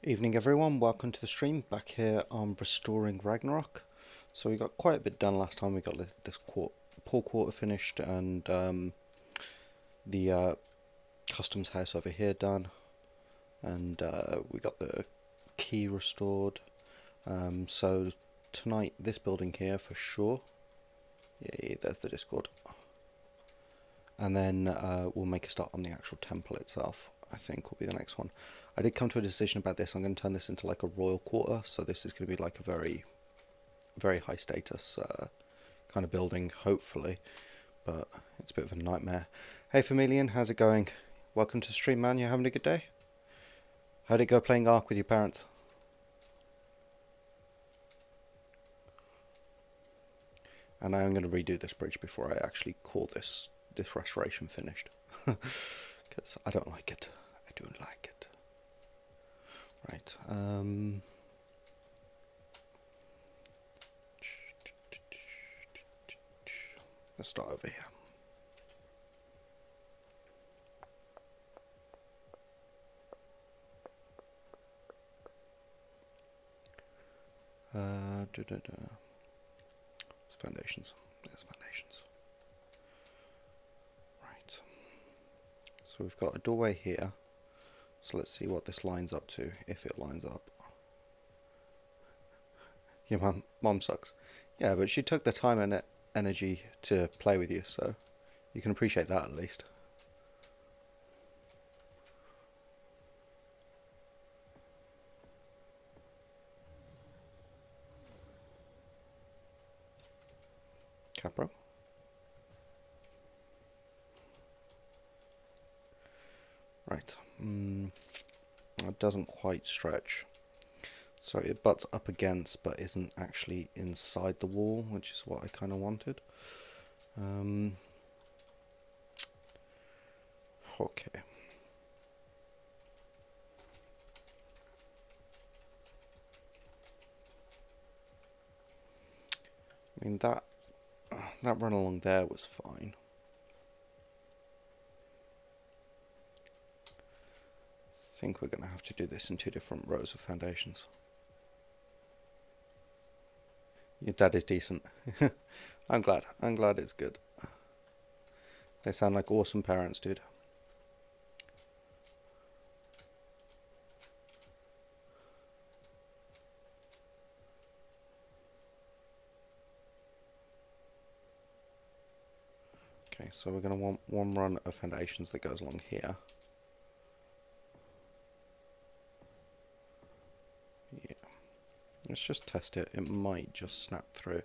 Evening everyone, welcome to the stream. Back here on restoring Ragnarok. So we got quite a bit done last time. We got this poor quarter finished and the customs house over here done, and we got the key restored. So tonight this building here for sure. Yeah, there's the Discord. And then we'll make a start on the actual temple itself. I think will be the next one. I did come to a decision about this. I'm going to turn this into like a royal quarter, so this is going to be like a very, very high status kind of building, hopefully, but it's a bit of a nightmare. Hey Familian, how's it going? Welcome to the stream, man. You having a good day? How'd it go playing Ark with your parents? And I'm going to redo this bridge before I actually call this restoration finished, because I don't like it. I don't like it. Right. Let's start over here. It's foundations. There's foundations. Right. So we've got a doorway here. So let's see what this lines up to, if it lines up. Your mom sucks. Yeah, but she took the time and energy to play with you, so you can appreciate that at least. Capro. Right. That doesn't quite stretch. So it butts up against, but isn't actually inside the wall, which is what I kind of wanted. Okay. I mean, that run along there was fine. I think we're going to have to do this in 2 different rows of foundations. Your dad is decent. I'm glad. I'm glad it's good. They sound like awesome parents, dude. Okay, so we're going to want one run of foundations that goes along here. Yeah. Let's just test it. It might just snap through.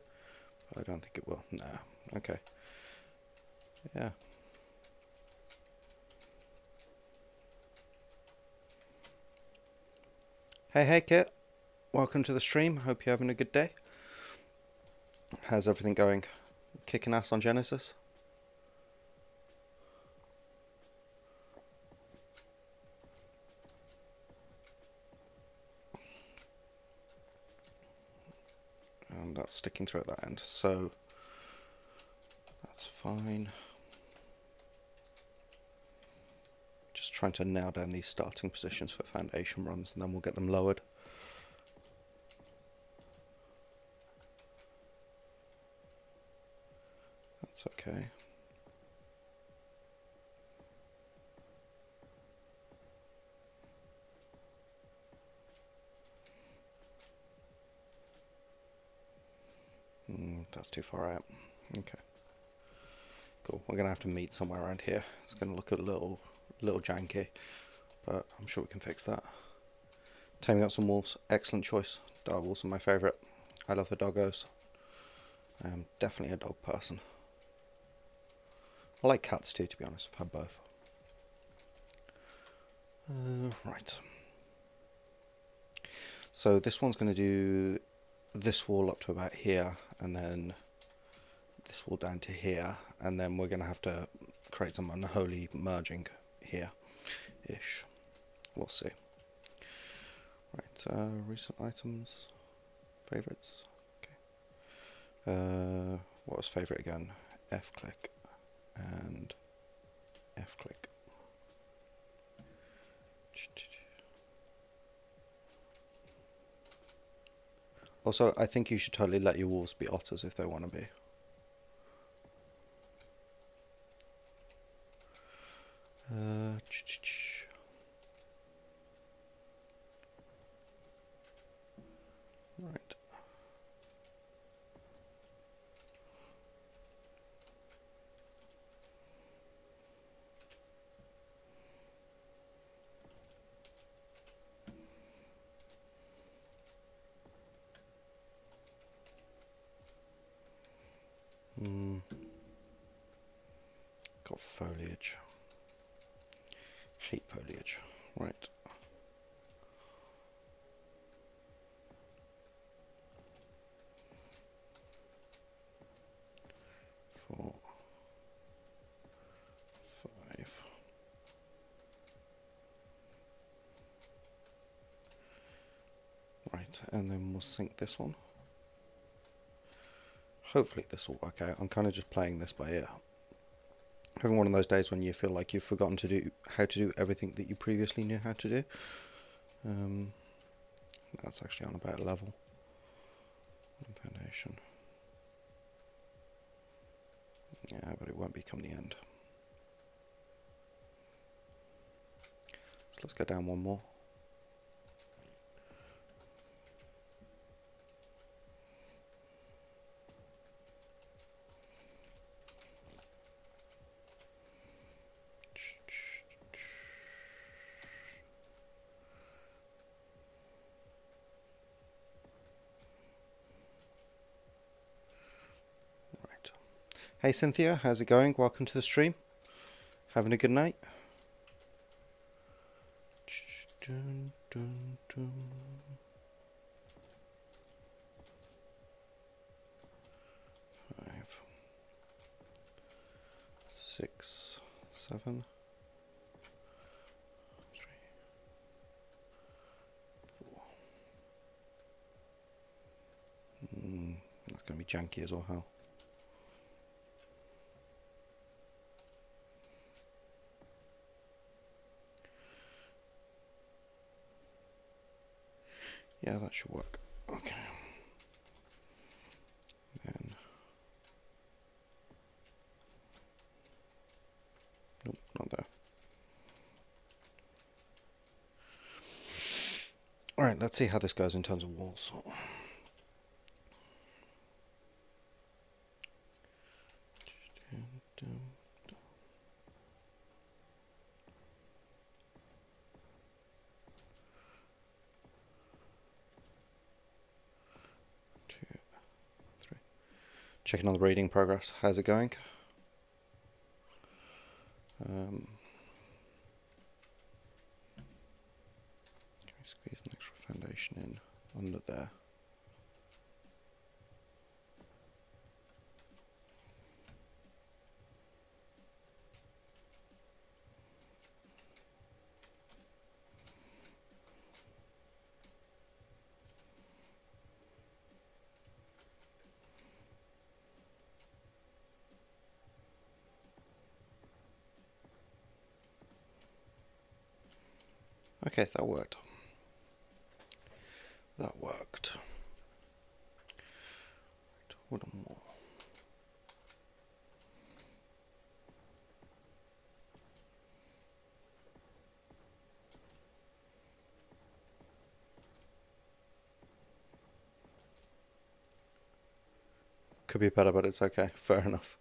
But I don't think it will. Nah. Okay. Yeah. Hey Kit. Welcome to the stream. Hope you're having a good day. How's everything going? Kicking ass on Genesis? And that's sticking through at that end, so that's fine. Just trying to nail down these starting positions for foundation runs, and then we'll get them lowered. That's okay. That's too far out. Okay. Cool. We're gonna have to meet somewhere around here. It's gonna look a little janky, but I'm sure we can fix that. Taming up some wolves. Excellent choice. Dog wolves are my favourite. I love the doggos. I am definitely a dog person. I like cats too, to be honest. I've had both. Right. So this one's going to do this wall up to about here, and then this wall down to here, and then we're going to have to create some unholy merging here-ish. We'll see. Right, recent items, favourites. Okay. What was favourite again? F-click and F-click. Also, I think you should totally let your wolves be otters if they want to be. Uh, right. Got foliage. Hate foliage. Right. 4, 5. Right, and then we'll sync this one. Hopefully this will work out. I'm kind of just playing this by ear. Having one of those days when you feel like you've forgotten to do how to do everything that you previously knew how to do. That's actually on about level. Foundation. Yeah, but it won't become the end. So let's go down one more. Hey Cynthia, how's it going? Welcome to the stream. Having a good night? Dun, dun, dun. 5, 6, 7, 3, 4. That's going to be janky as all hell. Yeah, that should work. Okay. Then. Nope, not there. Alright, let's see how this goes in terms of walls. Checking on the reading progress. How's it going? Can we squeeze an extra foundation in under there? Okay, that worked. That worked. Right, one more. Could be better, but it's okay. Fair enough.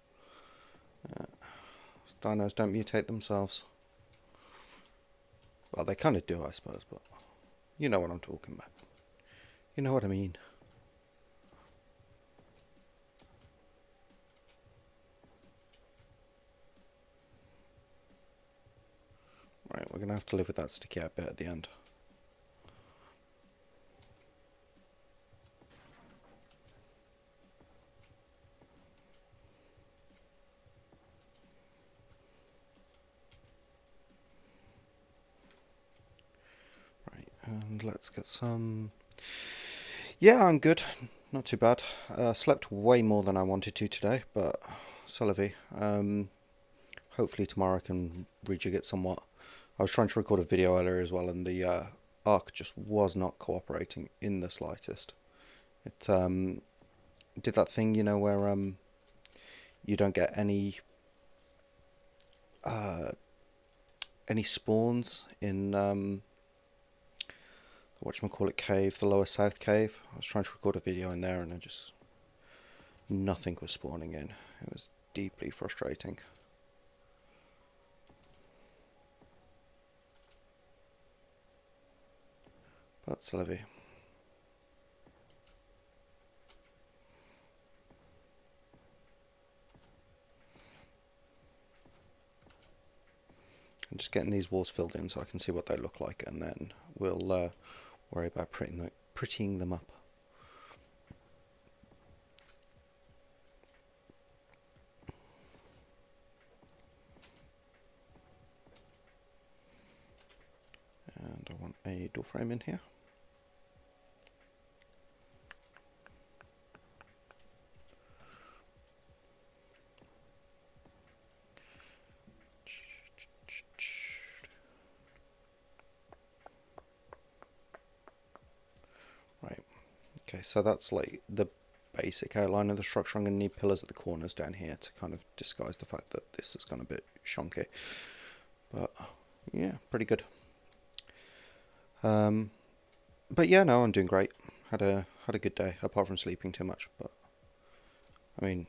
Dinos don't mutate themselves. Well, they kind of do, I suppose, but you know what I'm talking about. You know what I mean. Right, we're going to have to live with that sticky out bit at the end. And let's get some... Yeah, I'm good. Not too bad. Slept way more than I wanted to today, but c'est la vie. Hopefully tomorrow I can rejig it somewhat. I was trying to record a video earlier as well, and the ARC just was not cooperating in the slightest. It did that thing, you know, where you don't get any spawns in whatchamacallit cave, the lower south cave. I was trying to record a video in there and nothing was spawning in. It was deeply frustrating. But Sylvie. I'm just getting these walls filled in so I can see what they look like, and then we'll worry about prettying them up. And I want a door frame in here. Okay, so that's like the basic outline of the structure. I'm going to need pillars at the corners down here to kind of disguise the fact that this has gone a bit shonky. But yeah, pretty good. But yeah, no, I'm doing great. Had a good day, apart from sleeping too much. But I mean,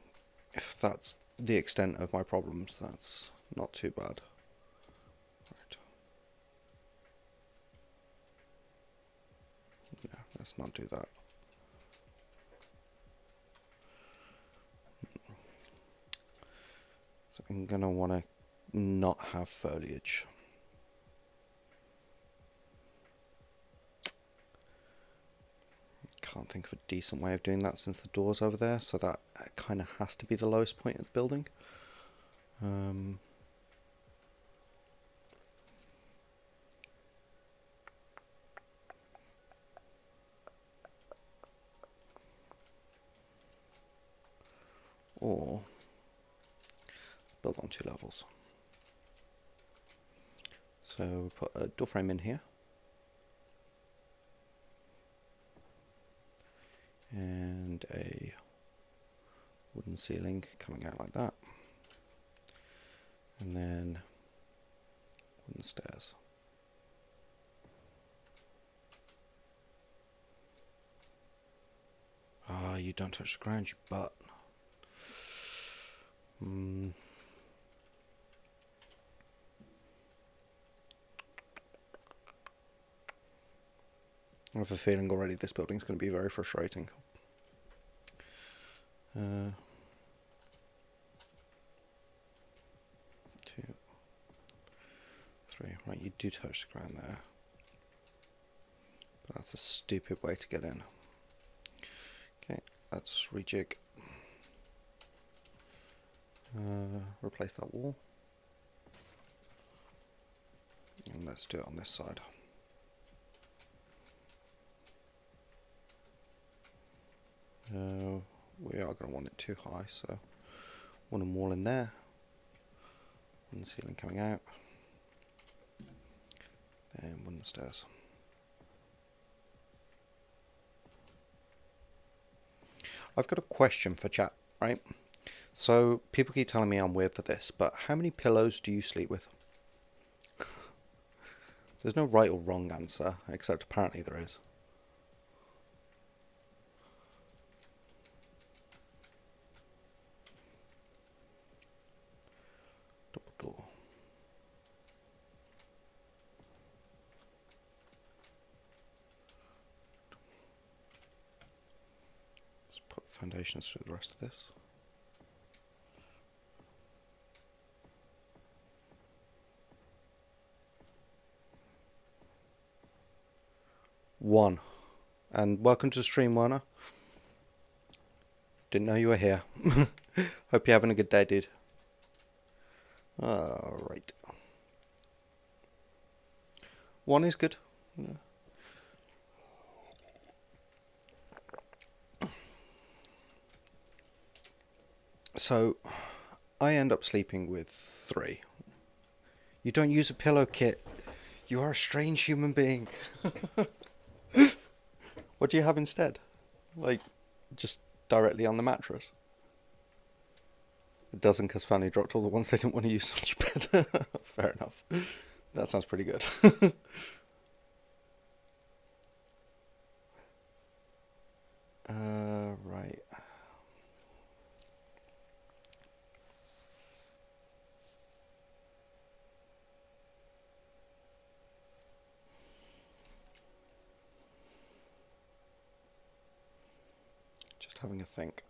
if that's the extent of my problems, that's not too bad. Right. Yeah, let's not do that. So I'm gonna want to not have foliage. Can't think of a decent way of doing that since the door's over there, so that kind of has to be the lowest point of the building. Or build on 2 levels. So we put a door frame in here. And a wooden ceiling coming out like that. And then wooden stairs. Ah, you don't touch the ground, you butt. I have a feeling already this building's going to be very frustrating. 2, 3. Right, you do touch the ground there. But that's a stupid way to get in. Okay, let's rejig. Replace that wall. And let's do it on this side. We are going to want it too high, so wooden wall in there, wooden ceiling coming out, and wooden stairs. I've got a question for chat, right? So people keep telling me I'm weird for this, but how many pillows do you sleep with? There's no right or wrong answer, except apparently there is. Foundations through the rest of this. One. And welcome to the stream, Warner. Didn't know you were here. Hope you're having a good day, dude. Alright. 1 is good. Yeah. So, I end up sleeping with 3. You don't use a pillow kit. You are a strange human being. What do you have instead? Like, just directly on the mattress. It doesn't because Fanny dropped all the ones they didn't want to use on your bed. Fair enough. That sounds pretty good. Right. Just having a think.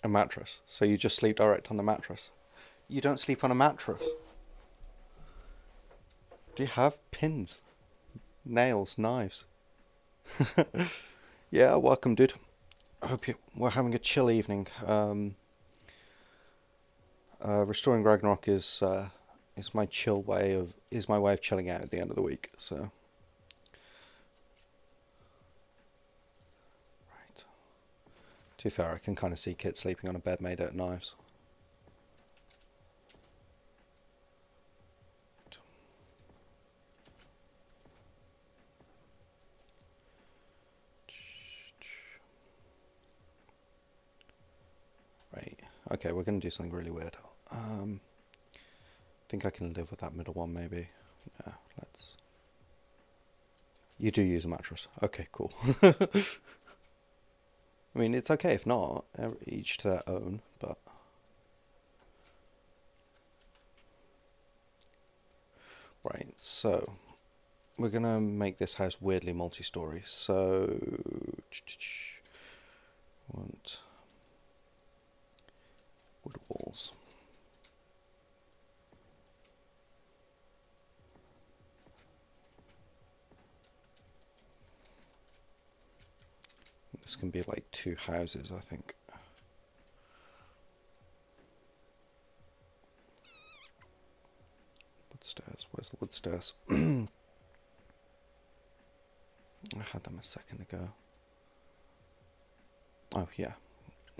A mattress. So you just sleep direct on the mattress. You don't sleep on a mattress. Do you have pins, nails, knives? Yeah, welcome, dude. I hope we're having a chill evening. Restoring Ragnarok is my way of chilling out at the end of the week. So, right. To be fair, I can kind of see Kit sleeping on a bed made out of knives. Right. Okay, we're gonna do something really weird. Think I can live with that middle one, maybe. Yeah, let's. You do use a mattress. Okay, cool. I mean, it's okay if not. Each to their own, but. Right, so we're gonna make this house weirdly multi-story. So, want wood walls. This can be like 2 houses, I think. Wood stairs. Where's the wood stairs? I had them a second ago. Oh, yeah.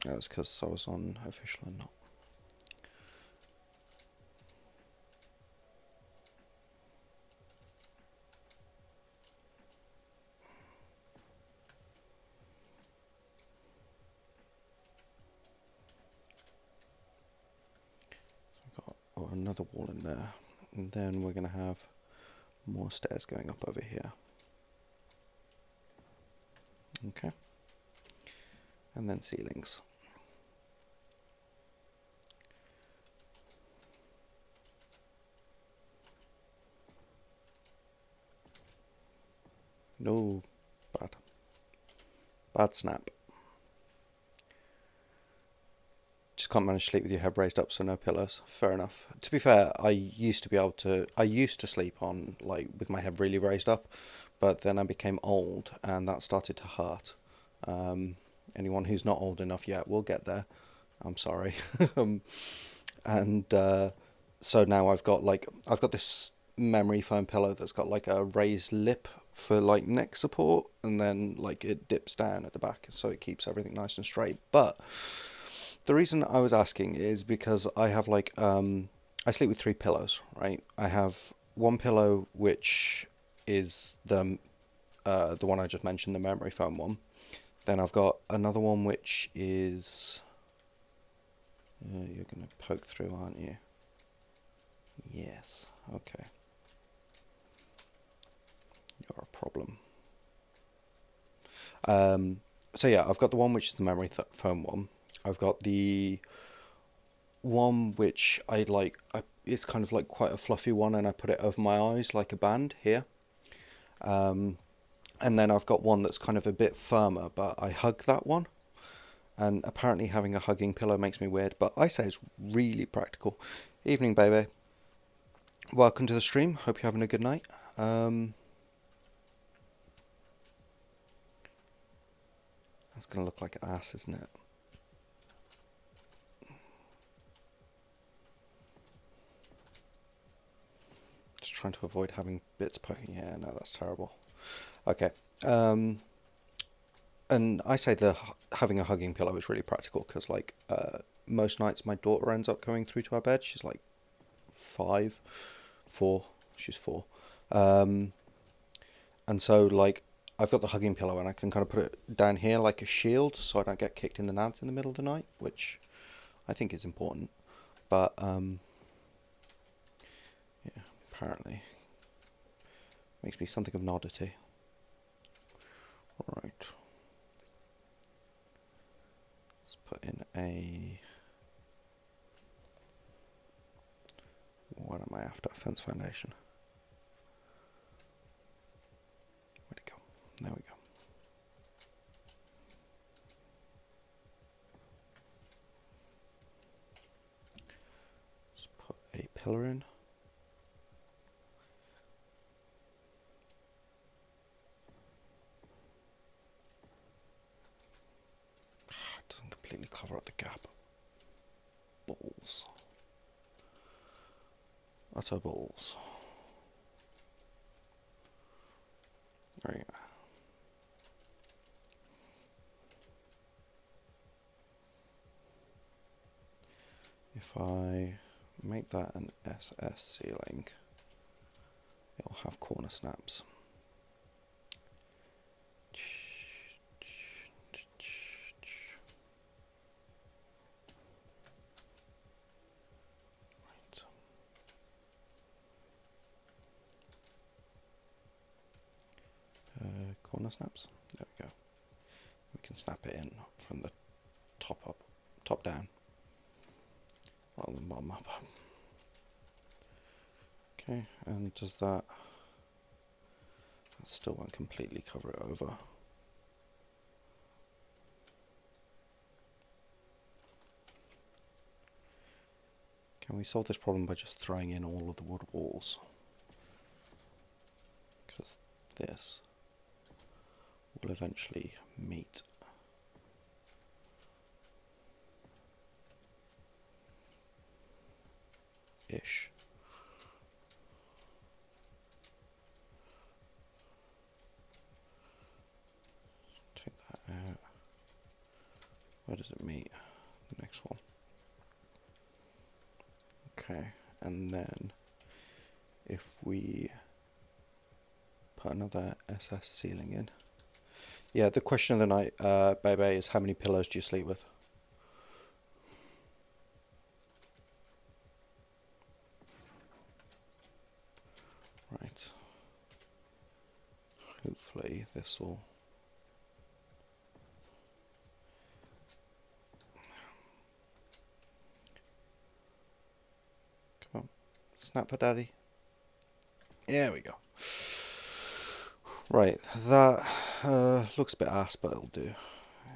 That was because I was on official and not. Or another wall in there, and then we're going to have more stairs going up over here. Okay, and then ceilings. No, bad snap. Just can't manage to sleep with your head raised up, so no pillows. Fair enough. To be fair, I used to sleep on, like, with my head really raised up, but then I became old and that started to hurt. Anyone who's not old enough yet will get there. I'm sorry. And so now I've got this memory foam pillow that's got like a raised lip for like neck support, and then like it dips down at the back so it keeps everything nice and straight. But the reason I was asking is because I have I sleep with 3 pillows, right? I have one pillow which is the one I just mentioned, the memory foam one. Then I've got another one which is you're gonna poke through, aren't you? Yes. Okay. You're a problem. So yeah, I've got the one which is the memory foam one. I've got the one which it's kind of like quite a fluffy one, and I put it over my eyes like a band here. And then I've got one that's kind of a bit firmer, but I hug that one. And apparently having a hugging pillow makes me weird, but I say it's really practical. Evening, baby. Welcome to the stream. Hope you're having a good night. That's going to look like ass, isn't it? Just trying to avoid having bits poking. Yeah, no, that's terrible. Okay. And I say having a hugging pillow is really practical because, like, most nights my daughter ends up coming through to our bed. She's like 4. She's 4. And so, like, I've got the hugging pillow and I can kind of put it down here like a shield so I don't get kicked in the nads in the middle of the night, which I think is important. But yeah, apparently makes me something of an oddity. All right, let's put in a, what am I after? Fence foundation. Where'd it go? There we go. Let's put a pillar in. It doesn't completely cover up the gap. Balls. Utter balls. There you go. If I make that an SS ceiling, it'll have corner snaps. Right. Corner snaps. There we go. We can snap it in from the top up, top down, rather than bottom up. Okay, and does that? That still won't completely cover it over. Can we solve this problem by just throwing in all of the wood walls? Because this will eventually meet. Ish. Take that out. Where does it meet? The next one. Okay, and then if we put another SS ceiling in. Yeah, the question of the night, Bebe, is how many pillows do you sleep with? Right. Hopefully this will... Come on. Snap for daddy. There we go. Right, that looks a bit ass, but it'll do.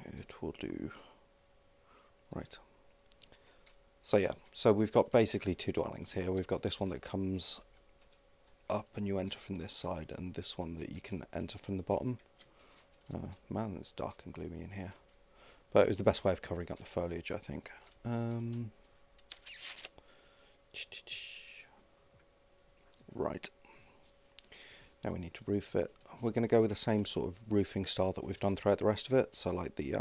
It will do. Right. So yeah, so we've got basically two dwellings here. We've got this one that comes up and you enter from this side, and this one that you can enter from the bottom. Man, it's dark and gloomy in here. But it was the best way of covering up the foliage, I think. Right. Now we need to roof it. We're going to go with the same sort of roofing style that we've done throughout the rest of it. So like the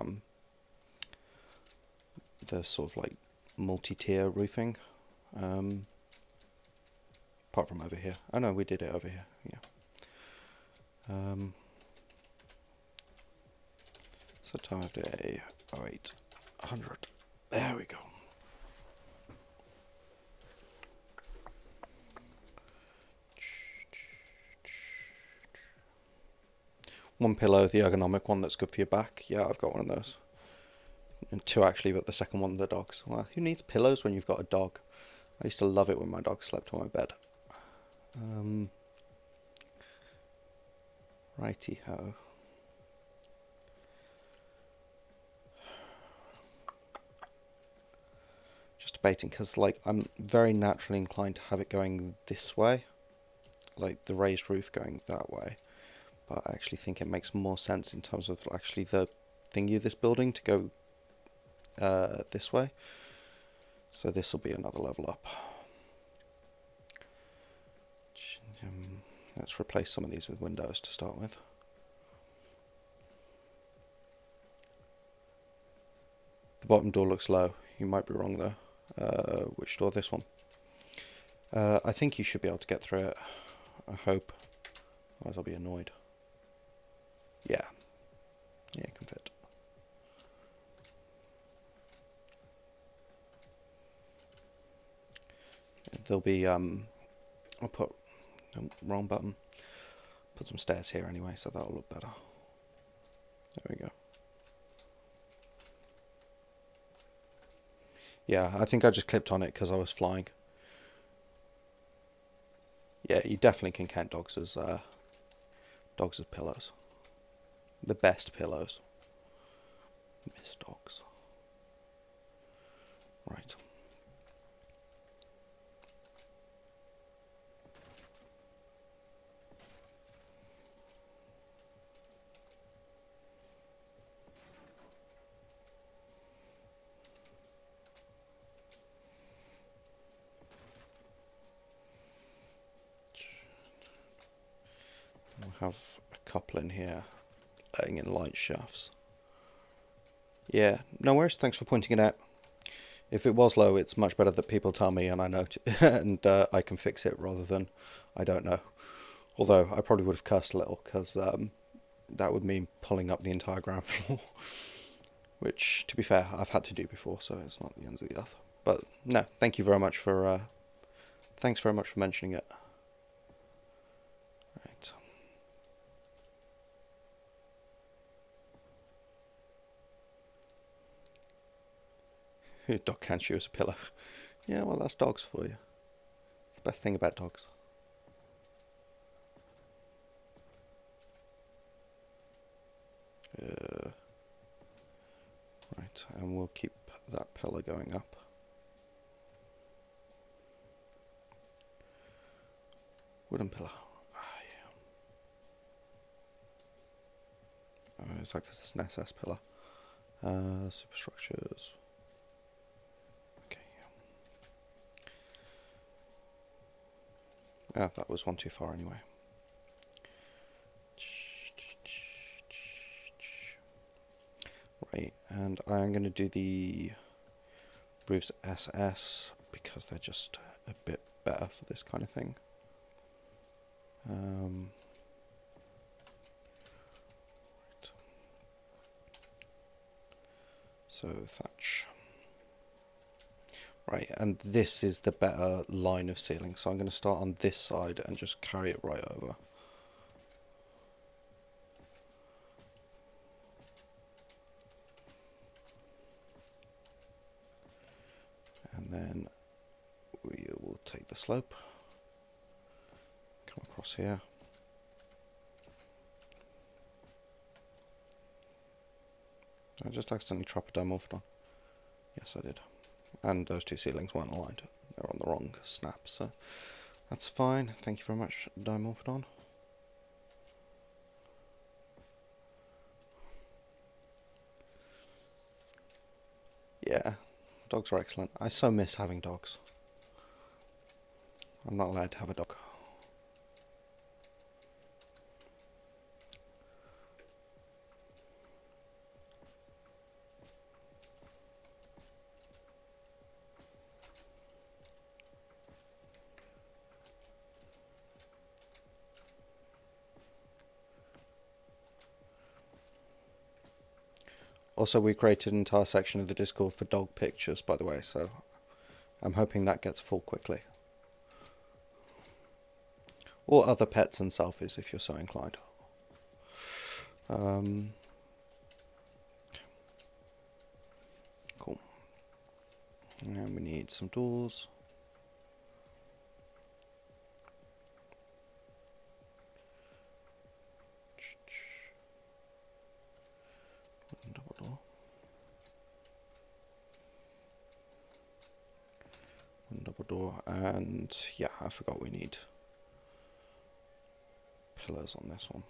sort of like multi-tier roofing. Apart from over here. Oh no, we did it over here. Yeah. So time of day 0800. There we go. One pillow, the ergonomic one that's good for your back. Yeah, I've got one of those. And two actually, but the second one, the dog's. Well, who needs pillows when you've got a dog? I used to love it when my dog slept on my bed. Righty-ho. Just debating, because like I'm very naturally inclined to have it going this way. Like the raised roof going that way. But I actually think it makes more sense in terms of actually the thingy of this building to go this way. So this will be another level up. Let's replace some of these with windows to start with. The bottom door looks low. You might be wrong though. Which door? This one. I think you should be able to get through it. I hope. Otherwise I'll be annoyed. Yeah. Yeah, it can fit. There'll be, I'll put, no, wrong button. Put some stairs here anyway, so that'll look better. There we go. Yeah, I think I just clipped on it because I was flying. Yeah, you definitely can count dogs as pillows. The best pillows. Miss dogs. Right. We'll have a couple in here letting in light shafts. Yeah, no worries. Thanks for pointing it out. If it was low, it's much better that people tell me and I know, and I can fix it rather than I don't know. Although I probably would have cursed a little because that would mean pulling up the entire ground floor, which, to be fair, I've had to do before, so it's not the ends of the earth. But no, thank you very much for thanks very much for mentioning it. Right. Dog can't chew as a pillow. Yeah, well, that's dogs for you. It's the best thing about dogs. Right, and we'll keep that pillar going up. Wooden pillar. It's like it's an SS pillar. Superstructures. Okay. Yeah, that was one too far anyway. Right, and I'm going to do the roofs SS because they're just a bit better for this kind of thing. So thatch. Right, and this is the better line of ceiling, so I'm going to start on this side and just carry it right over. And then we will take the slope, come across here. I just accidentally dropped a dimorphodon. Yes, I did. And those two ceilings weren't aligned. They're on the wrong snap, so that's fine. Thank you very much, dimorphodon. Yeah, dogs are excellent. I so miss having dogs. I'm not allowed to have a dog. Also, we created an entire section of the Discord for dog pictures, by the way, so I'm hoping that gets full quickly. Or other pets and selfies, if you're so inclined. Cool. And we need some doors. Double door. One double door, and yeah, I forgot we need pillars on this one.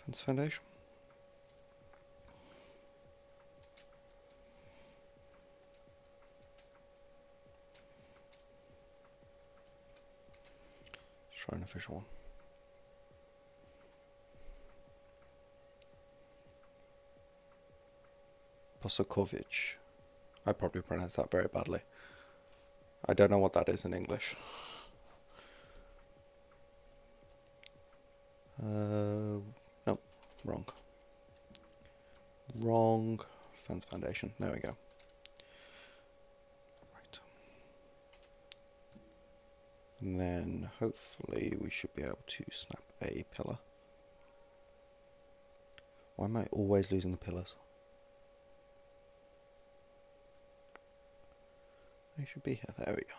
Fence foundation. try an official one. Posokovic. I probably pronounced that very badly. I don't know what that is in English. No, wrong. Wrong. Fence foundation. There we go. Right. And then hopefully we should be able to snap a pillar. Why am I always losing the pillars? They should be here. There we go.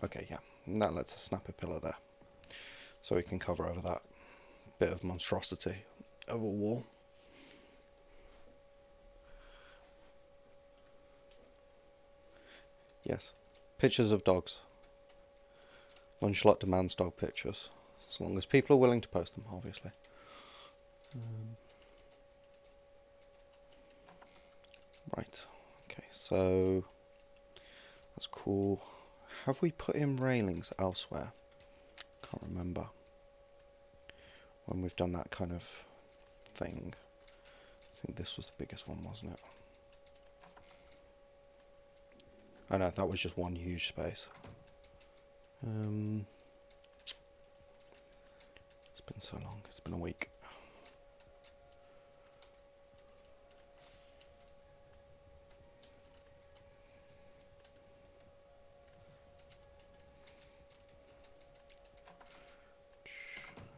Okay, yeah. And that lets us snap a pillar there. So we can cover over that bit of monstrosity of a wall. Yes. Pictures of dogs. Lunchlet demands dog pictures. As long as people are willing to post them, obviously. Right. Okay, so that's cool. Have we put in railings elsewhere? Can't remember. When we've done that kind of thing. I think this was the biggest one, wasn't it? Oh no, that was just one huge space. It's been so long. It's been a week.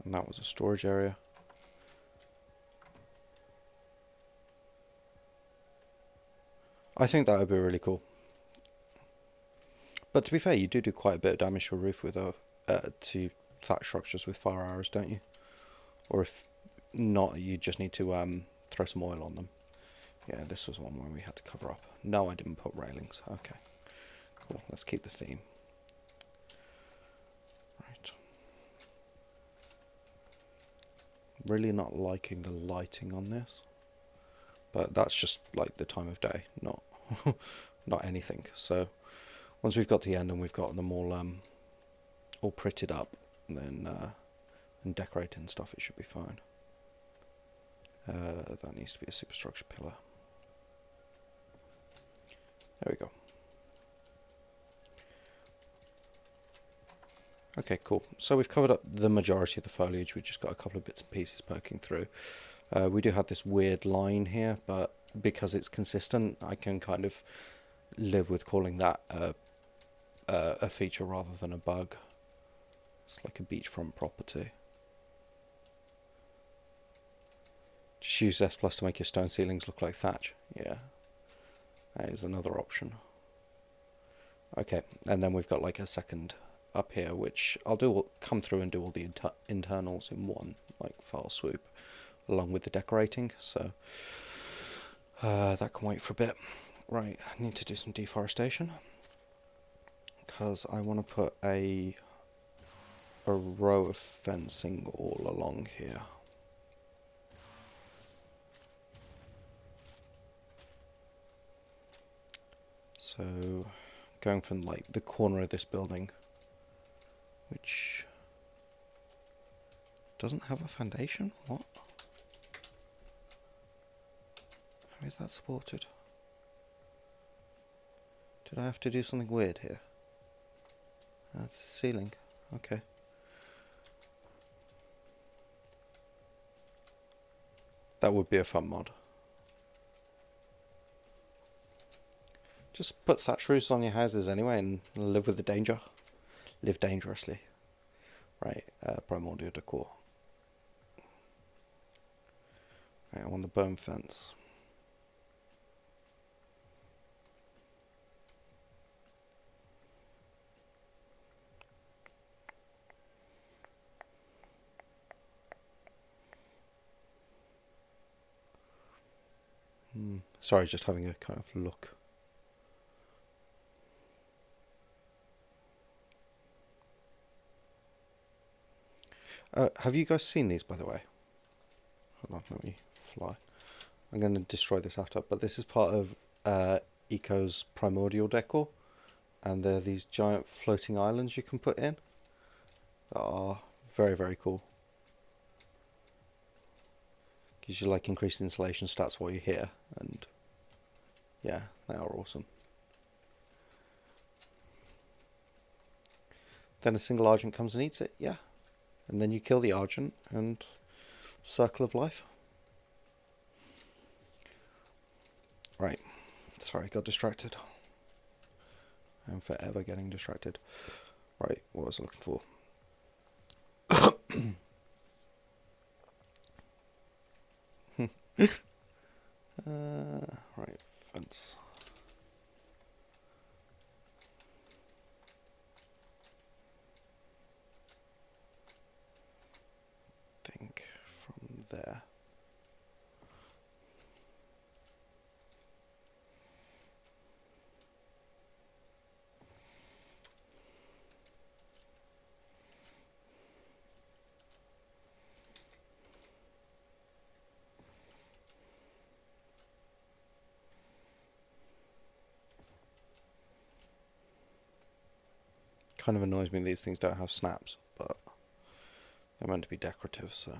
And that was a storage area. I think that would be really cool. But to be fair, you do quite a bit of damage to a roof with to thatch structures with fire arrows, don't you? Or if not, you just need to throw some oil on them. Yeah, this was one where we had to cover up. No, I didn't put railings. Okay, cool. Let's keep the theme. Right. Really not liking the lighting on this, but that's just like the time of day, not not anything. So once we've got to the end and we've got them all pretted up, then and decorated and stuff, it should be fine. That needs to be a superstructure pillar. There we go. Okay, cool. So we've covered up the majority of the foliage. We've just got a couple of bits and pieces poking through. We do have this weird line here, but because it's consistent, I can kind of live with calling that a feature rather than a bug. It's like a beachfront property. Just use S+ to make your stone ceilings look like thatch. Yeah, that is another option. Okay, and then we've got like a second up here, which I'll come through and do all the internals in one like file swoop, along with the decorating. So that can wait for a bit. Right, I need to do some deforestation because I want to put a row of fencing all along here. So going from like the corner of this building, which doesn't have a foundation. What? How is that supported? Did I have to do something weird here? That's the ceiling. Okay. That would be a fun mod. Just put thatch roofs on your houses anyway and live with the danger. Live dangerously. Right, primordial decor. Right, I want the bone fence. Sorry, just having a kind of look. Have you guys seen these, by the way? Hold on, let me fly. I'm going to destroy this after, but this is part of Eco's primordial decor, and there are these giant floating islands you can put in. are very, very cool. Gives you like increased insulation stats while you're here, and yeah, they are awesome. Then a single Argent comes and eats it, yeah. And then you kill the Argent, and circle of life. Right, sorry, got distracted. I'm forever getting distracted. Right, what was I looking for? Right, fence. Think from there. Kind of annoys me these things don't have snaps, but they're meant to be decorative, so.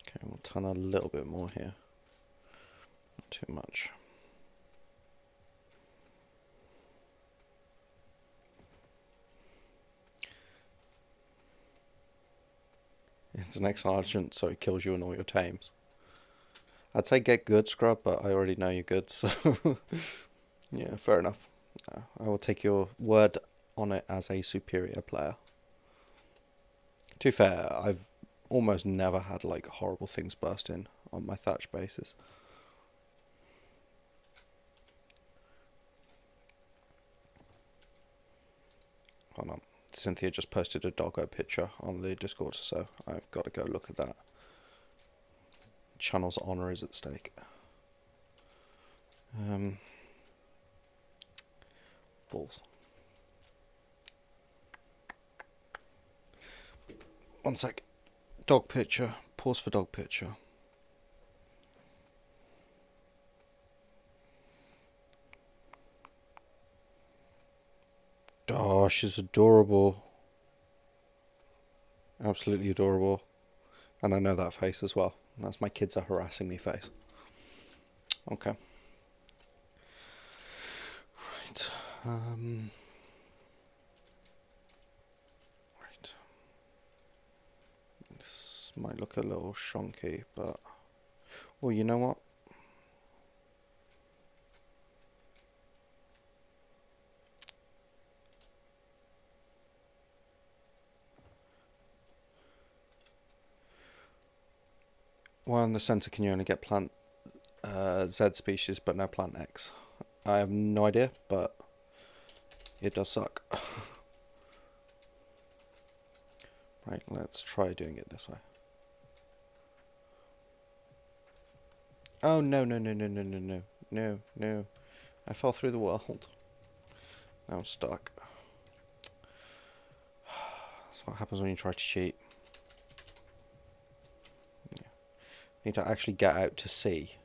Okay, we'll turn a little bit more here. Not too much. It's an ex-Argent, so it kills you and all your tames. I'd say get good, Scrub, but I already know you're good, so yeah, fair enough. I will take your word on it as a superior player. To be fair, I've almost never had like horrible things burst in on my thatch bases. Hold on. Cynthia just posted a doggo picture on the Discord, so I've got to go look at that. Channel's honour is at stake. Balls. One sec. Dog picture. Pause for dog picture. Oh, she's adorable. Absolutely adorable. And I know that face as well. That's my kids are harassing me face. Okay. Right. Right. This might look a little shonky, but... Well, you know what? Well, in the centre, can you only get plant Z species, but no plant X? I have no idea, but it does suck. Right, let's try doing it this way. Oh, no, no, no, no, no, no, no, no, no. I fell through the world. Now I'm stuck. That's what happens when you try to cheat. Yeah. Need to actually get out to sea.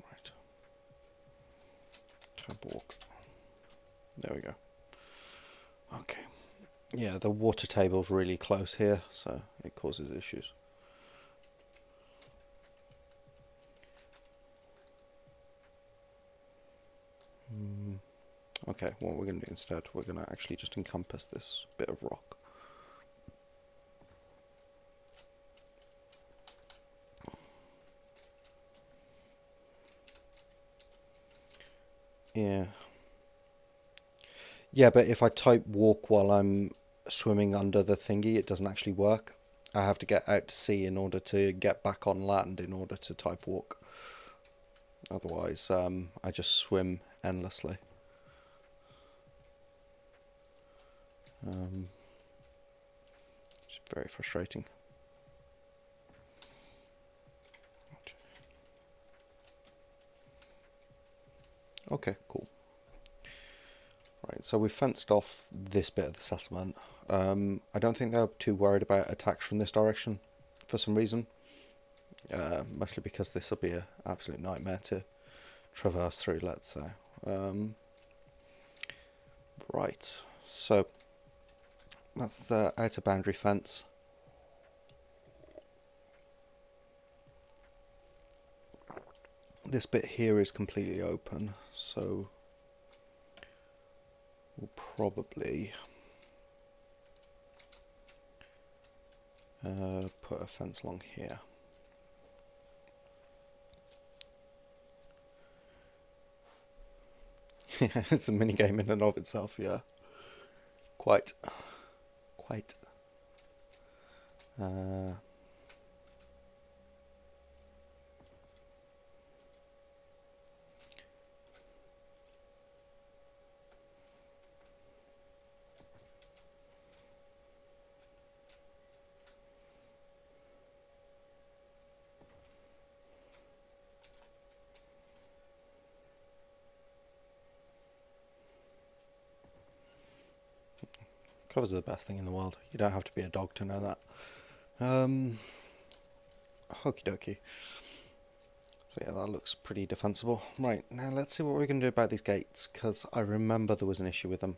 Right. Tab walk. There we go. Okay. Yeah, the water table's really close here, so it causes issues. Okay, what we're going to do instead, we're going to actually just encompass this bit of rock. Yeah. Yeah, but if I type walk while I'm swimming under the thingy, it doesn't actually work. I have to get out to sea in order to get back on land in order to type walk. Otherwise, I just swim endlessly. It's very frustrating. Okay, cool. Right, so we've fenced off this bit of the settlement. I don't think they're too worried about attacks from this direction for some reason. Mostly because this will be an absolute nightmare to traverse through, let's say. Right, so that's the outer boundary fence. This bit here is completely open, so we'll probably put a fence along here. It's a mini game in and of itself, yeah. Quite. Covers are the best thing in the world. You don't have to be a dog to know that. Okie dokie. So yeah, that looks pretty defensible. Right, now let's see what we can do about these gates, because I remember there was an issue with them.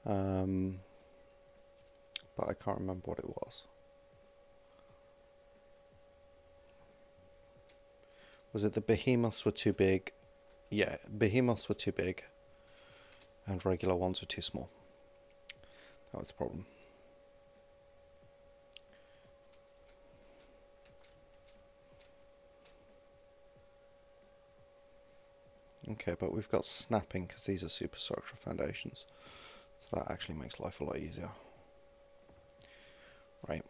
But I can't remember what it was. Was it the behemoths were too big? Yeah, behemoths were too big, and regular ones were too small. That was the problem. Okay, but we've got snapping because these are superstructure foundations. So that actually makes life a lot easier. Right.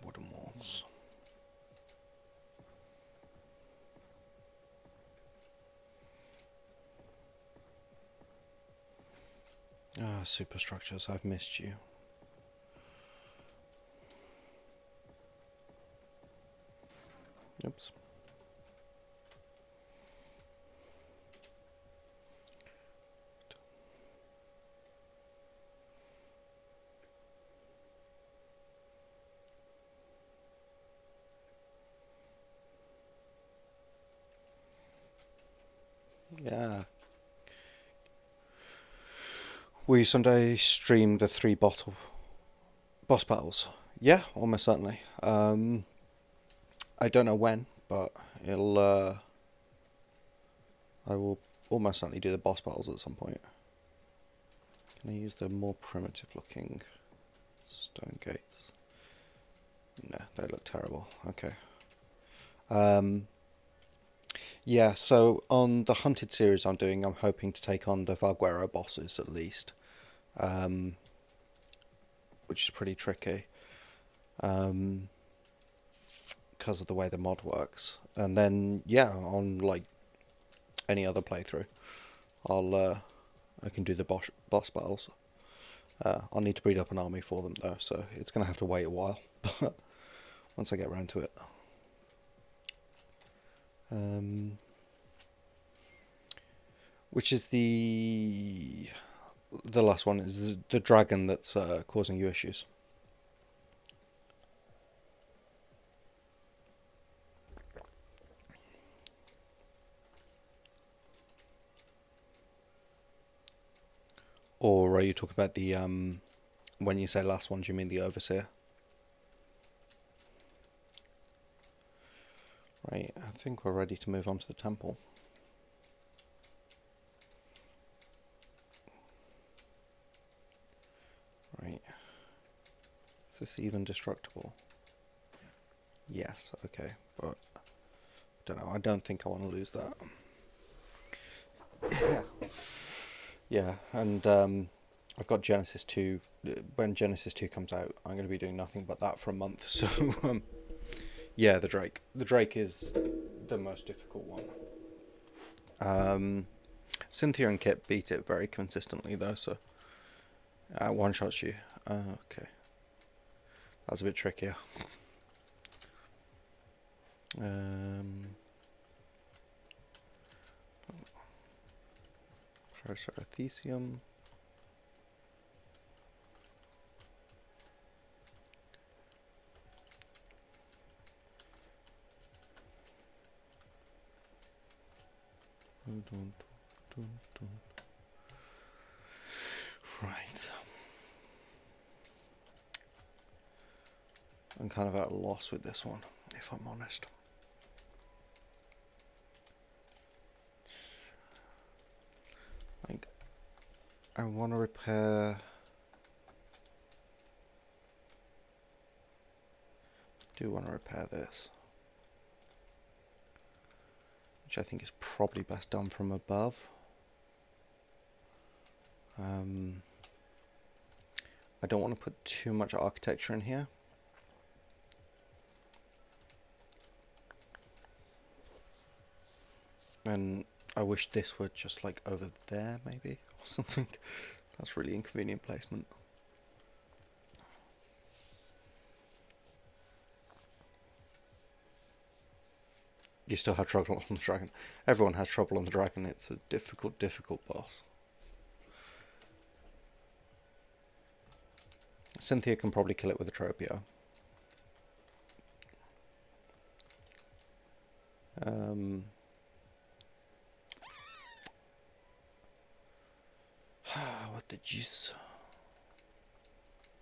Wooden walls. Ah, superstructures, I've missed you. Oops. Yeah. Will you someday stream the 3 boss battles? Yeah, almost certainly. I don't know when, but it'll. I will almost certainly do the boss battles at some point. Can I use the more primitive looking stone gates? No, they look terrible. Okay. Yeah, so on the Hunted series I'm doing, I'm hoping to take on the Valguero bosses at least, which is pretty tricky because of the way the mod works. And then, yeah, on like any other playthrough, I can do the boss battles. I'll need to breed up an army for them though, so it's going to have to wait a while, but once I get around to it. Which is the last one, is the dragon that's causing you issues. Or are you talking about the, when you say last one, do you mean the Overseer? Right, I think we're ready to move on to the temple. Right. Is this even destructible? Yes, okay, but I don't know, I don't think I want to lose that. Yeah. Yeah, and I've got Genesis 2. When Genesis 2 comes out, I'm going to be doing nothing but that for a month. So, yeah, the Drake. The Drake is the most difficult one. Cynthia and Kit beat it very consistently, though, so one-shots you. Okay. That's a bit trickier. Paracerthecium. Right. I'm kind of at a loss with this one, if I'm honest. Like, I want to repair... do want to repair this, which I think is probably best done from above. I don't want to put too much architecture in here. And I wish this were just like over there maybe, or something. That's really inconvenient placement. You still have trouble on the dragon. Everyone has trouble on the dragon. It's a difficult, difficult boss. Cynthia can probably kill it with a Tropio. What the juice?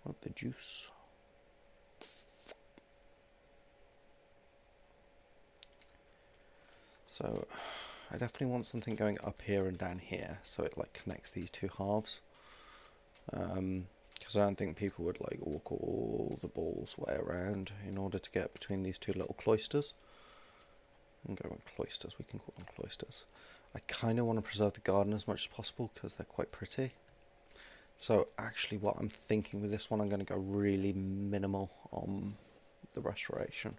What the juice? So I definitely want something going up here and down here, so it like connects these two halves. Because I don't think people would like walk all the balls way around in order to get between these two little cloisters. And go with cloisters, we can call them cloisters. I kind of want to preserve the garden as much as possible because they're quite pretty. So actually what I'm thinking with this one, I'm going to go really minimal on the restoration.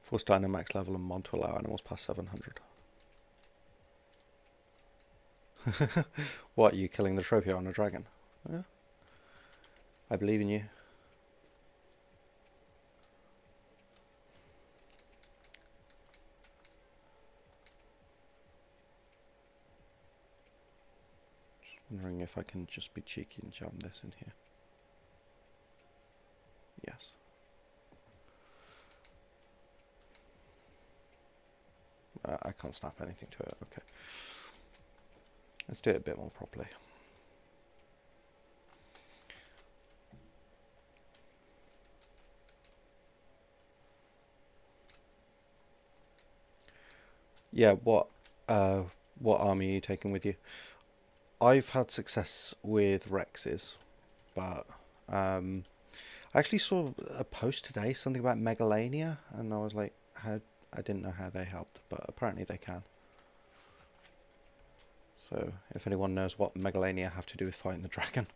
Force Dynamax level and mod to allow animals past 700. What, are you killing the trophy on a dragon? Yeah. I believe in you. Just wondering if I can just be cheeky and jam this in here. Yes. I can't snap anything to it, okay. Let's do it a bit more properly. Yeah, what army are you taking with you? I've had success with Rexes, but I actually saw a post today, something about Megalania, and I was like, I didn't know how they helped, but apparently they can. So if anyone knows what Megalania have to do with fighting the dragon,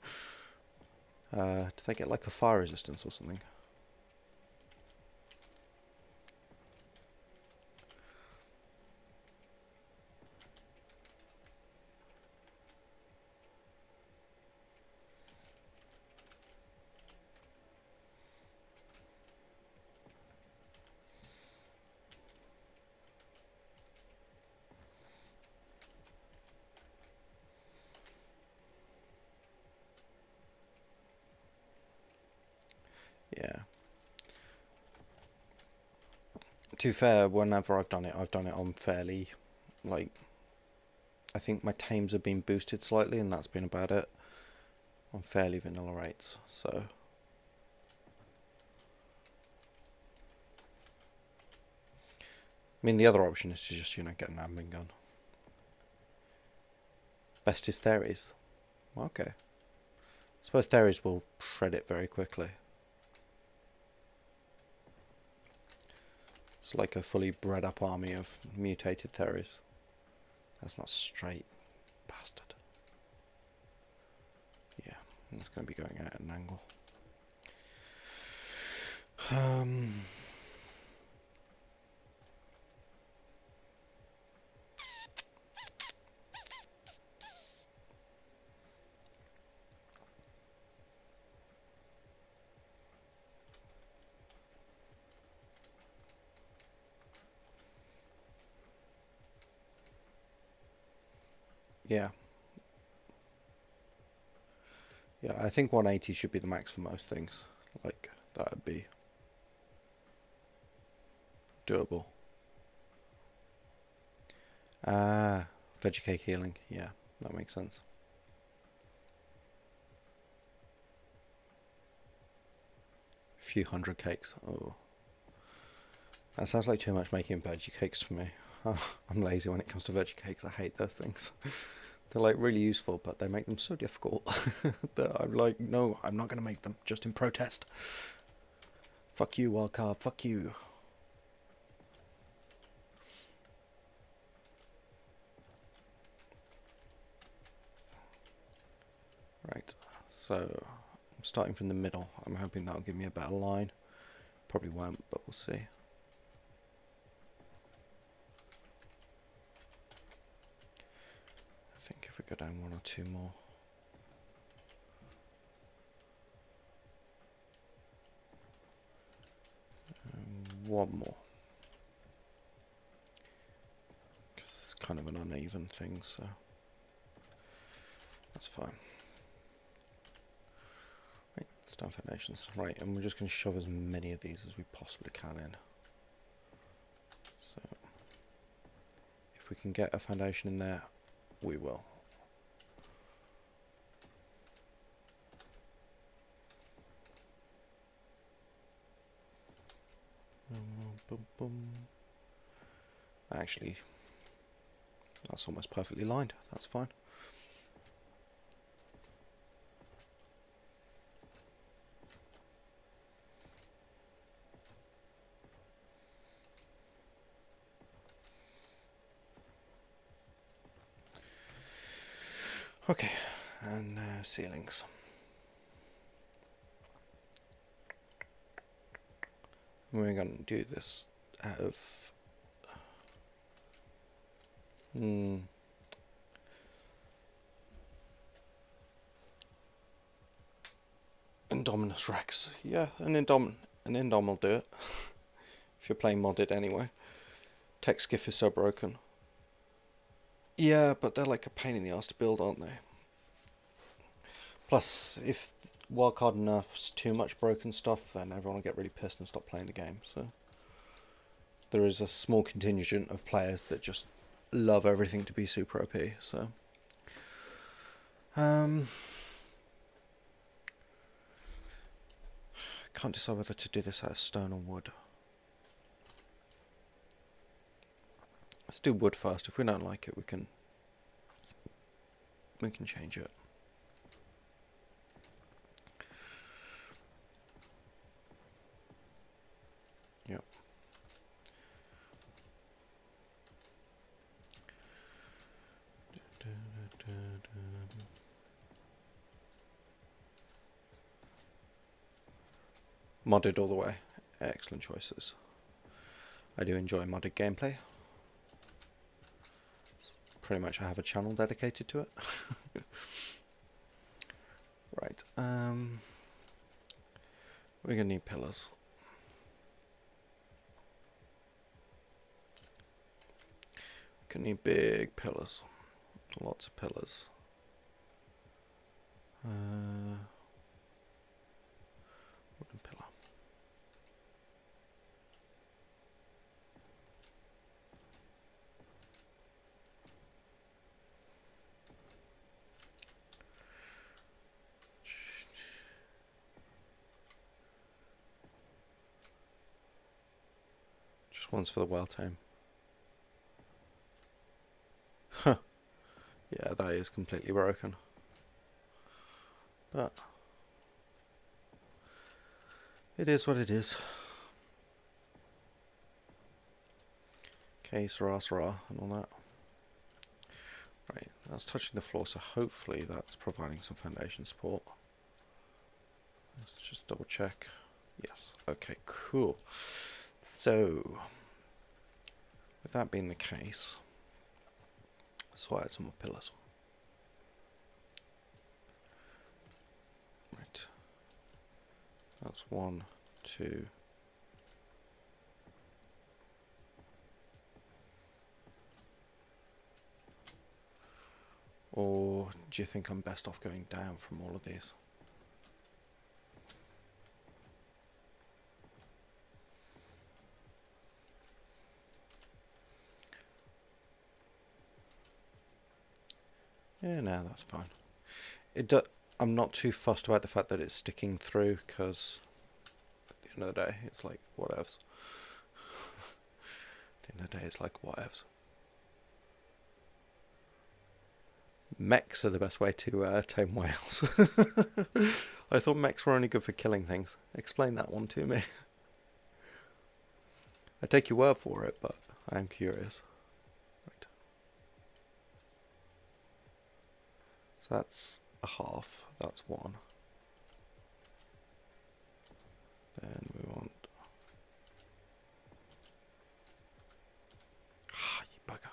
do they get like a fire resistance or something? Yeah. To be fair, whenever I've done it on fairly, like, I think my tames have been boosted slightly, and that's been about it. On fairly vanilla rates, so. I mean, the other option is to just, get an admin gun. Best is Theres. Okay. I suppose Theres will shred it very quickly. It's like a fully bred up army of mutated Theres. That's not straight, bastard. Yeah, it's going to be going out at an angle. Yeah. Yeah, I think 180 should be the max for most things. Like, that would be doable. Ah, veggie cake healing. Yeah, that makes sense. Few hundred cakes. Oh, that sounds like too much making veggie cakes for me. I'm lazy when it comes to veggie cakes. I hate those things. They're like really useful, but they make them so difficult that I'm like, no, I'm not going to make them just in protest. Fuck you, wildcard. Fuck you. Right, so I'm starting from the middle. I'm hoping that'll give me a better line. Probably won't, but we'll see. I think if we go down one or two more. One more. Because it's kind of an uneven thing, so that's fine. Right, stone foundations. Right, and we're just going to shove as many of these as we possibly can in. So if we can get a foundation in there, we will. Boom, boom. Actually, that's almost perfectly lined. That's fine. Okay, and now ceilings. We're going to do this out of Indominus Rex. Yeah, an Indom will do it. If you're playing modded anyway. Tech skiff is so broken. Yeah, but they're like a pain in the ass to build, aren't they? Plus, if wildcard nerfs too much broken stuff, then everyone will get really pissed and stop playing the game. So there is a small contingent of players that just love everything to be super OP. So can't decide whether to do this out of stone or wood. Let's do wood first. If we don't like it, we can change it. Yep. Modded all the way. Excellent choices. I do enjoy modded gameplay. Pretty much I have a channel dedicated to it. Right. We're going to need pillars. We're going to need big pillars. Lots of pillars. Wooden pillar. Just one's for the well tame. Huh. Yeah, that is completely broken. But it is what it is. Okay, Sarah, and all that. Right, that's touching the floor, so hopefully that's providing some foundation support. Let's just double check. Yes, okay, cool. So, with that being the case, let's add some more pillars. Right, that's 1, 2. Or do you think I'm best off going down from all of these? Yeah, no, that's fine. I'm not too fussed about the fact that it's sticking through, because at the end of the day, it's like, whatevs. At the end of the day, it's like, whatevs. Mechs are the best way to tame whales. I thought mechs were only good for killing things. Explain that one to me. I take your word for it, but I am curious. Right. So that's a half. That's one. Then we want... Ah, you bugger.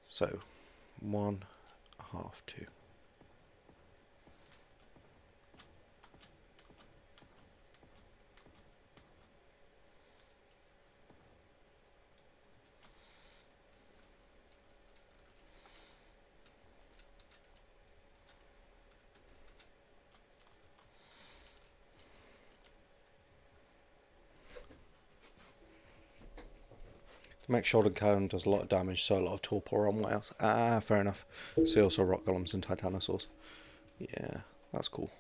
So, 1, half, 2. The mech shoulder cannon does a lot of damage, so a lot of torpor on whales. Ah, fair enough. See also rock golems and titanosaurs. Yeah, that's cool.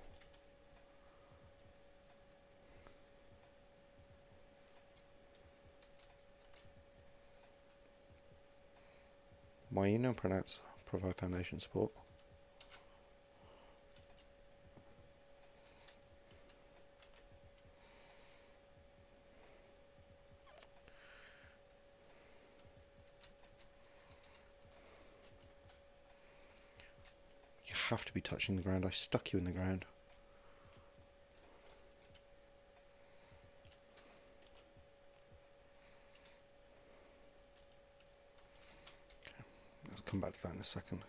Why you no pronounce provide foundation support? You have to be touching the ground. I stuck you in the ground. Okay, let's come back to that in a second.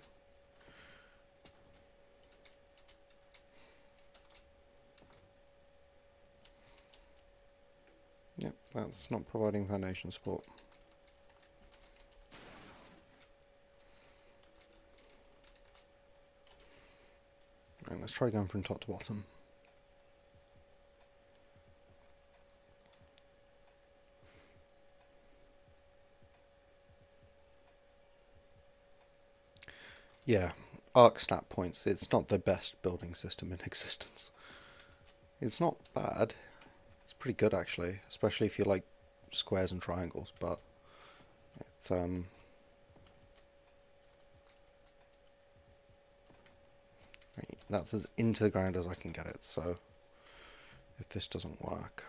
Yep, that's not providing foundation support. Right, let's try going from top to bottom. Yeah, arc snap points. It's not the best building system in existence. It's not bad. It's pretty good actually, especially if you like squares and triangles, but it's that's as into the ground as I can get it, so if this doesn't work...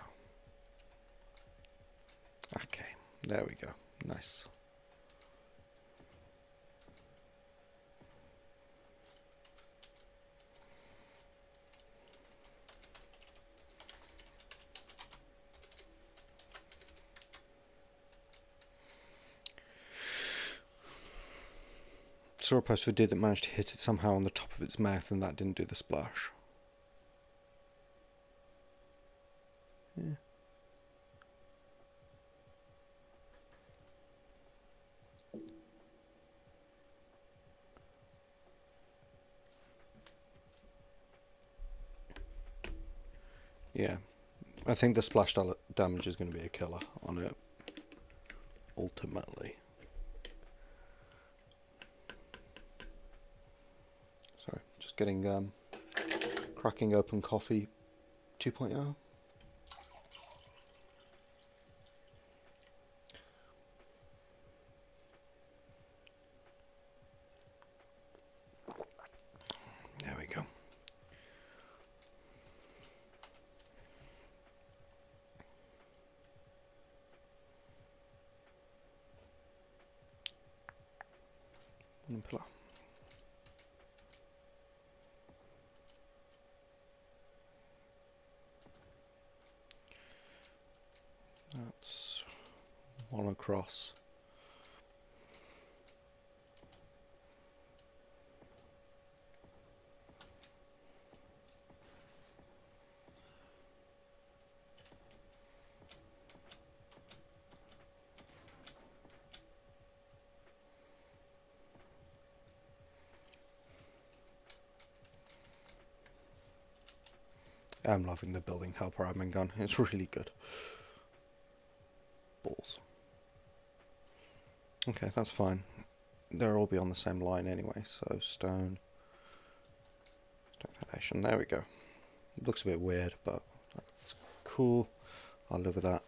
Okay, there we go. Nice. Saw a post for a dude that managed to hit it somehow on the top of its mouth and that didn't do the splash. Yeah. Yeah, I think the splash damage is going to be a killer on it, ultimately. Sorry, just getting cracking open coffee 2.0. There we go. Pillar. That's one across. I'm loving the building helper admin gun. It's really good. Balls. Okay, that's fine. They'll all be on the same line anyway, so stone foundation. There we go. It looks a bit weird, but that's cool. I'll live with that.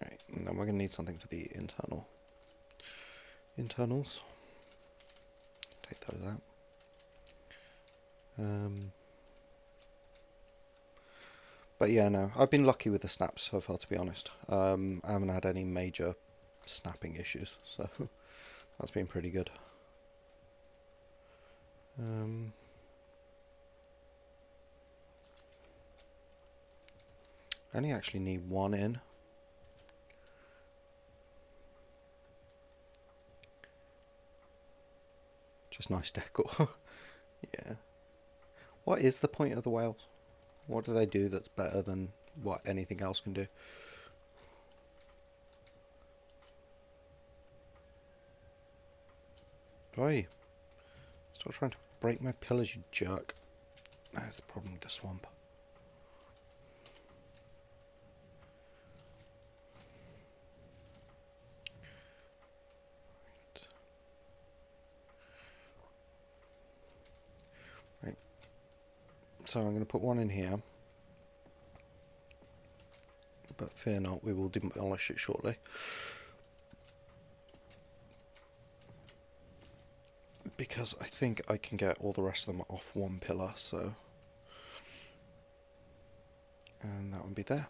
Right, and then we're going to need something for the internals. Take those out. But yeah, no, I've been lucky with the snaps so far, to be honest. I haven't had any major snapping issues, so that's been pretty good. I only actually need one in. Just nice decor. Yeah. What is the point of the whales? What do they do that's better than what anything else can do? Oi. Stop trying to break my pillars, you jerk. That's the problem with the swamp. Right. So I'm going to put one in here. But fear not, we will demolish it shortly. Because I think I can get all the rest of them off one pillar, so... And that would be there.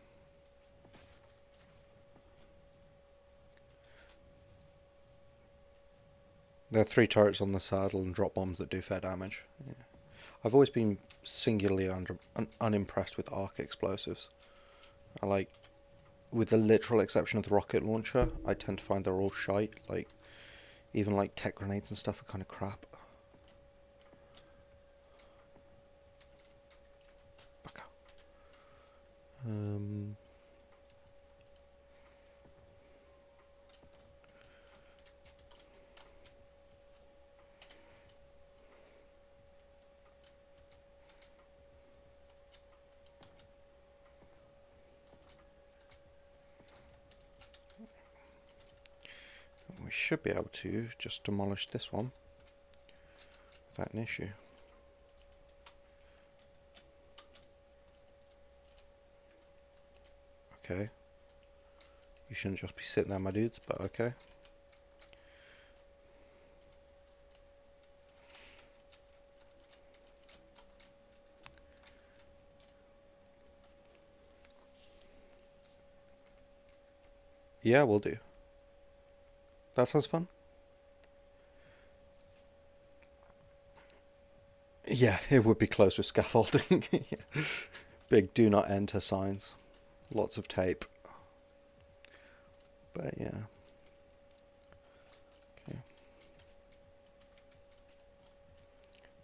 There are 3 turrets on the saddle and drop bombs that do fair damage. Yeah. I've always been singularly unimpressed with arc explosives. I like, with the literal exception of the rocket launcher, I tend to find they're all shite. Like, even like tech grenades and stuff are kind of crap. Baka. We should be able to just demolish this one without an issue. Okay. You shouldn't just be sitting there, my dudes, but okay. Yeah, we'll do. That sounds fun. Yeah, it would be close with scaffolding. Yeah. Big do not enter signs. Lots of tape. But yeah. Okay.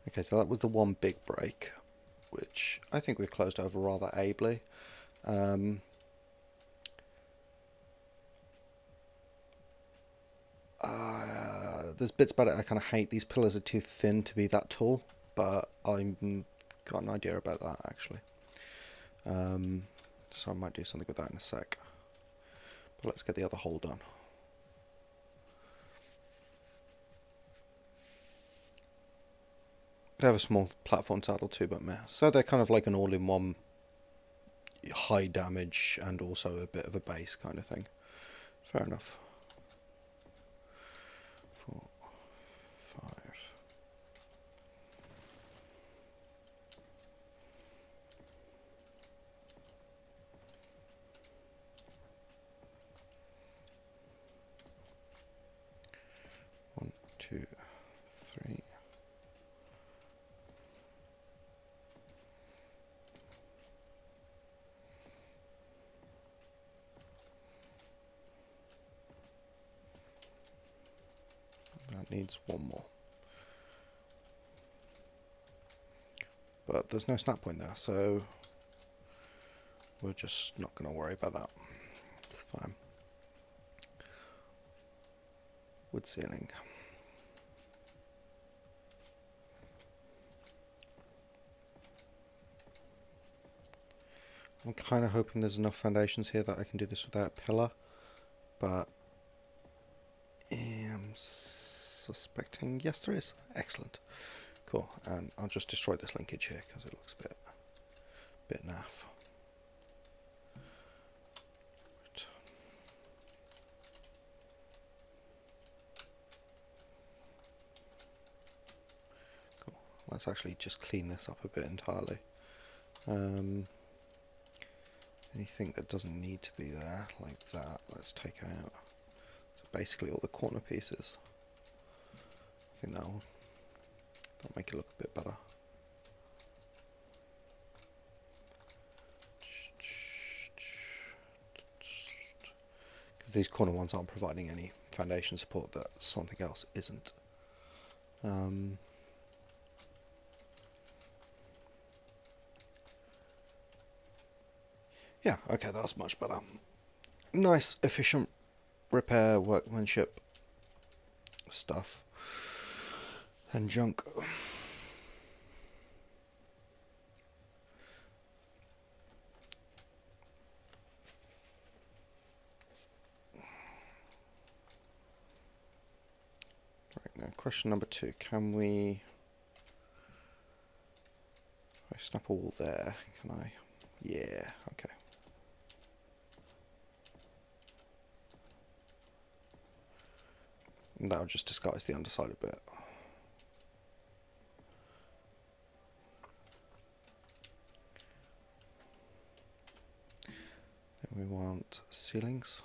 Okay, so that was the one big break, which I think we've closed over rather ably. There's bits about it I kind of hate. These pillars are too thin to be that tall, but I've got an idea about that actually. So I might do something with that in a sec. But let's get the other hole done. They have a small platform saddle too, but meh. So they're kind of like an all-in-one high damage and also a bit of a base kind of thing. Fair enough. 4, 5. One, 2, 3. That needs one more. But there's no snap point there, so we're just not going to worry about that. It's fine. Wood ceiling. I'm kind of hoping there's enough foundations here that I can do this without a pillar, but I'm suspecting yes there is. Excellent. Cool, and I'll just destroy this linkage here because it looks a bit naff. Right. Cool. Let's actually just clean this up a bit entirely. Anything that doesn't need to be there, like that, let's take out. So basically all the corner pieces. I think that'll make it look a bit better. Because these corner ones aren't providing any foundation support that something else isn't. Yeah, okay, that's much better. Nice, efficient repair, workmanship stuff. And junk. Right, now question number 2. Can we... If I snap a wall there, can I... Yeah, okay. And that'll just disguise the underside a bit. Then we want ceilings.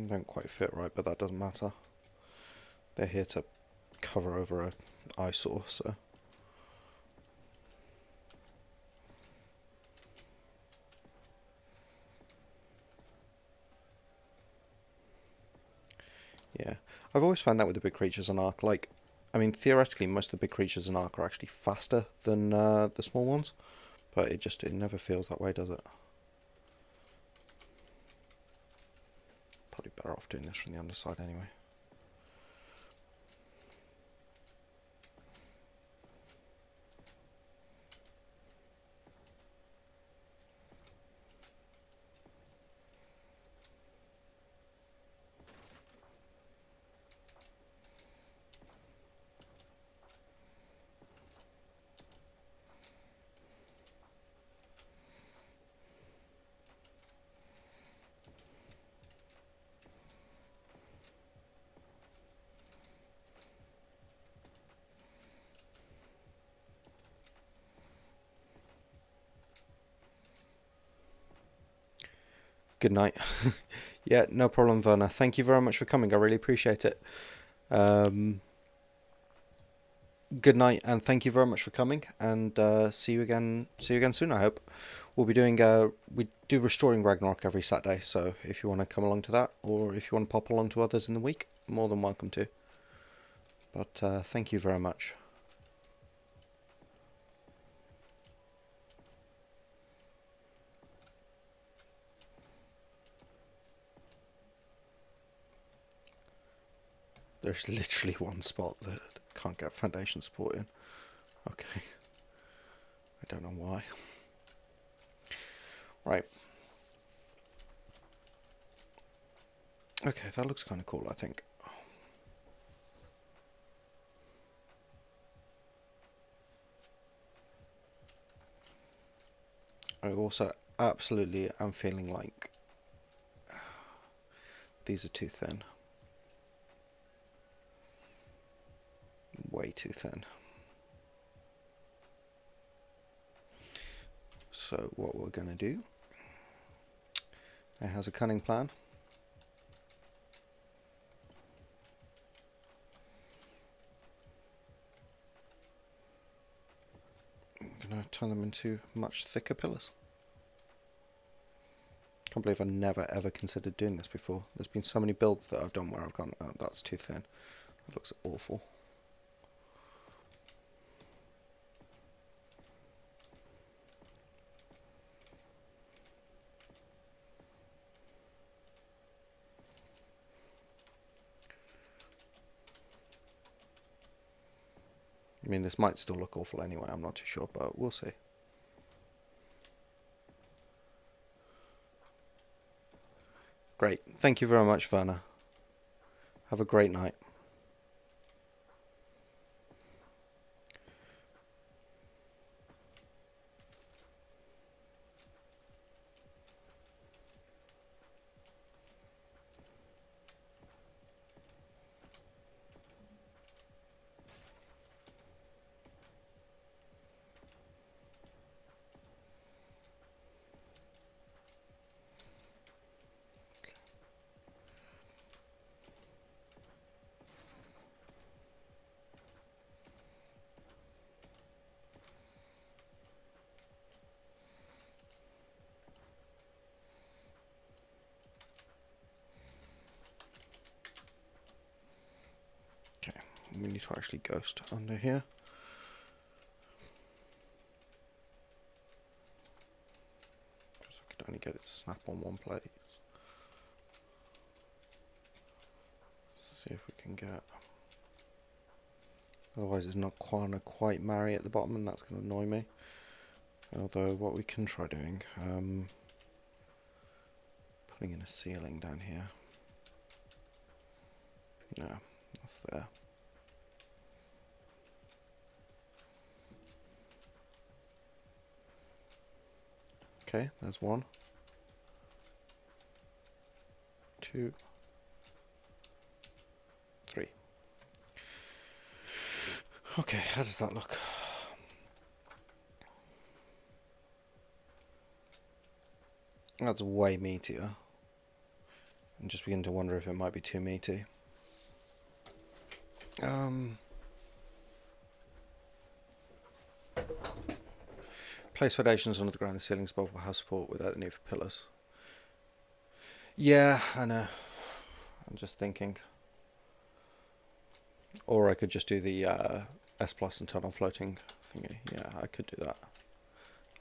Don't quite fit right, but that doesn't matter. They're here to cover over an eyesore, so... Yeah, I've always found that with the big creatures in Ark. Like, I mean, theoretically, most of the big creatures in Ark are actually faster than the small ones, but it never feels that way, does it? Probably better off doing this from the underside anyway. Good night. Yeah, no problem, Werner. Thank you very much for coming. I really appreciate it. Good night, and thank you very much for coming. And see you again. See you again soon. I hope. We'll be doing. We do Restoring Ragnarok every Saturday. So if you want to come along to that, or if you want to pop along to others in the week, more than welcome to. But thank you very much. There's literally one spot that can't get foundation support in. Okay. I don't know why. Right. Okay, that looks kind of cool, I think. I also absolutely am feeling like these are too thin. Way too thin. So what we're going to do, it has a cunning plan. I'm going to turn them into much thicker pillars. Can't believe I never ever considered doing this before. There's been so many builds that I've done where I've gone, oh, that's too thin. It looks awful. I mean, this might still look awful anyway, I'm not too sure, but we'll see. Great. Thank you very much, Werner. Have a great night. Okay, we need to actually ghost under here. Because I could only get it to snap on one plate. See if we can get... Otherwise it's not quite marry at the bottom, and that's going to annoy me. Although what we can try doing, putting in a ceiling down here. No, that's there. Okay, there's 1, 2, 3. Okay, how does that look? That's way meatier. I'm just beginning to wonder if it might be too meaty. Place foundations under the ground and ceilings above will have support without the need for pillars. Yeah, I know. I'm just thinking. Or I could just do the S plus and turn on floating thingy. Yeah, I could do that.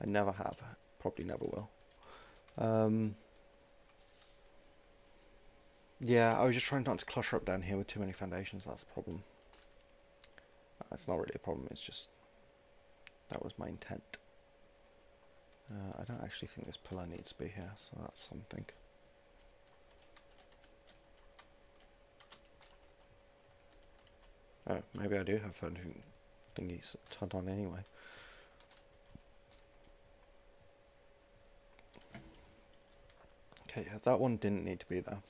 I never have. Probably never will. Yeah, I was just trying not to clutter up down here with too many foundations. That's the problem. It's not really a problem. It's just that was my intent. I don't actually think this pillar needs to be here, so that's something. Oh, maybe I do have foundation thingies turned on anyway. Okay, yeah, that one didn't need to be there.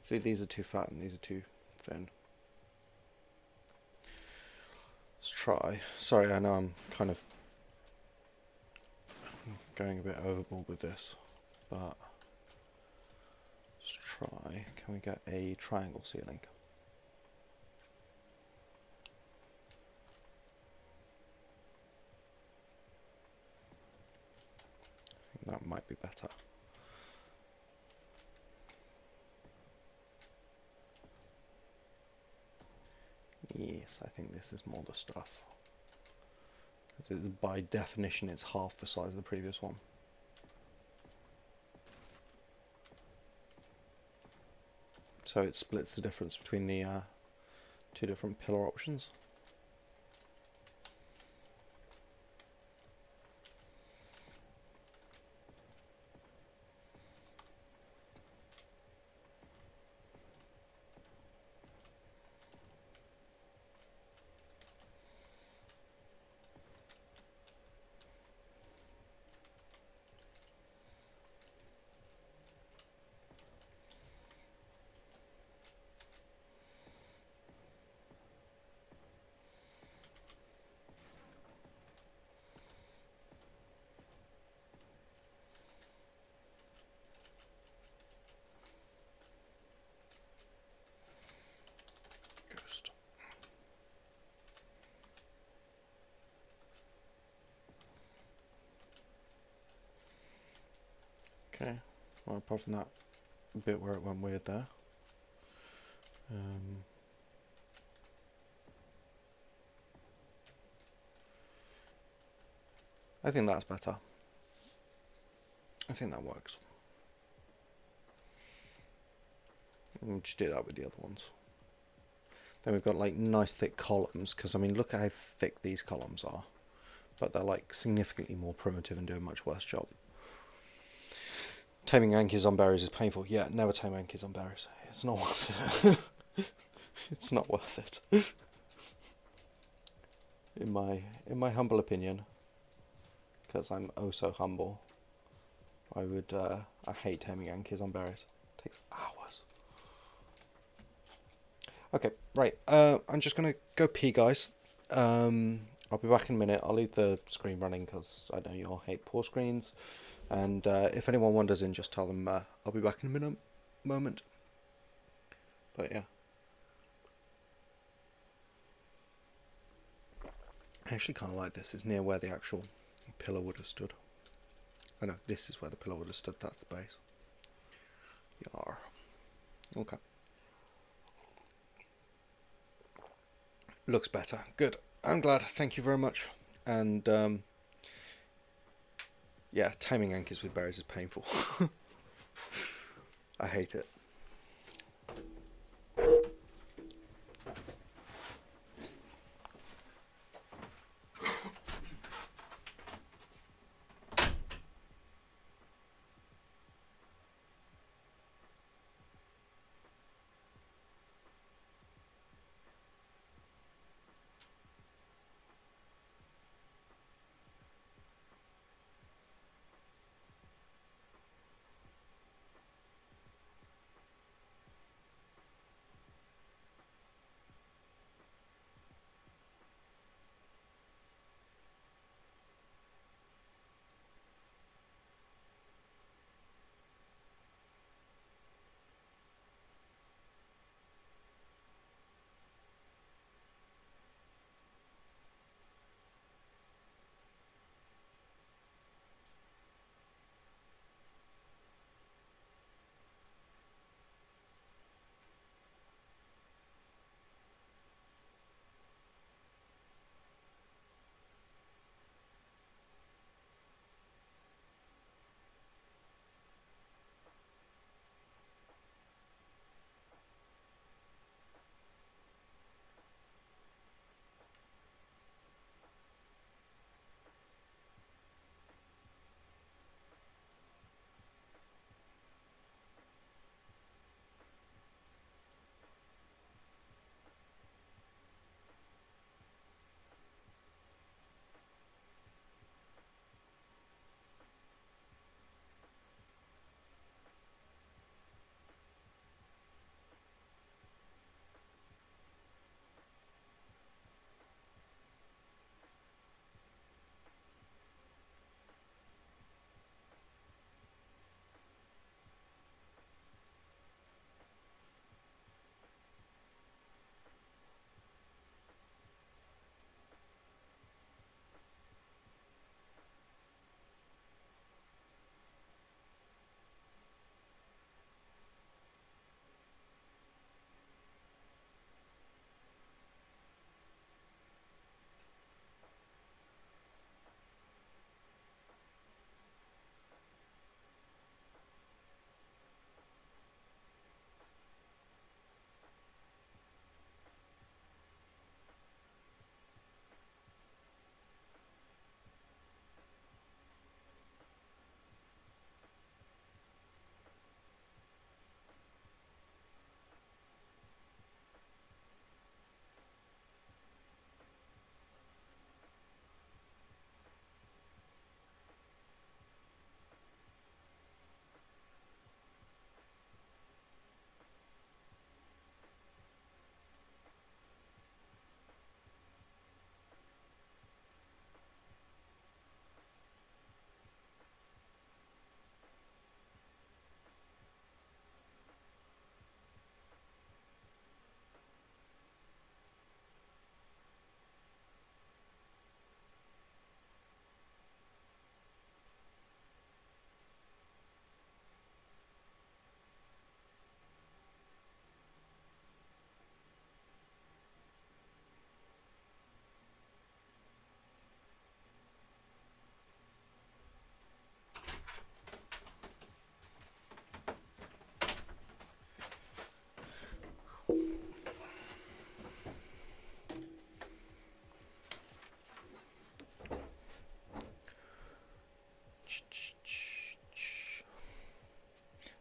See, these are too fat and these are too thin. Let's try. Sorry, I know I'm kind of going a bit overboard with this, but let's try. Can we get a triangle ceiling? I think that might be better. Yes, I think this is more the stuff. Because by definition, it's half the size of the previous one. So it splits the difference between the two different pillar options. Okay, well, apart from that bit where it went weird there. I think that's better. I think that works. We'll just do that with the other ones. Then we've got like nice thick columns, because I mean look at how thick these columns are. But they're like significantly more primitive and do a much worse job. Taming ankies on berries is painful. Yeah, never tame ankies on berries. It's not worth it. It's not worth it. In my humble opinion, because I'm oh so humble, I hate taming ankies on berries. It takes hours. Okay, right. I'm just gonna go pee, guys. I'll be back in a minute. I'll leave the screen running because I know you all hate poor screens. And if anyone wanders in, just tell them I'll be back in a moment. But yeah. I actually kind of like this. It's near where the actual pillar would have stood. Oh no, this is where the pillar would have stood. That's the base. Yar. Okay. Looks better. Good. I'm glad. Thank you very much. And yeah, taming ankies with berries is painful. I hate it.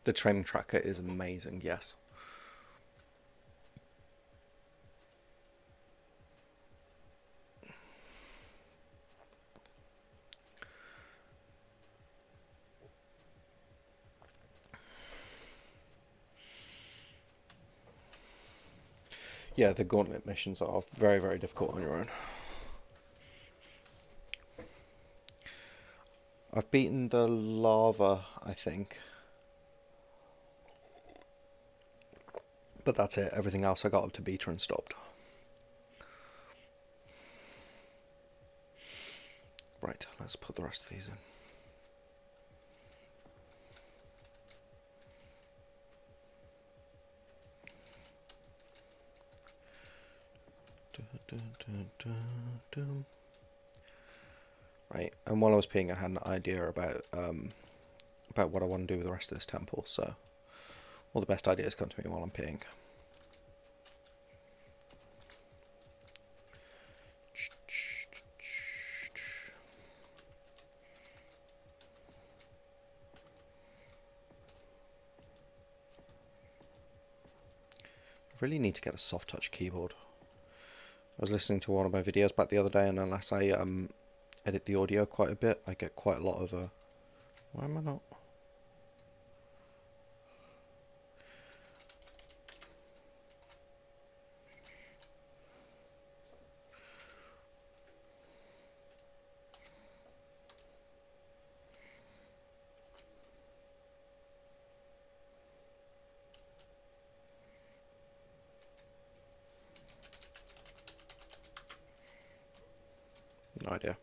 The training tracker is amazing, yes. Yeah, the gauntlet missions are very, very difficult on your own. I've beaten the lava, I think. But that's it. Everything else I got up to beta and stopped. Right, let's put the rest of these in. Right, and while I was peeing, I had an idea about what I want to do with the rest of this temple. So, all the best ideas come to me while I'm peeing. I really need to get a soft touch keyboard. I was listening to one of my videos back the other day, and unless I edit the audio quite a bit, I get quite a lot of why am I not? No idea.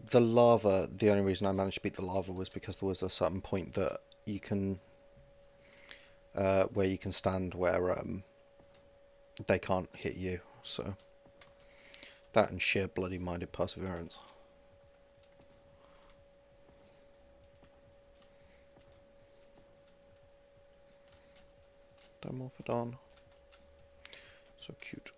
The lava, the only reason I managed to beat the lava was because there was a certain point that you can, where you can stand where they can't hit you, so that and sheer bloody minded perseverance. Dimorphodon. So cute.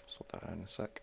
Sort that out in a sec.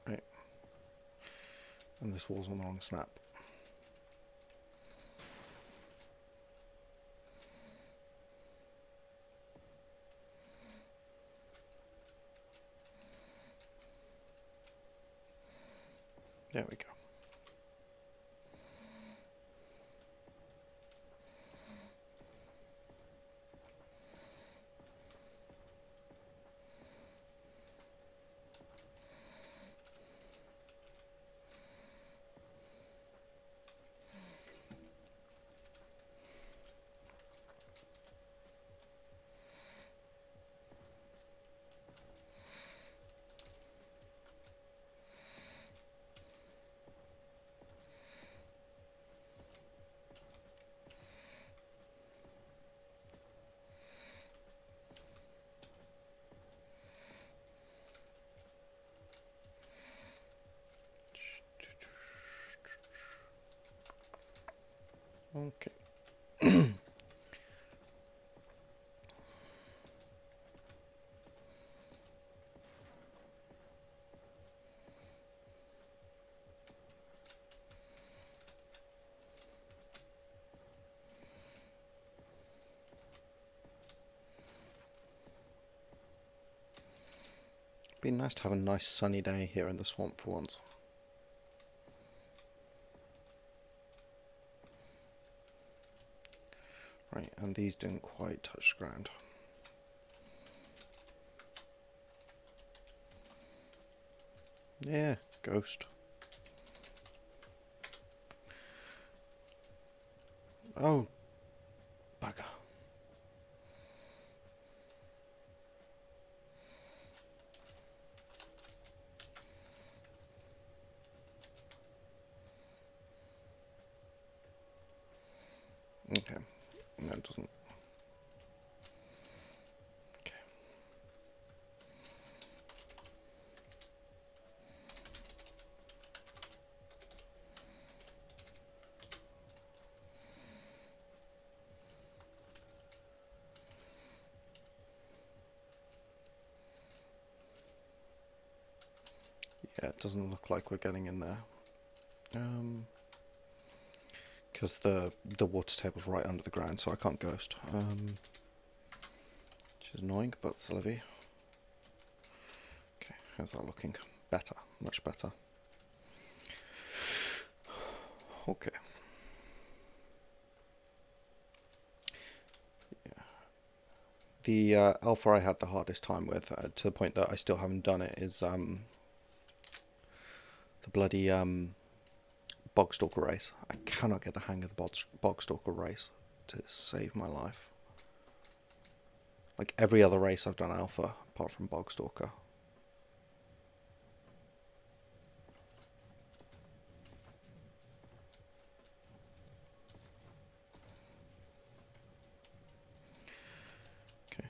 Right. And this wall's on the wrong snap. There we go. Okay. Be nice to have a nice sunny day here in the swamp for once. Right, and these didn't quite touch the ground. Yeah, ghost. Oh, bugger. Okay, no, it doesn't. Okay. Yeah, it doesn't look like we're getting in there. Because the water table's right under the ground, so I can't ghost. Which is annoying, but it's Livy. Okay, how's that looking? Better, much better. Okay. Yeah. The alpha I had the hardest time with, to the point that I still haven't done it, is the bloody Bogstalker race. I cannot get the hang of the Bogstalker race to save my life. Like every other race I've done alpha, apart from Bogstalker. Okay.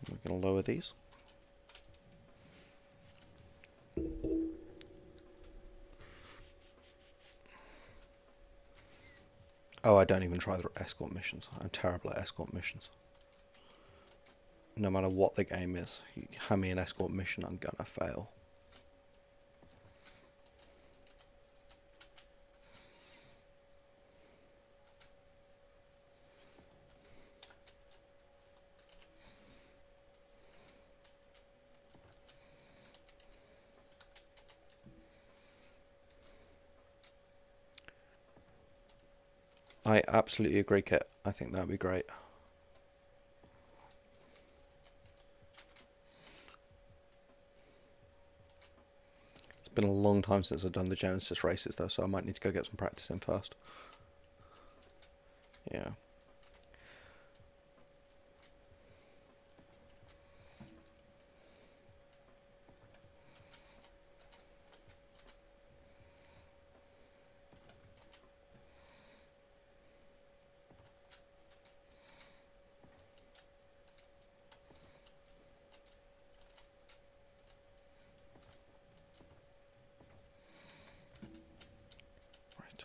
We're going to lower these. Oh, I don't even try the escort missions. I'm terrible at escort missions. No matter what the game is, you hand me an escort mission, I'm gonna fail. I absolutely agree, Kit. I think that'd be great. It's been a long time since I've done the Genesis races, though, so I might need to go get some practice in first. Yeah. Right.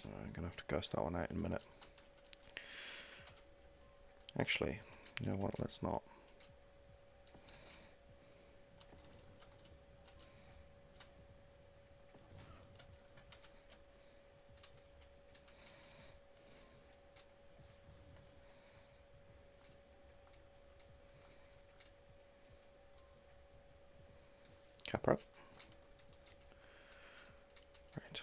I'm gonna have to ghost that one out in a minute. Actually, you know what? Let's not. Cap up. Right.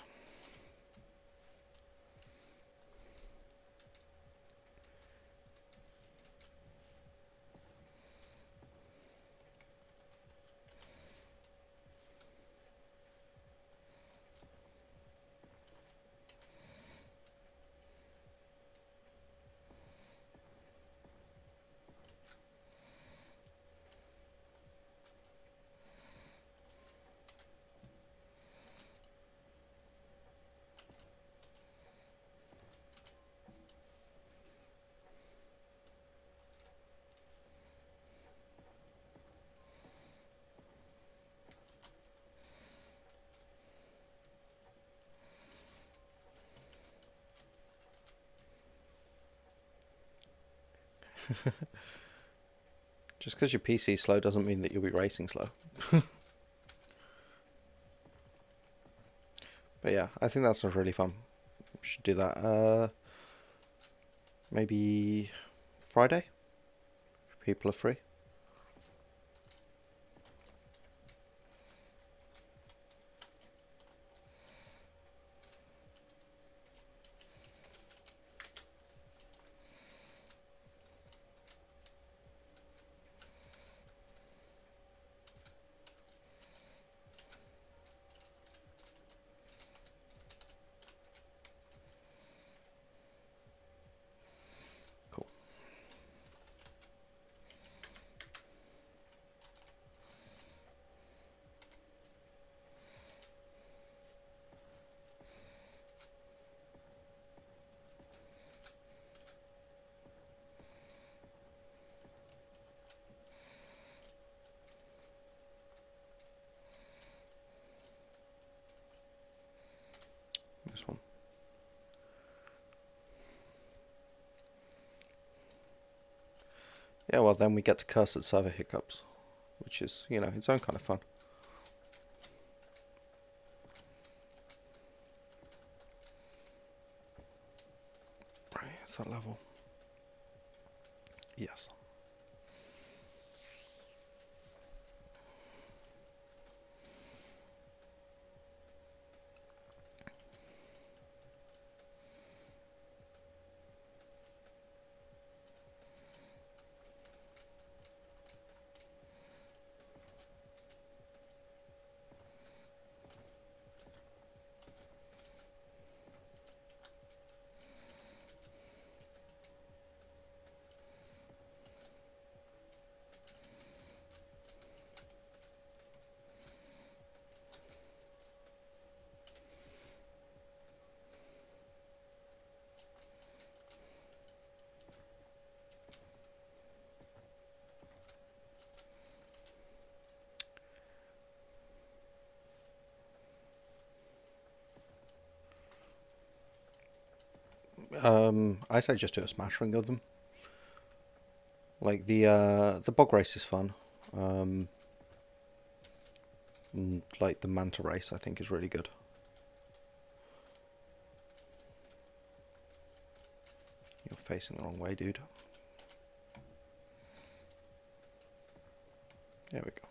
Just because your PC's slow doesn't mean that you'll be racing slow. But yeah, I think that sounds really fun. We should do that. Maybe Friday, if people are free. Cool. This one. Yeah, well then we get to curse at server hiccups, which is, you know, its own kind of fun. Right, it's that level. Yes. I say just do a smash ring of them. Like the bog race is fun. Like the manta race, I think is really good. You're facing the wrong way, dude. There we go.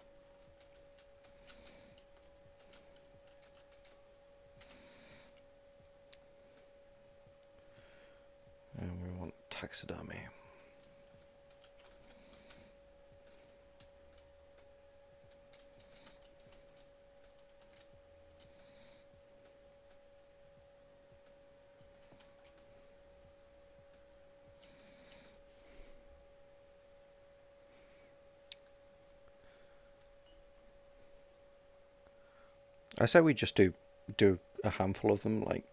And we want taxidermy. I say we just do a handful of them. Like,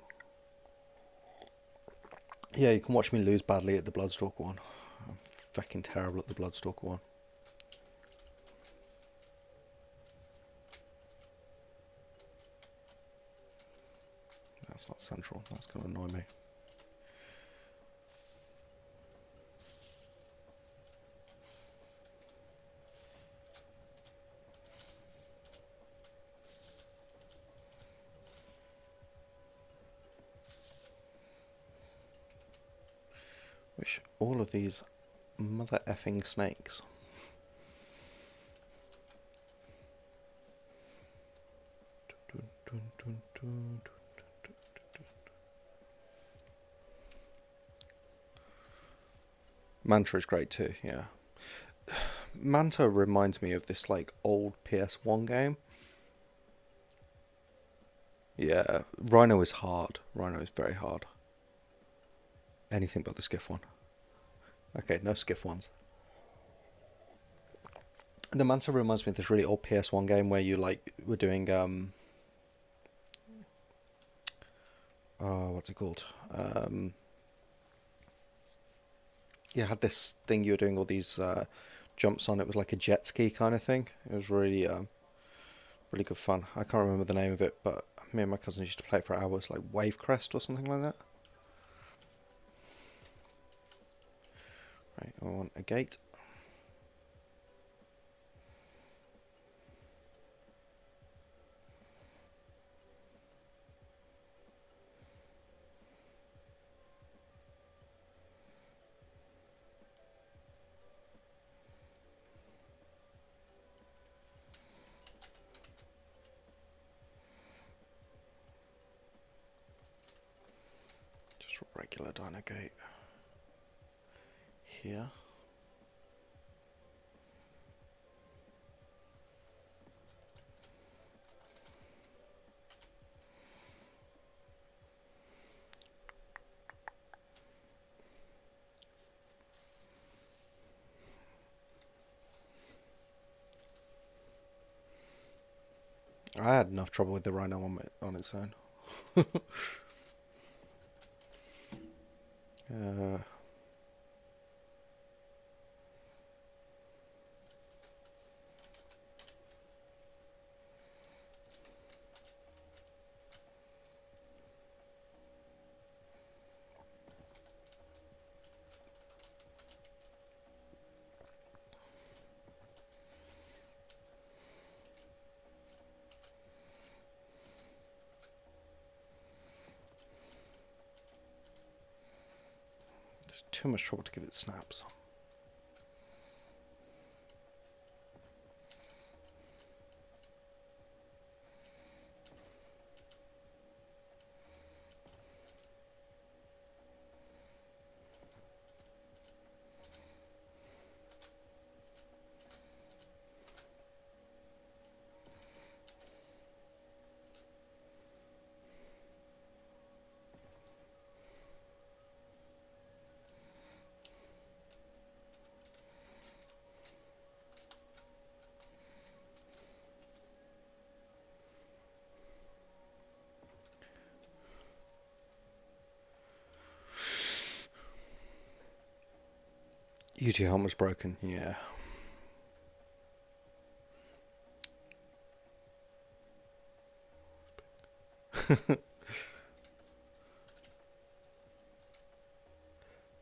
yeah, you can watch me lose badly at the Bloodstalker one. I'm fucking terrible at the Bloodstalker one. That's not central. That's going to annoy me. Wish all of these mother effing snakes. Manta is great too, yeah. Manta reminds me of this like old PS1 game. Yeah, Rhino is hard. Rhino is very hard. Anything but the skiff one. Okay, no skiff ones. The Manta reminds me of this really old PS1 game where you like were doing oh, what's it called? You had this thing you were doing all these jumps on. It was like a jet ski kind of thing. It was really really good fun. I can't remember the name of it, but me and my cousins used to play it for hours, like Wave Crest or something like that. Right, I want a gate. Just a regular dino gate here. I had enough trouble with the Rhino on its own. uh, it's too much trouble to give it snaps. UT helmet's broken, yeah.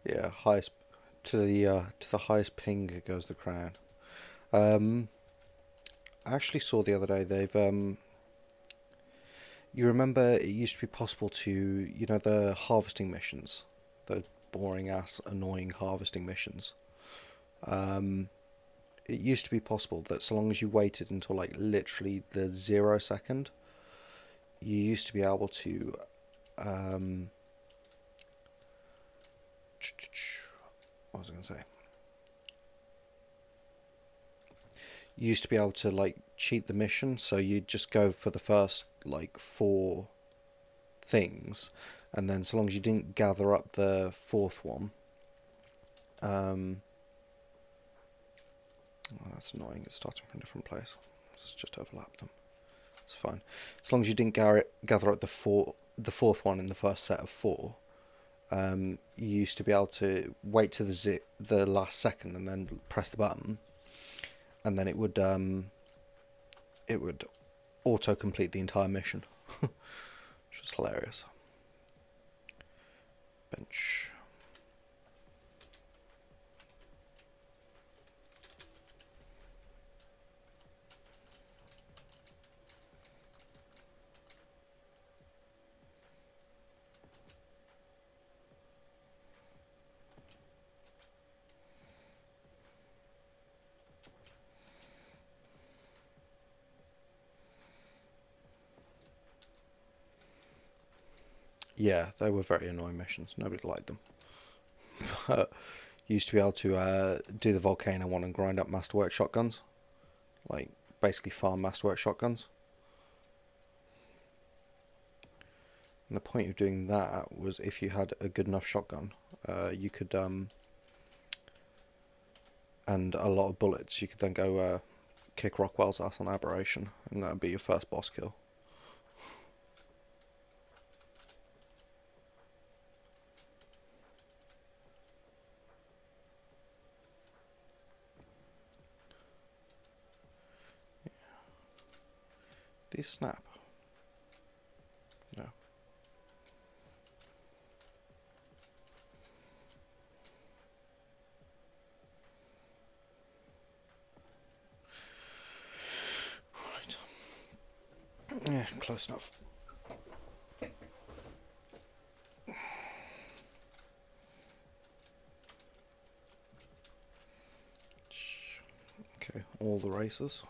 Yeah, highest to the highest ping goes the crown. I actually saw the other day you remember it used to be possible to, the harvesting missions, the boring ass annoying harvesting missions. It used to be possible that so long as you waited until like literally the 0 second, you used to be able to what was I going to say? You used to be able to like cheat the mission, so you'd just go for the first like 4 things, and then so long as you didn't gather up the 4th one, oh, that's annoying. It's starting from a different place. Let's just overlap them. It's fine. As long as you didn't gather up the 4th one in the first set of 4, you used to be able to wait to the last second and then press the button, and then it would auto complete the entire mission, which was hilarious. Bench. Yeah, they were very annoying missions. Nobody liked them. But you used to be able to do the volcano one and grind up masterwork shotguns, like basically farm masterwork shotguns. And the point of doing that was if you had a good enough shotgun, you could and a lot of bullets, you could then go kick Rockwell's ass on Aberration, and that would be your first boss kill. These snap. No. close enough. Okay, all the races.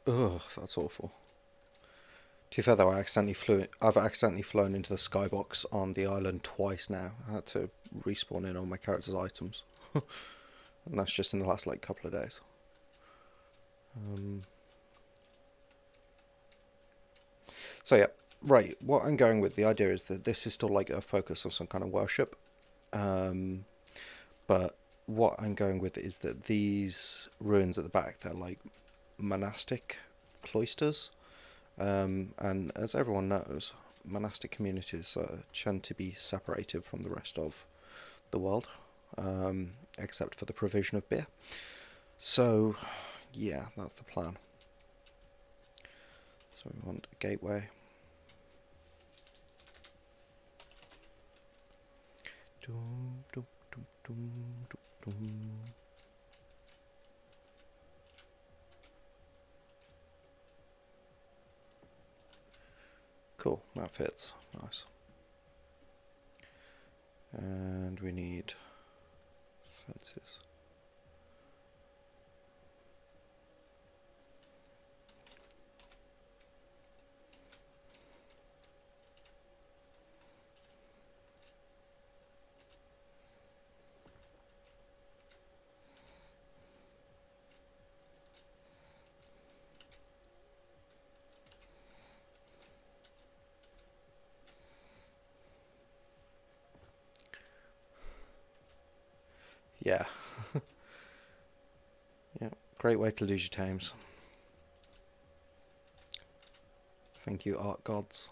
Ugh, that's awful. To be fair though, I've accidentally flown into the skybox on the island twice now. I had to respawn in all my character's items. And that's just in the last like couple of days. So yeah, right, what I'm going with, the idea is that this is still like a focus on some kind of worship. But what I'm going with is that these ruins at the back, they're like monastic cloisters. And as everyone knows, monastic communities tend to be separated from the rest of the world, except for the provision of beer. So, yeah, that's the plan. So we want a gateway. Dum, dum, dum, dum, dum, dum. Cool, that fits. Nice. And we need fences. Yeah. Yeah, great way to lose your tames. Thank you, art gods.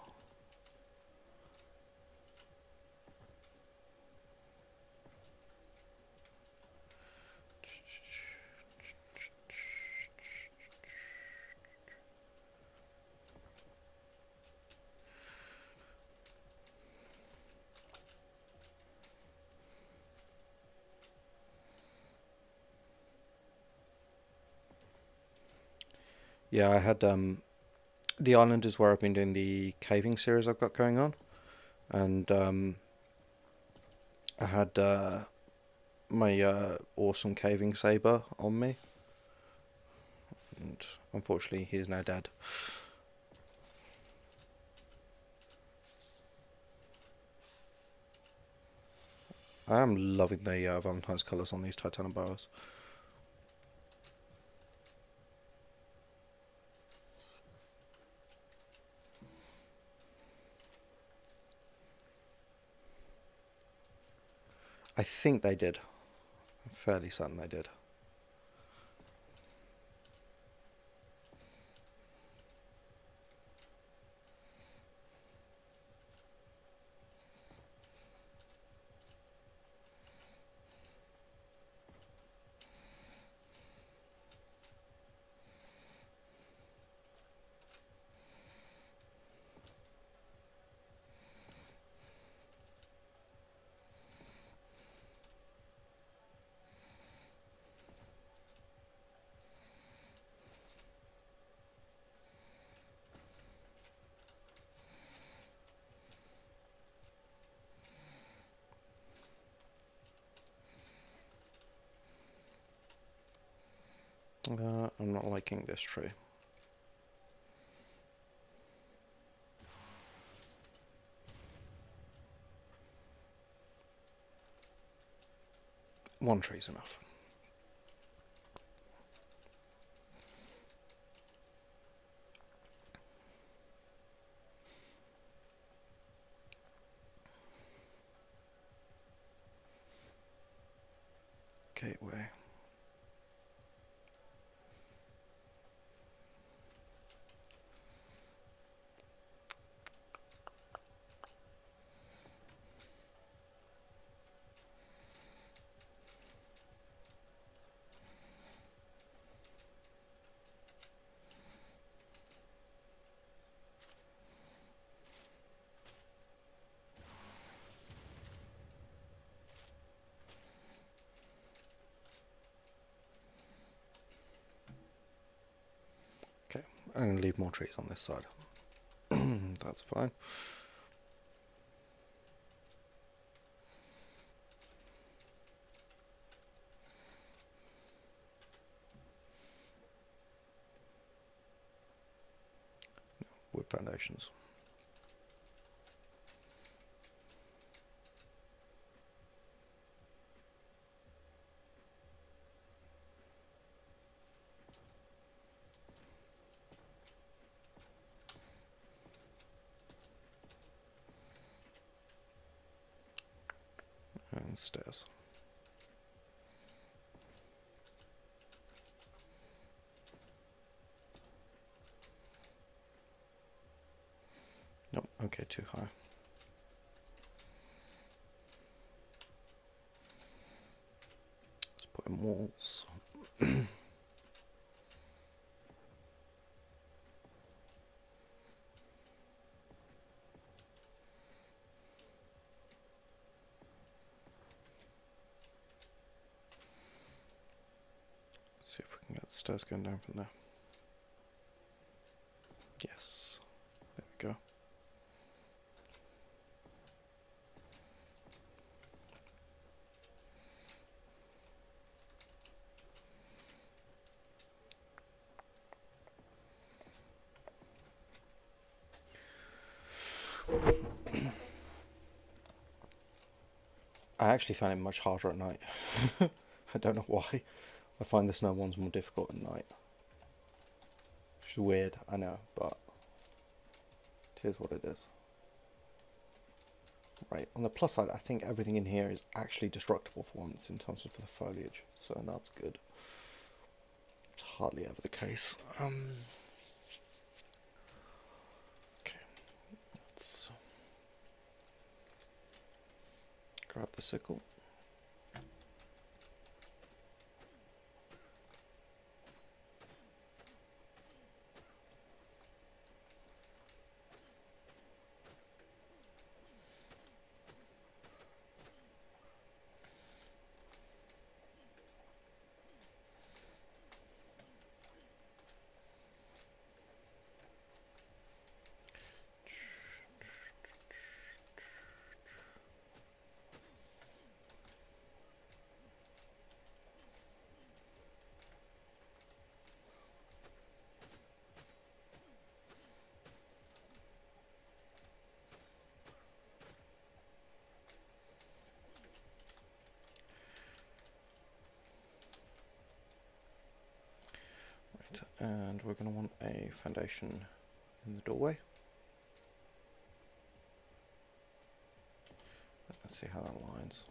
Yeah, I had the island is where I've been doing the caving series I've got going on, and I had my awesome caving saber on me, and unfortunately he is now dead. I am loving the Valentine's colours on these titanium boas. I think they did. I'm fairly certain they did. I'm not liking this tree. One tree's enough. Gateway. I'm going to leave more trees on this side. That's fine. Wood foundations. And stairs. Nope, okay, too high. Let's put in walls. See if we can get the stairs going down from there. Yes, there we go. I actually find it much harder at night. I don't know why. I find the snow ones more difficult at night. Which is weird, I know, but it is what it is. Right, on the plus side, I think everything in here is actually destructible for once in terms of the foliage, so that's good. It's hardly ever the case. Okay, let's grab the sickle. And we're going to want a foundation in the doorway. Let's see how that lines.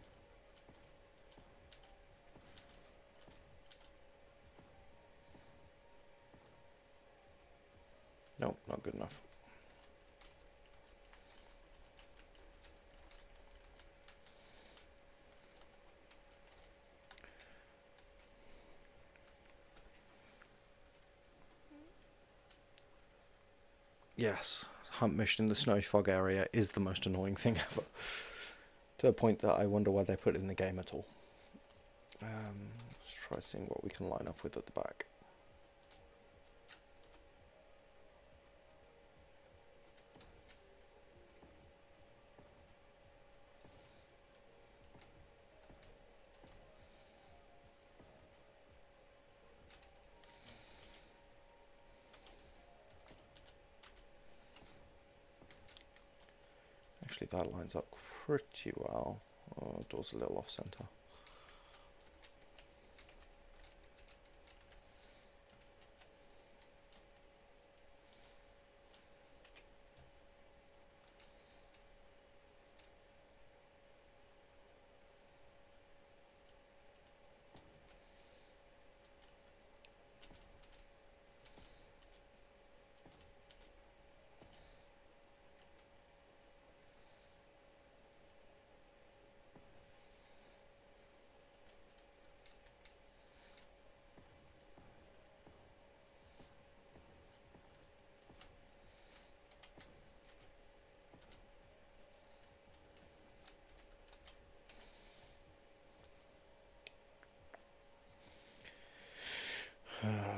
Nope, not good enough. Yes, hunt mission in the snowy fog area is the most annoying thing ever. To the point that I wonder why they put it in the game at all. Let's try seeing what we can line up with at the back. Actually, that lines up pretty well. Oh, door's a little off center.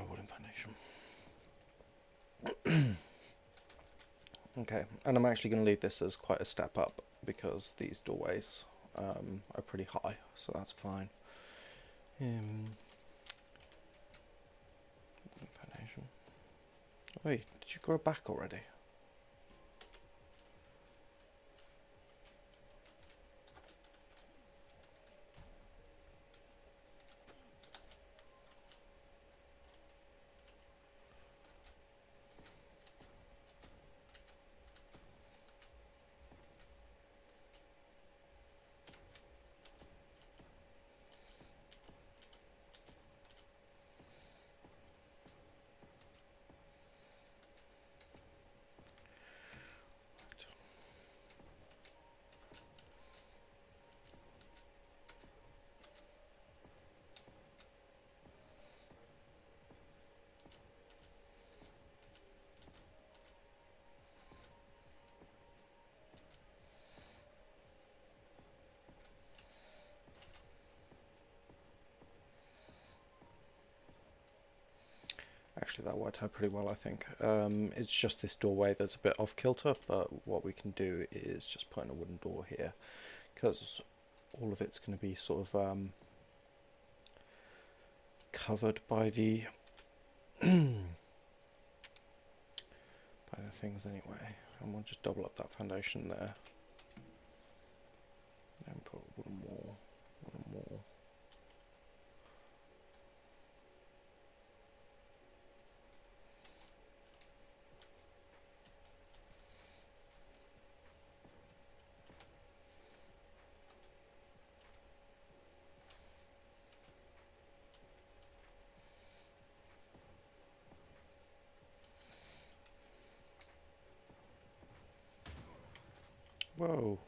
Wooden foundation. Okay, and I'm actually going to leave this as quite a step up because these doorways are pretty high, so that's fine. Foundation. Wait, did you grow back already? Actually, that worked out pretty well, I think. It's just this doorway that's a bit off kilter, but what we can do is just put in a wooden door here, because all of it's going to be sort of covered by the by the things anyway. And we'll just double up that foundation there, and put a wooden wall, wooden wall. Whoa.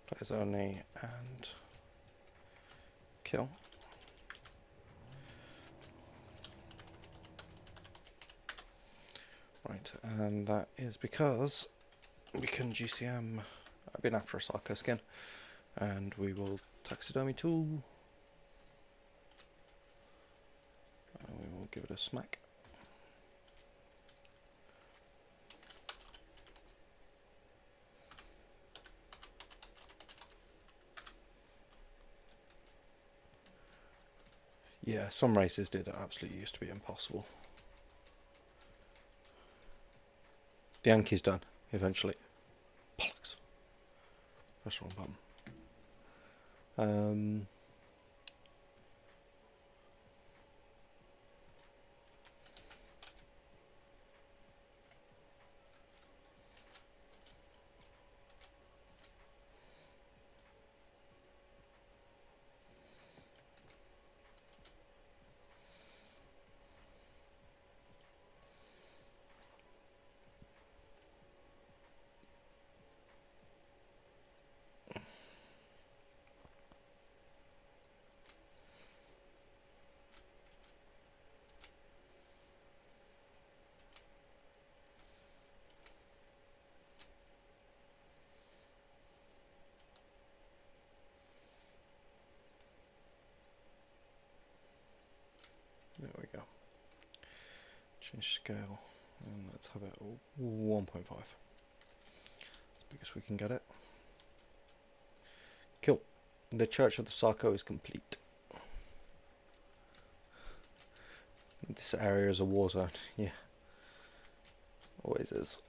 Players only and kill. Right, and that is because we can GCM. I've been after a Sarko skin, and we will taxidermy tool. And we will give it a smack. Yeah, some races did absolutely used to be impossible. The Yankee's done, eventually. Bollocks. Press the wrong button. There we go. Change scale, and let's have it 1.5. As big as we can get it. Cool. The Church of the Sarko is complete. This area is a war zone. Yeah. Always is.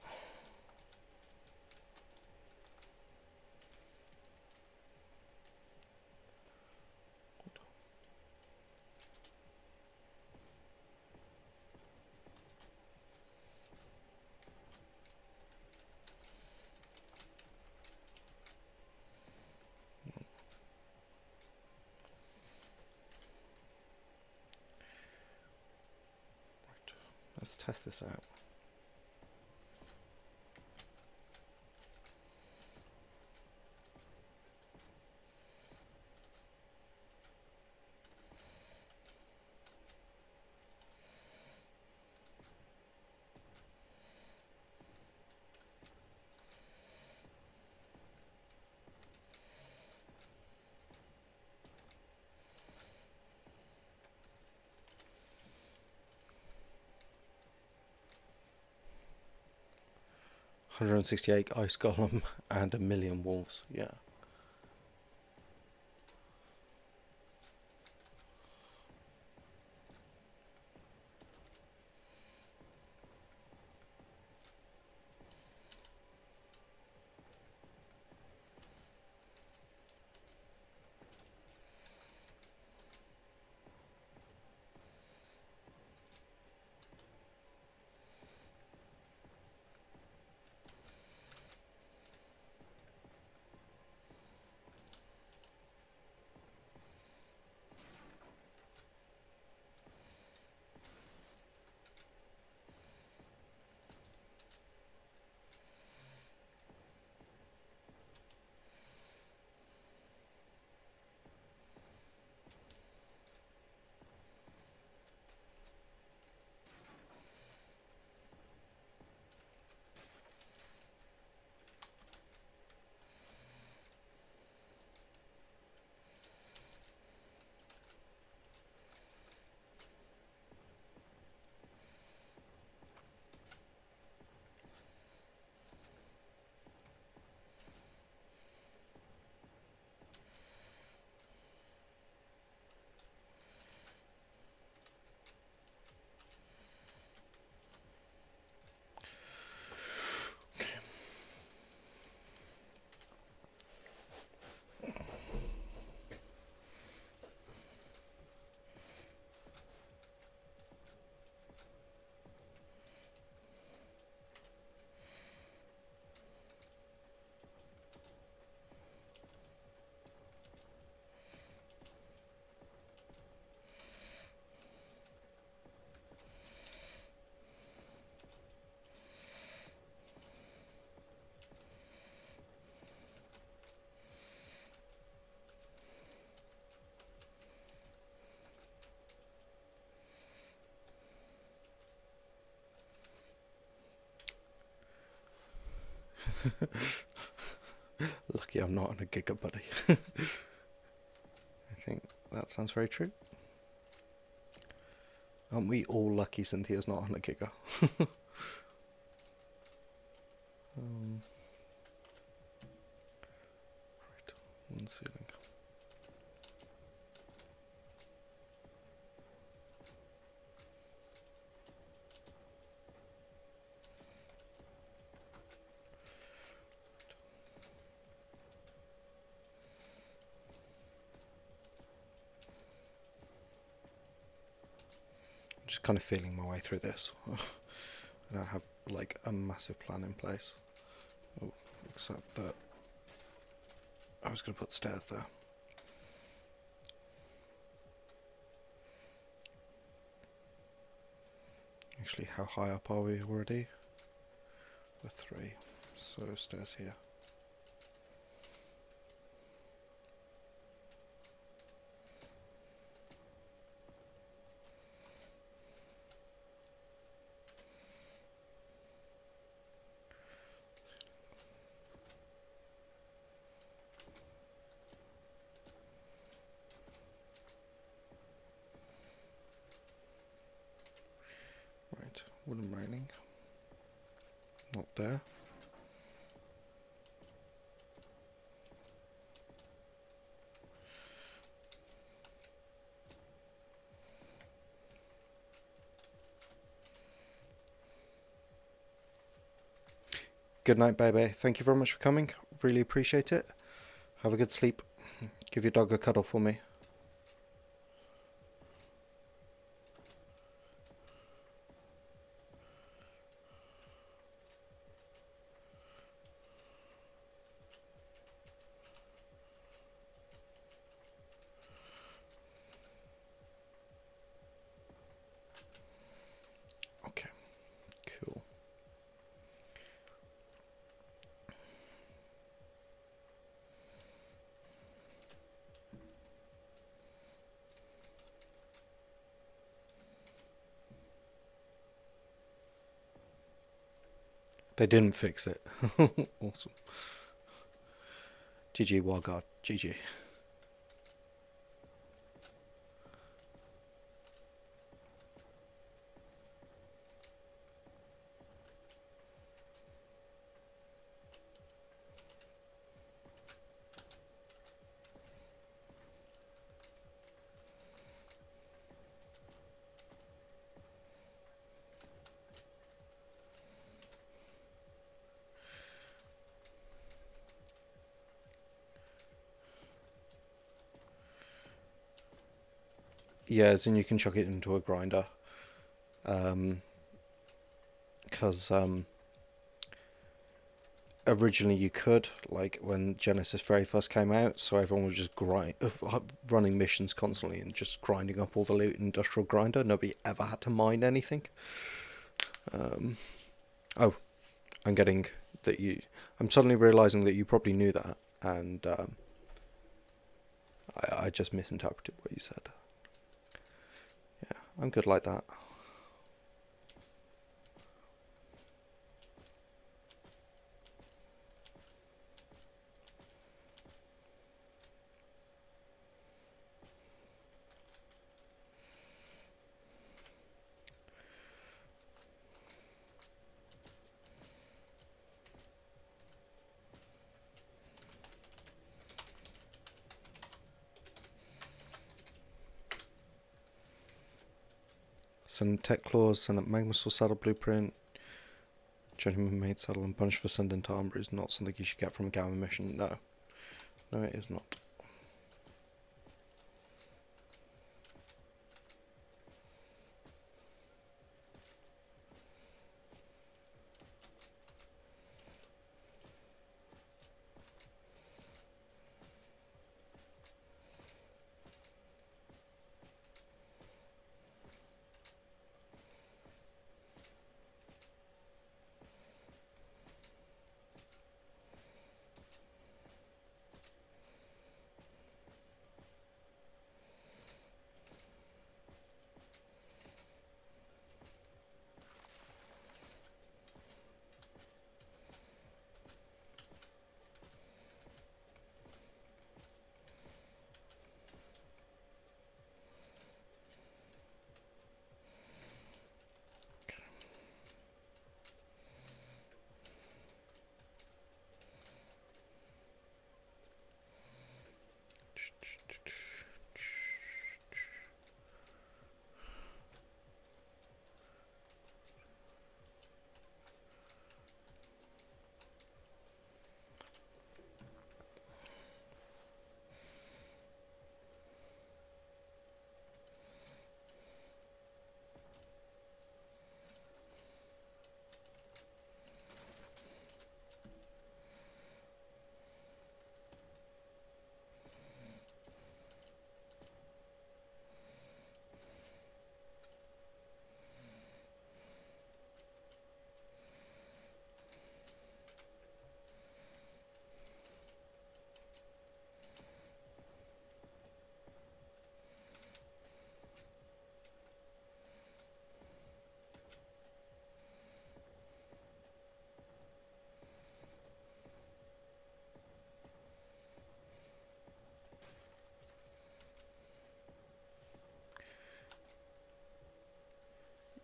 Let's test this out. 168 ice golem and a million wolves. Yeah. Lucky I'm not on a giga, buddy. I think that sounds very true. Aren't we all lucky Cynthia's not on a giga? Right, one ceiling. Just kind of feeling my way through this. I don't have like a massive plan in place, except that I was going to put stairs there. Actually, how high up are we already? We're 3, so stairs here. Right, wooden railing. Not there. Good night, baby. Thank you very much for coming. Really appreciate it. Have a good sleep. Give your dog a cuddle for me. Okay, cool. They didn't fix it. Awesome. GG, Warguard. GG. Yeah, as in you can chuck it into a grinder. Because originally you could, like when Genesis very first came out, so everyone was just running missions constantly and just grinding up all the loot in Industrial Grinder. Nobody ever had to mine anything. Oh, I'm getting that you. I'm suddenly realizing that you probably knew that, and I just misinterpreted what you said. Yeah, I'm good like that. Send tech clause, send up Magmasaur saddle blueprint. Gentleman made saddle and punch for sending to armor is not something you should get from a gamma mission. No. No, it is not.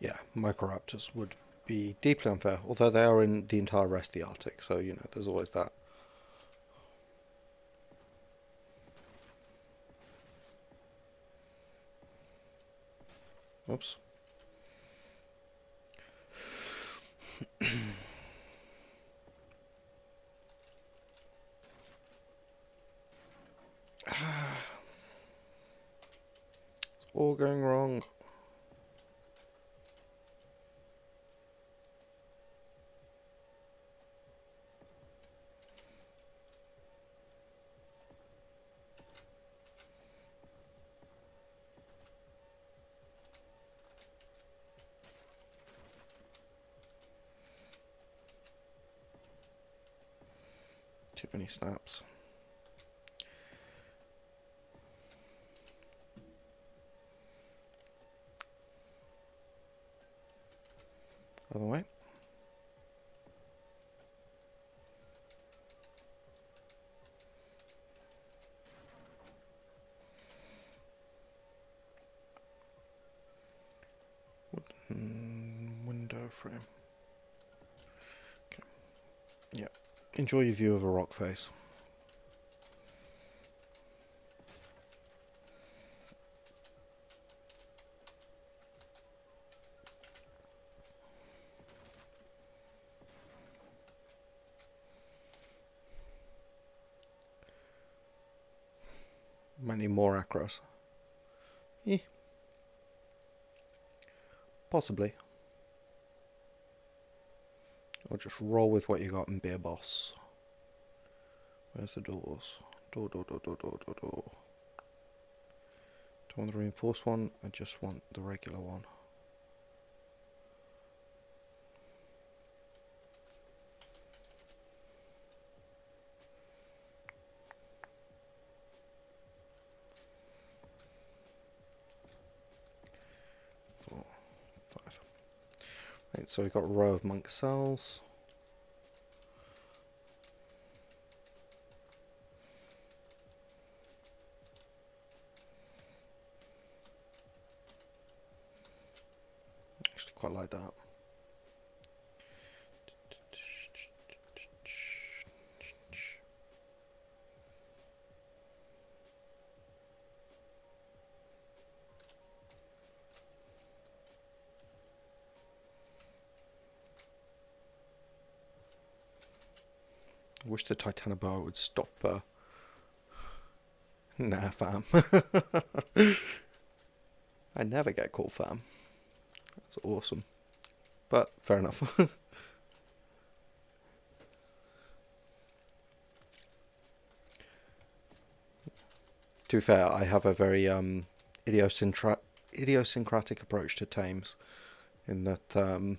Yeah, Microraptors would be deeply unfair, although they are in the entire rest of the Arctic, so, you know, there's always that. Oops. It's all going wrong. Too many snaps. Other way. Window frame. Okay. Yeah. Enjoy your view of a rock face. Might need more acros. Eh. Possibly. Or just roll with what you got and be a boss. Where's the doors? Door. Do I want the reinforced one? I just want the regular one. Right, so we've got a row of monk cells. Actually quite like that. I wish the Titanoboa would stop. Nah, fam. I never get caught, fam. That's awesome. But fair enough. To be fair, I have a very idiosyncratic approach to tames, in that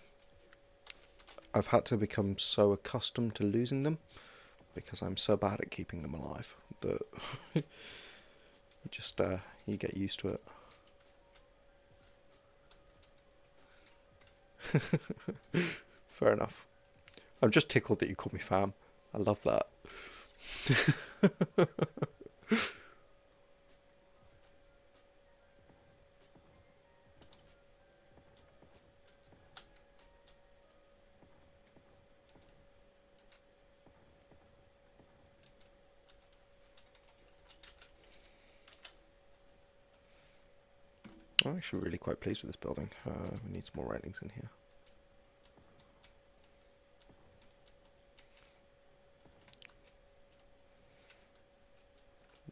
I've had to become so accustomed to losing them because I'm so bad at keeping them alive that you get used to it. Fair enough. I'm just tickled that you call me fam. I love that. I'm actually really quite pleased with this building. We need some more railings in here.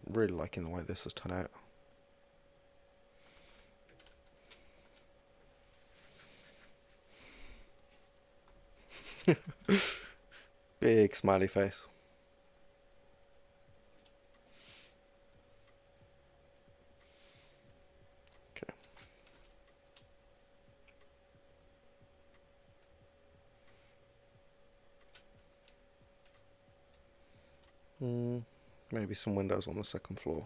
Really liking the way this has turned out. Big smiley face. Okay. Maybe some windows on the second floor.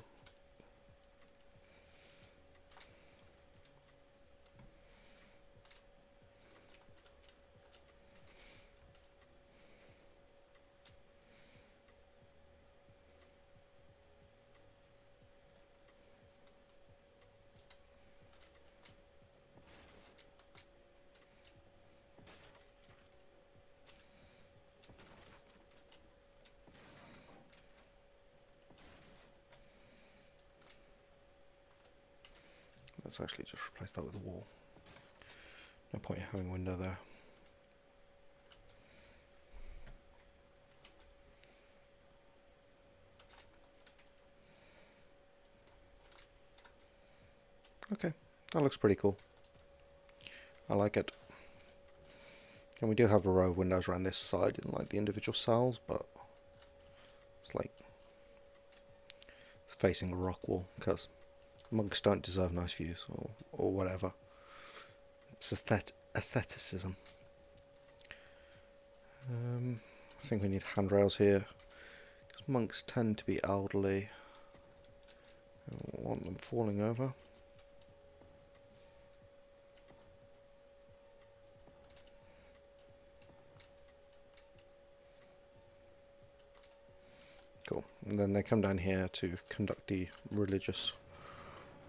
Let's actually just replace that with a wall. No point in having a window there. Okay, that looks pretty cool. I like it. And we do have a row of windows around this side in like the individual cells, but it's like it's facing a rock wall because monks don't deserve nice views or whatever. It's aestheticism. I think we need handrails here because monks tend to be elderly. I don't want them falling over. Cool. And then they come down here to conduct the religious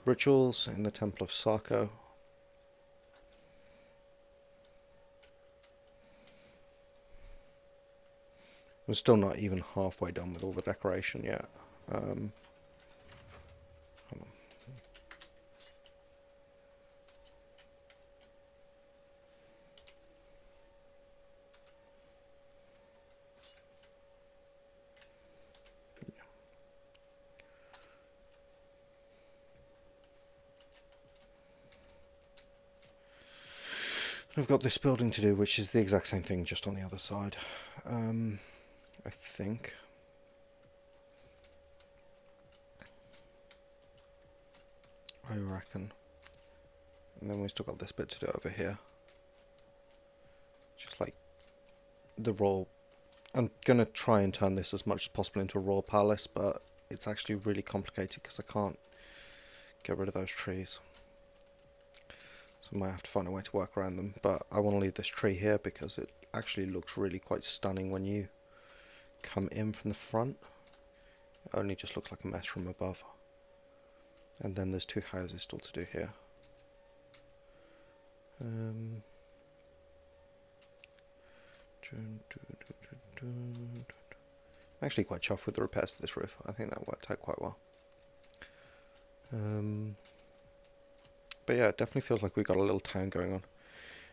rituals in the Temple of Sarko. We're still not even halfway done with all the decoration yet. Hold on. I've got this building to do, which is the exact same thing, just on the other side. I think. I reckon. And then we've still got this bit to do over here. Just like the royal. I'm going to try and turn this as much as possible into a royal palace, but it's actually really complicated because I can't get rid of those trees. So I might have to find a way to work around them. But I want to leave this tree here because it actually looks really quite stunning when you come in from the front. It only just looks like a mess from above. And then there's 2 houses still to do here. I'm actually quite chuffed with the repairs to this roof. I think that worked out quite well. But yeah, it definitely feels like we've got a little town going on.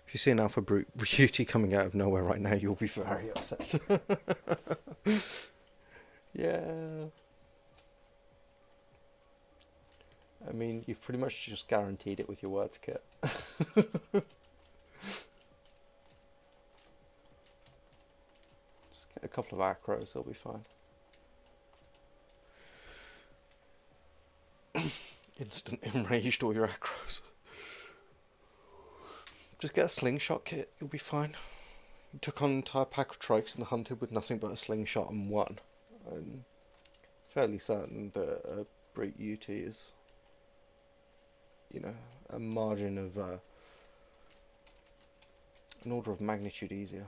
If you see an Alpha Beauty coming out of nowhere right now, you'll be very upset. Yeah. I mean, you've pretty much just guaranteed it with your words, Kit. Just get a couple of acros, they'll be fine. Instant enraged all your acros. Just get a slingshot, Kit, you'll be fine. You took on an entire pack of trikes and hunted with nothing but a slingshot and won. I'm fairly certain that a Brute UT is, you know, a margin of an order of magnitude easier.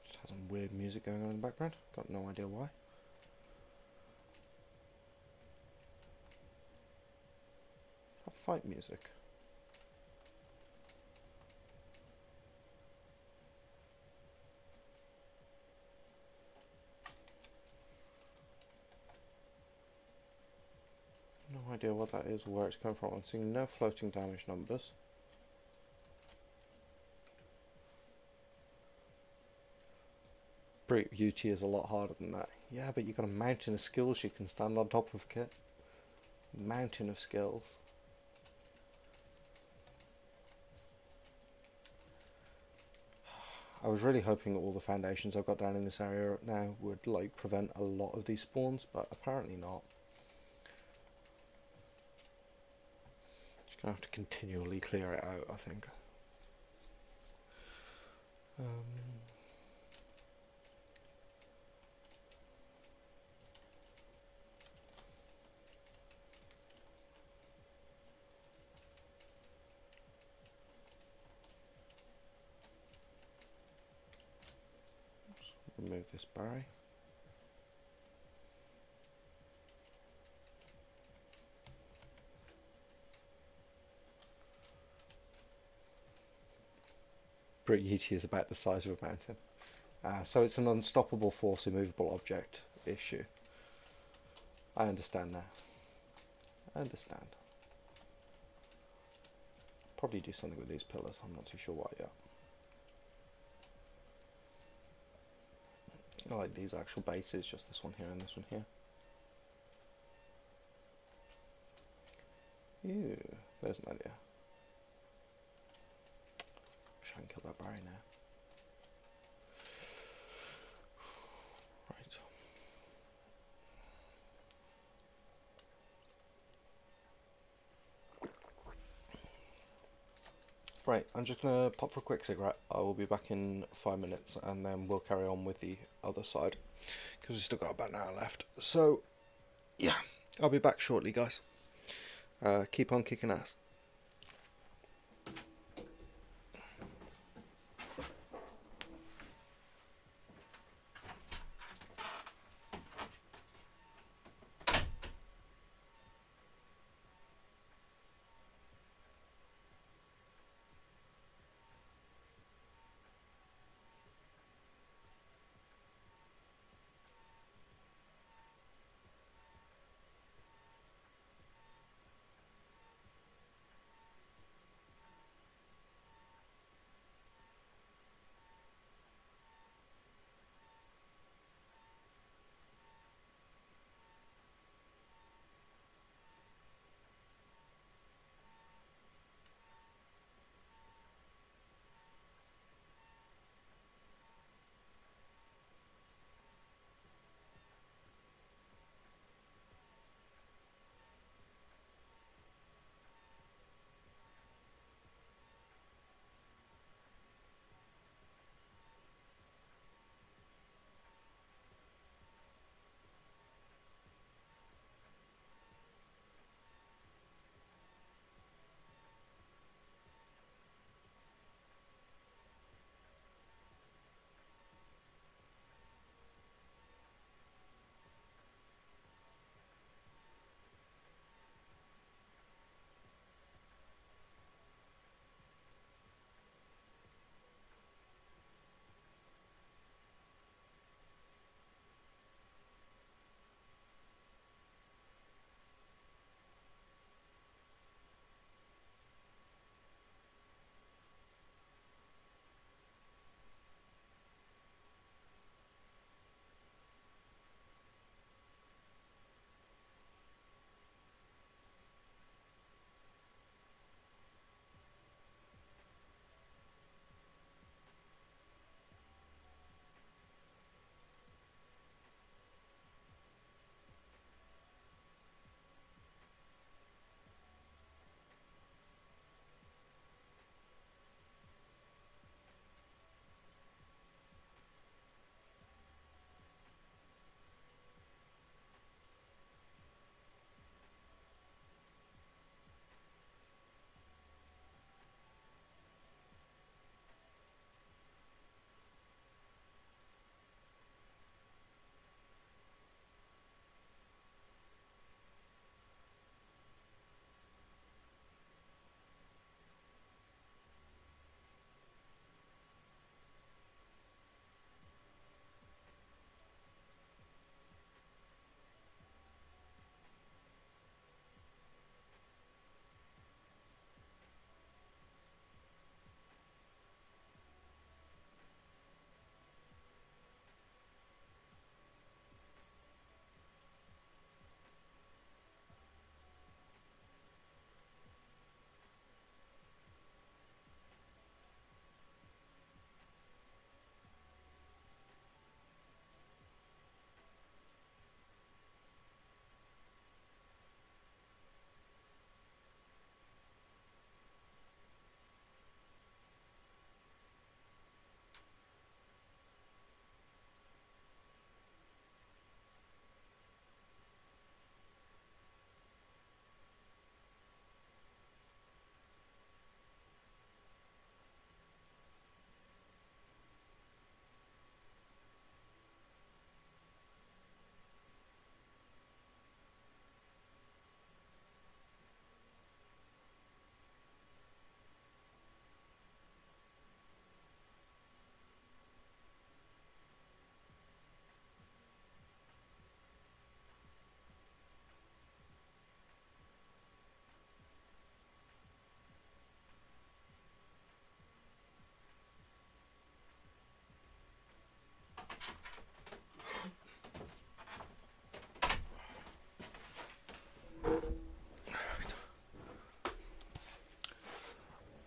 Just has some weird music going on in the background. Got no idea why. Is that fight music? No idea what that is or where it's coming from. I'm seeing no floating damage numbers. Brute UT is a lot harder than that. Yeah, but you've got a mountain of skills you can stand on top of, Kit. Mountain of skills. I was really hoping that all the foundations I've got down in this area now would like prevent a lot of these spawns, but apparently not. Just gonna have to continually clear it out, I think. Remove this barrier. Brute UT is about the size of a mountain. So it's an unstoppable force immovable object issue. I understand now. I understand. Probably do something with these pillars, I'm not too sure what yet. I like these actual bases, just this one here and this one here. Ew, there's an idea. Wish I can kill that barrier now. Right. Right, I'm just going to pop for a quick cigarette. I will be back in 5 minutes and then we'll carry on with the other side because we've still got about an hour left. So, yeah, I'll be back shortly, guys. Keep on kicking ass.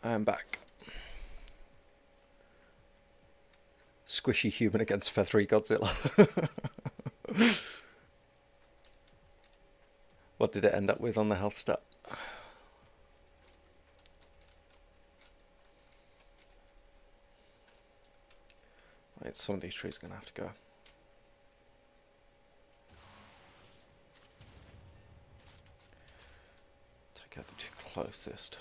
I'm back. Squishy human against feathery Godzilla. What did it end up with on the health stat? Right, some of these trees are going to have to go. Take out the two closest.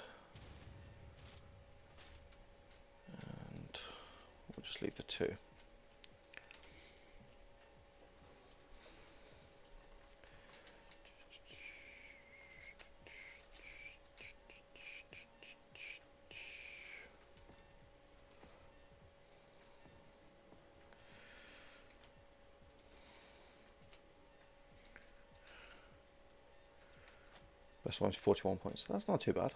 And we'll just leave the two. Best one's 41 points. That's not too bad.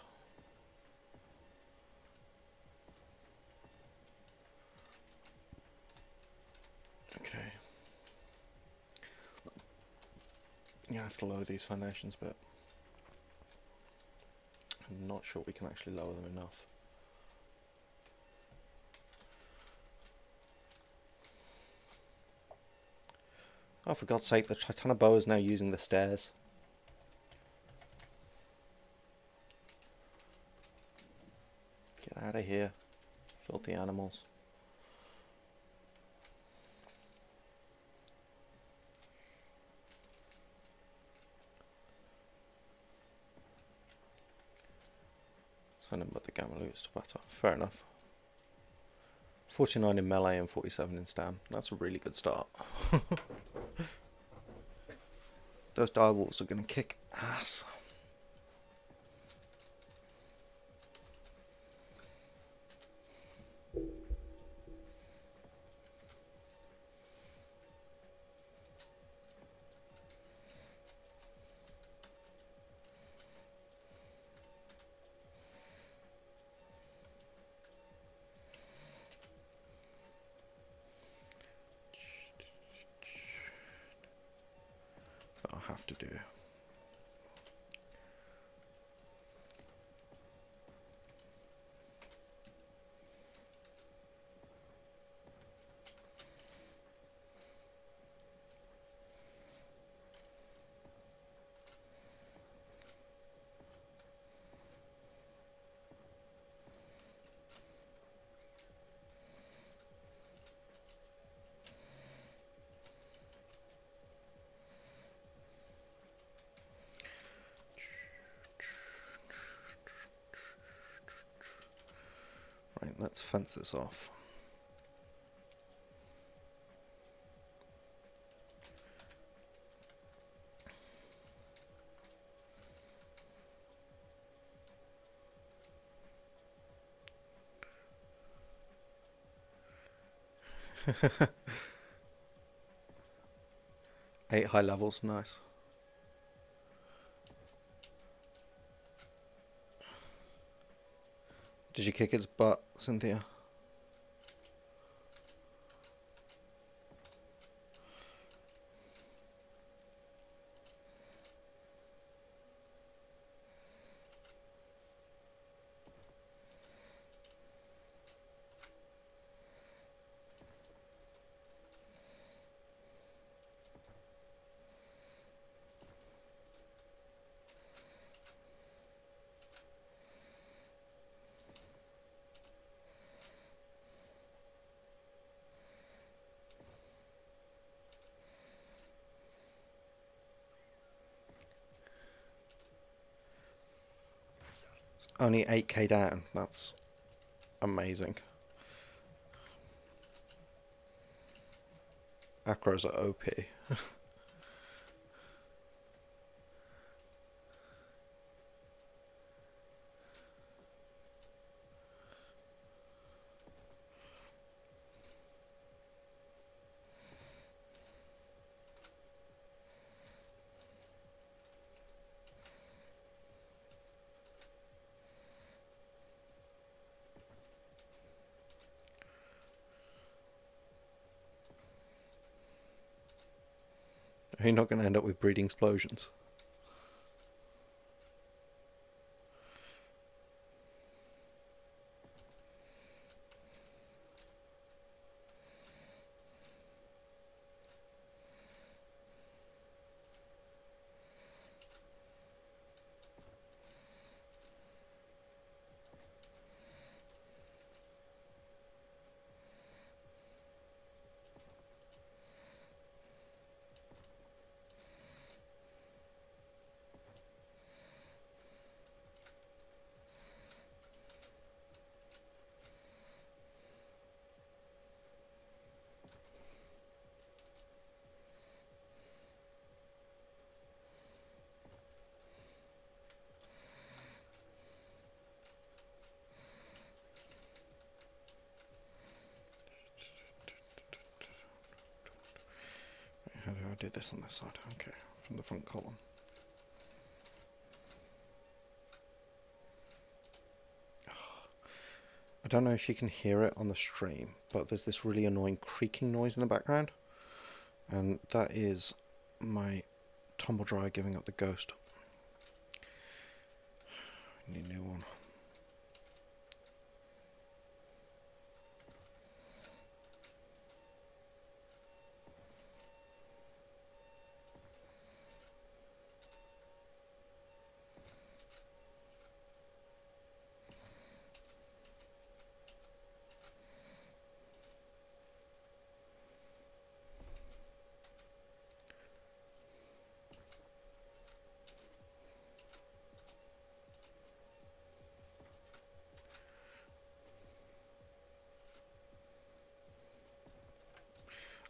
Okay. You have to lower these foundations a bit. I'm not sure we can actually lower them enough. Oh, for God's sake, the Titanoboa is now using the stairs. Get out of here, filthy animals. Send him but the Gamaloots to battle. Fair enough. 49 in melee and 47 in stam. That's a really good start. Those direwolves are going to kick ass. I'll have to do. Right, let's fence this off. Eight high levels, nice. Did you kick its butt, Cynthia? It's only 8k down. That's amazing. Acros are OP. Are you not going to end up with breeding explosions? do this on this side. Okay, from the front column. I don't know if you can hear it on the stream, but there's this really annoying creaking noise in the background, and that is my tumble dryer giving up the ghost. Need a new one.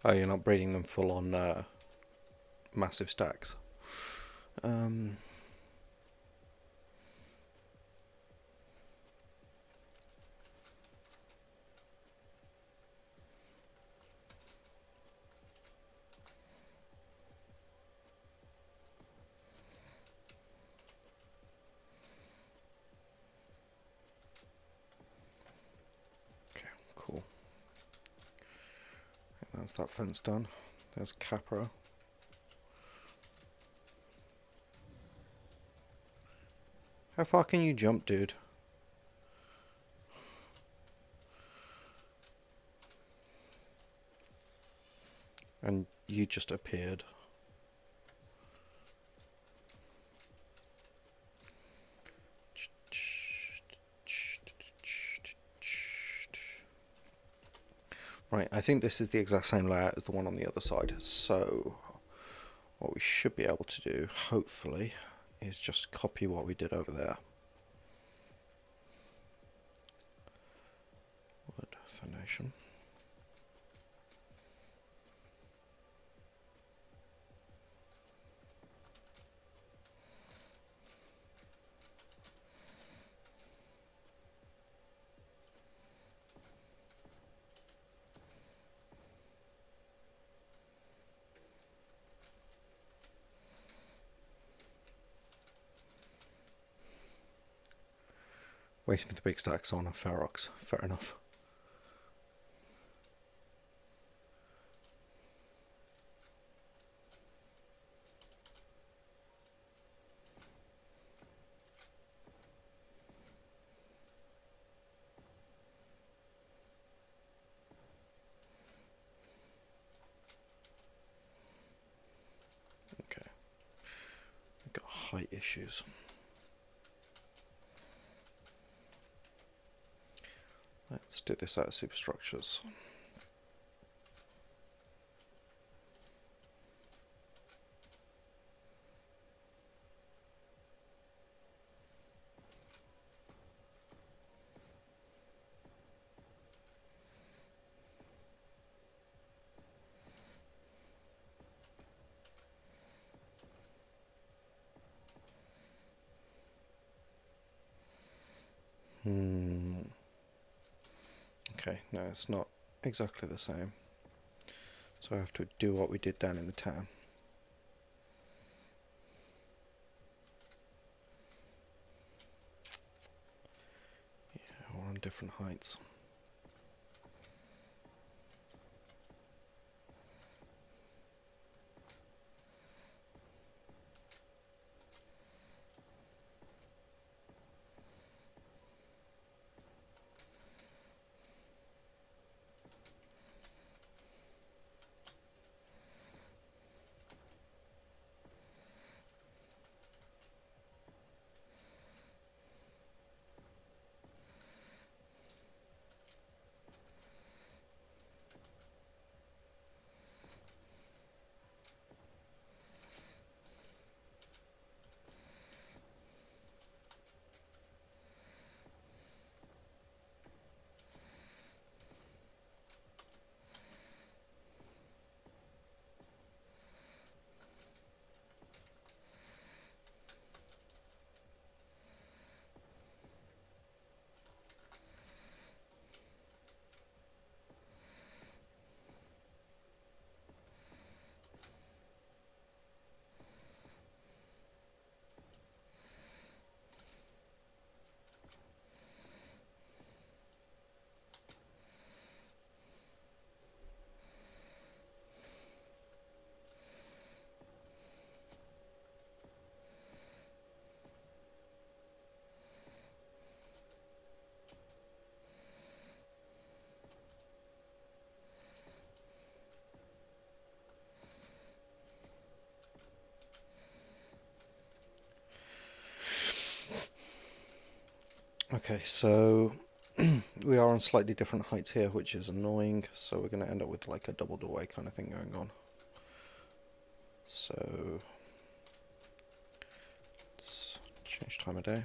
Oh, you're not breeding them full on massive stacks. Okay, cool. And that's that fence done. There's Capra. How far can you jump, dude? And you just appeared. Right, I think this is the exact same layout as the one on the other side. So what we should be able to do, hopefully, is just copy what we did over there. Wood foundation. Waiting for the big stacks on a Ferox. Fair enough. Okay. We've got height issues. Let's do this out of superstructures. Okay, no, it's not exactly the same. So I have to do what we did down in the town. Yeah, we're on different heights. Okay, so we are on slightly different heights here, which is annoying, so we're going to end up with like a double doorway kind of thing going on. So let's change time of day.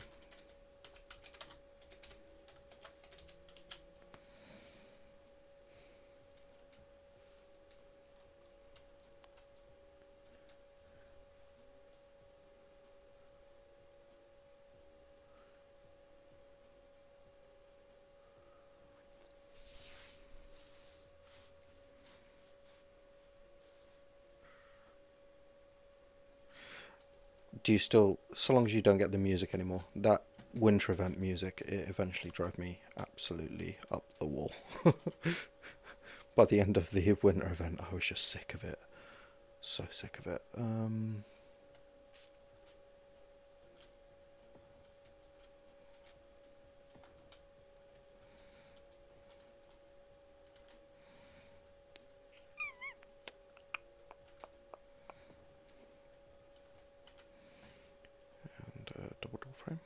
Do you still, so long as you don't get the music anymore, that winter event music, it eventually drove me absolutely up the wall. By the end of the winter event, I was just sick of it. So sick of it. And double door frame.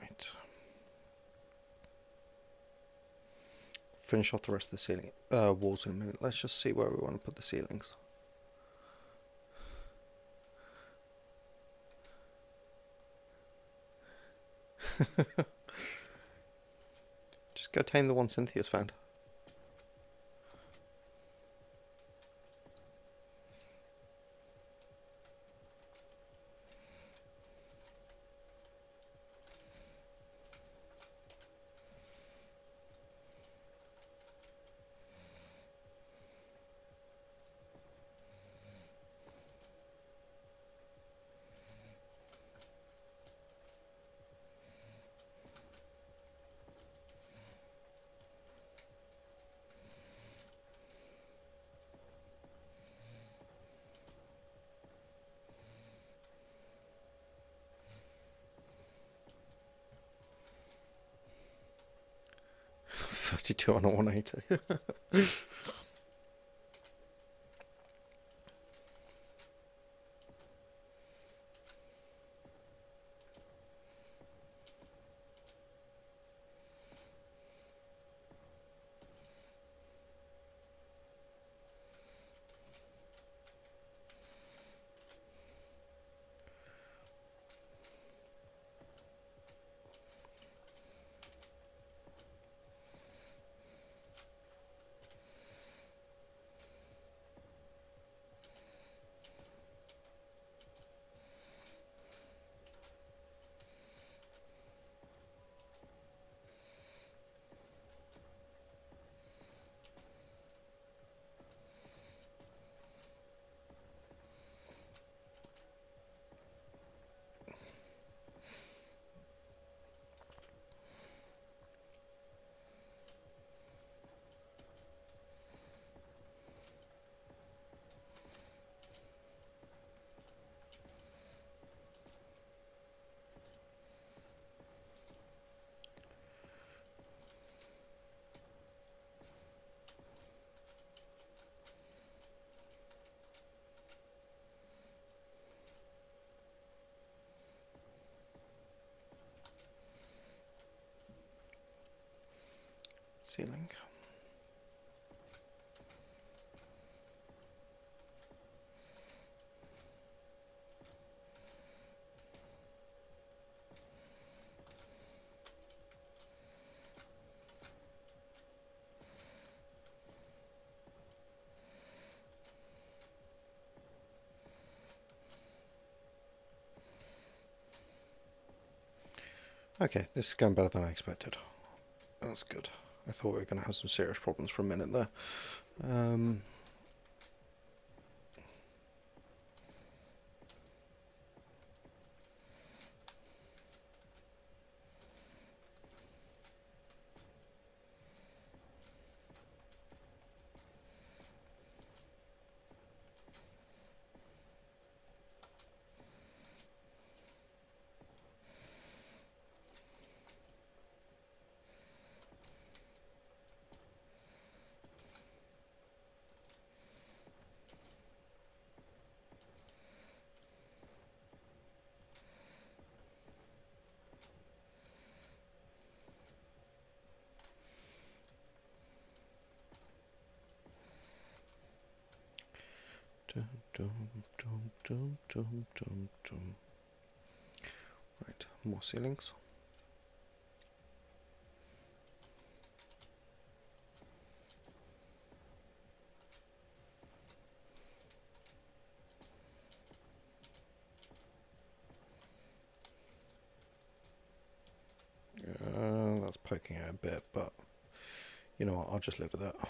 Right. Finish off the rest of the ceiling walls in a minute. Let's just see where we want to put the ceilings. Just go tame the one Cynthia's found. $32 on a 180. Ceiling. Okay, this is going better than I expected. That's good. I thought we were going to have some serious problems for a minute there. Dum, dum, dum, dum, dum, dum, dum. Right, more ceilings. That's poking out a bit, but you know what, I'll just live with it. I'm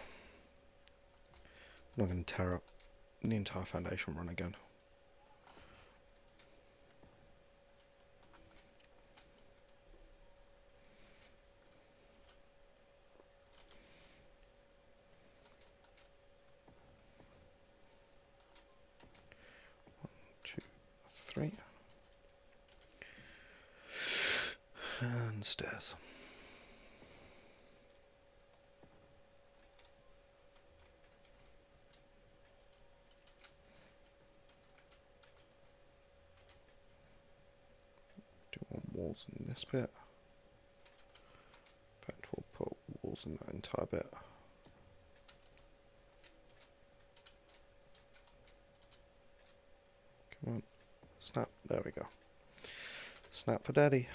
not going to tear up the entire foundation run again. Two, three. And stairs. Do you want walls in this bit? In fact, we'll put walls in that entire bit. Come on. Snap. There we go. Snap for daddy.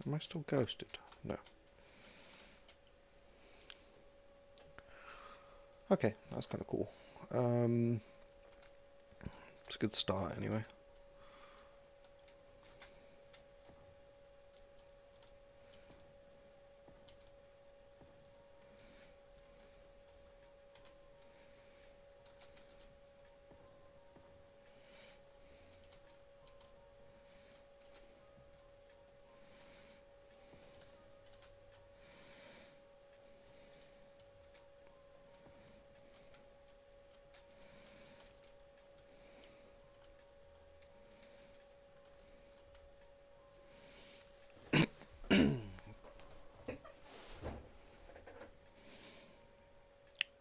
Am I still ghosted? No. Okay, that's kind of cool. It's a good start anyway.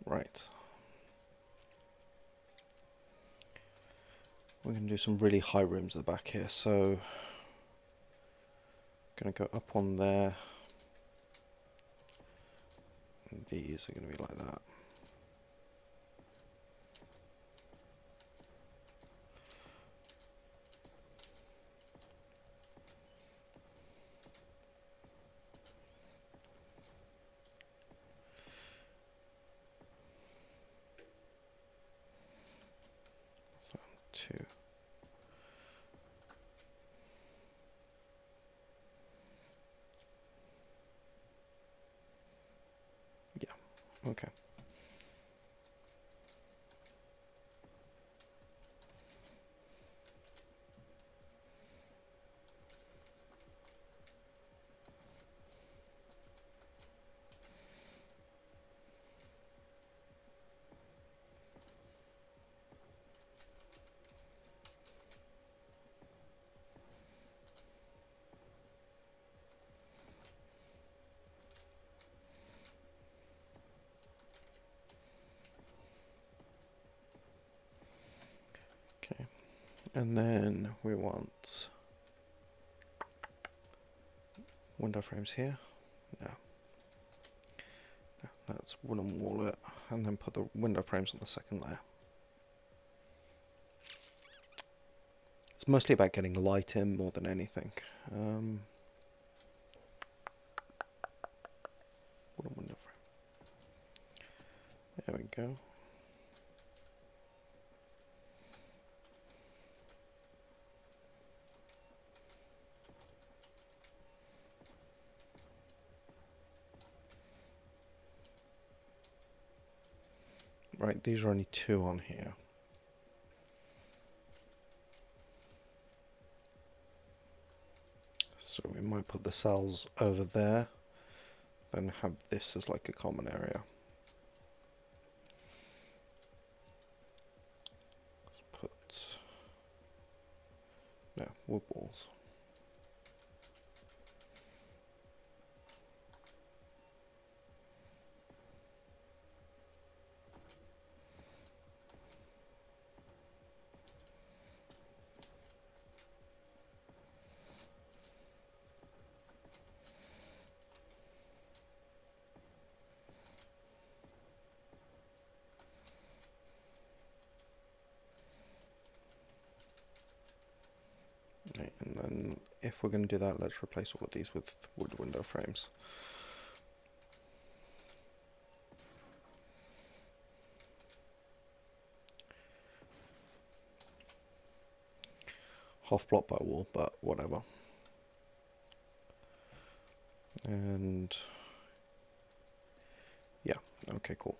Right. We're going to do some really high rooms at the back here, so going to go up on there. And these are going to be like that. So, two. Yeah, okay. Okay, and then we want window frames here. No. No, let's wooden wall it, and then put the window frames on the second layer. It's mostly about getting light in more than anything. Wooden window frame. There we go. Right, these are only two on here. So we might put the cells over there, then have this as like a common area. Let's put, no, wood walls. And then if we're going to do that, let's replace all of these with wood window frames. Half block by wall, but whatever. And yeah, okay, cool.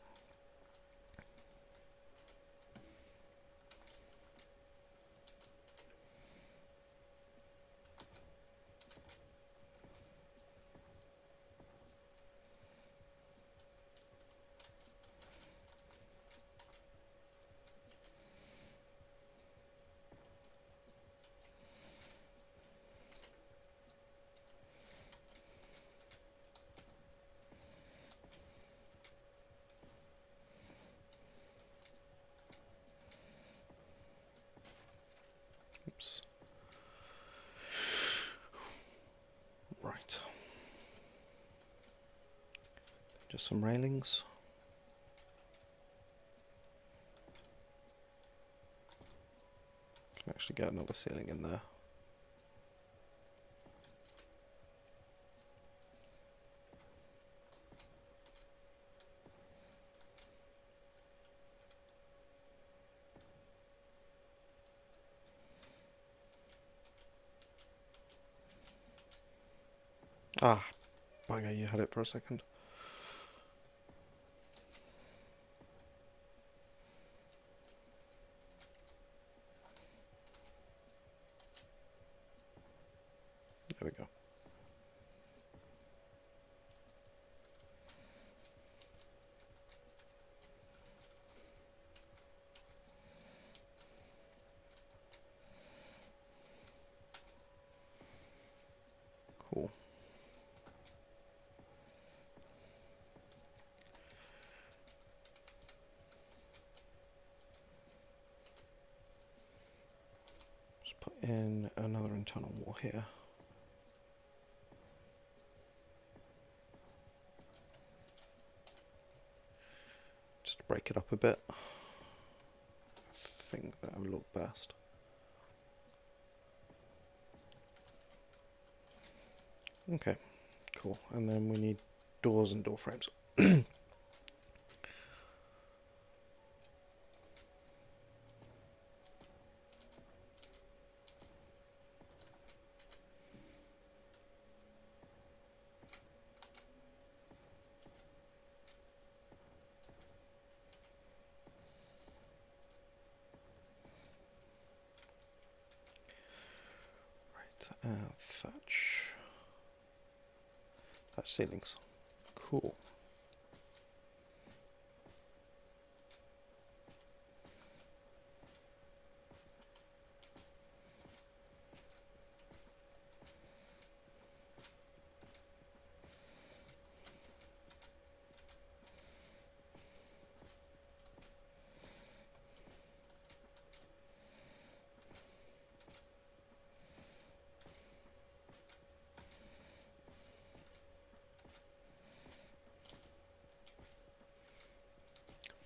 Oops. Right. Just some railings. Can actually get another ceiling in there. Ah, bugger, you had it for a second. There we go. Cool. Just put in another internal wall here. Just to break it up a bit. I think that would look best. Okay, cool. And then we need doors and door frames. Thatch. Thatch ceilings. Cool.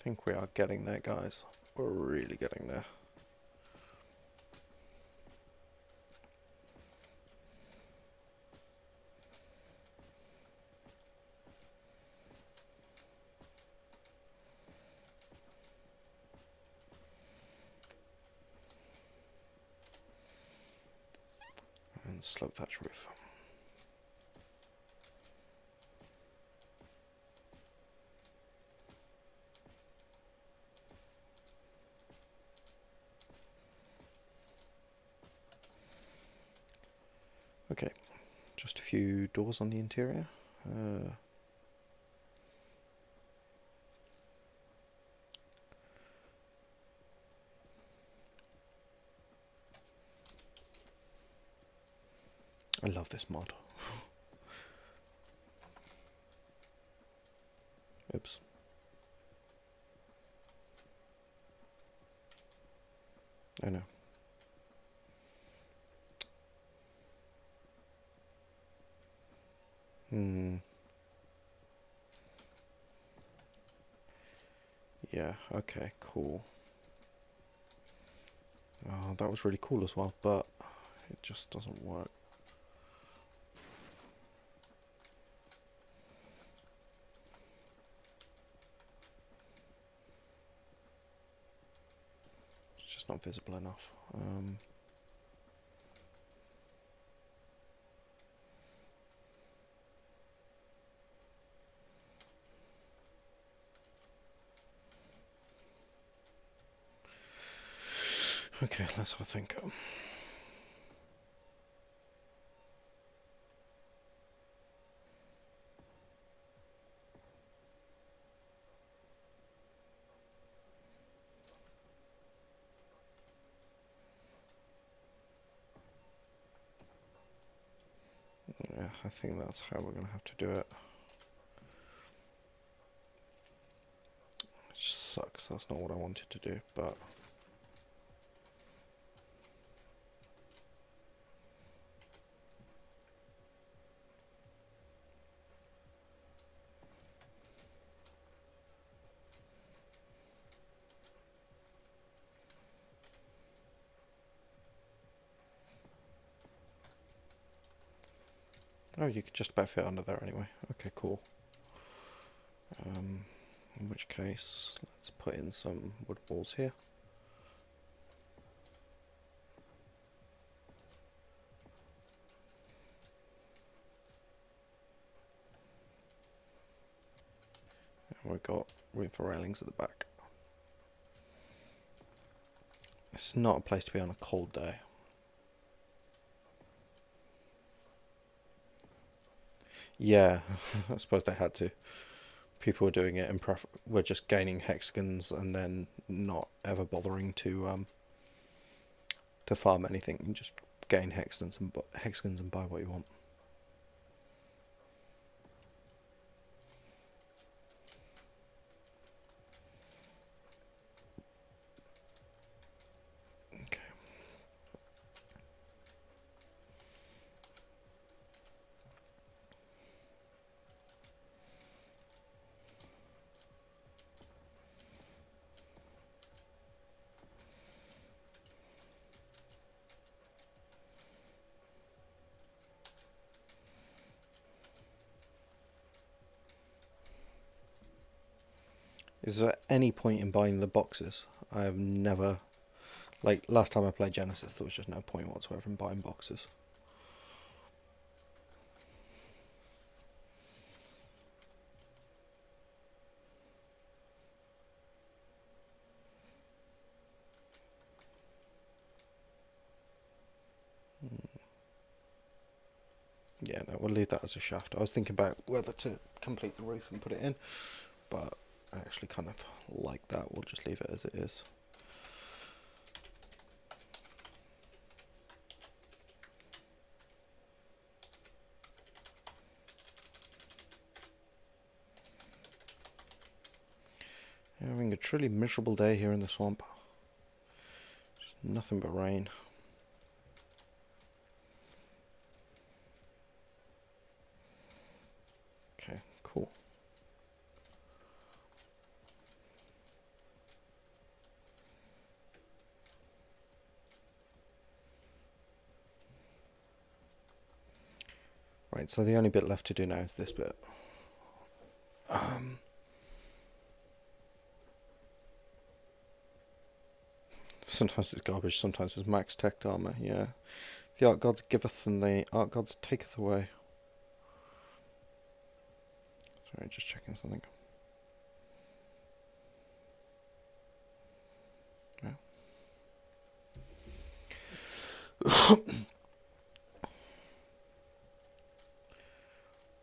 I think we are getting there, guys. We're really getting there. And slope thatch roof. Okay, just a few doors on the interior. I love this mod. Oops. Oh no. Yeah, okay, cool. Oh, that was really cool as well, but It just doesn't work. It's just not visible enough. Okay, let's have a think. Yeah, I think that's how we're going to have to do it. It just sucks, that's not what I wanted to do, but... Oh, you could just about fit under there anyway. Okay, cool. In which case, let's put in some wood walls here. And we've got room for railings at the back. It's not a place to be on a cold day. Yeah, I suppose they had to. People were doing it and were just gaining hexagons and then not ever bothering to farm anything. You just gain hexagons and buy what you want. Okay. Is there any point in buying the boxes? I have never... Like, last time I played Genesis, there was just no point whatsoever in buying boxes. Yeah, no, we'll leave that as a shaft. I was thinking about whether to complete the roof and put it in, but I actually kind of like that. We'll just leave it as it is. Having a truly miserable day here in the swamp. Just nothing but rain. Okay, cool. Right, so the only bit left to do now is this bit. Sometimes it's garbage, sometimes it's max tech armor, yeah. The art gods giveth and the art gods taketh away. Sorry, just checking something. Yeah.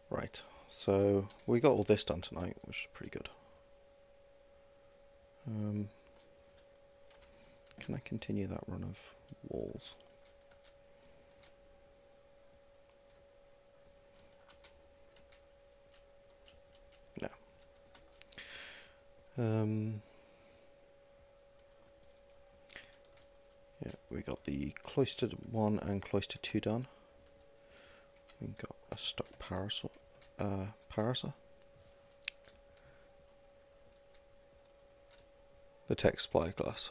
Right, so we got all this done tonight, which is pretty good. Can I continue that run of walls? No. Yeah, we got the cloistered 1 and cloistered 2 done. We've got a stock parasol. The tech supply glass.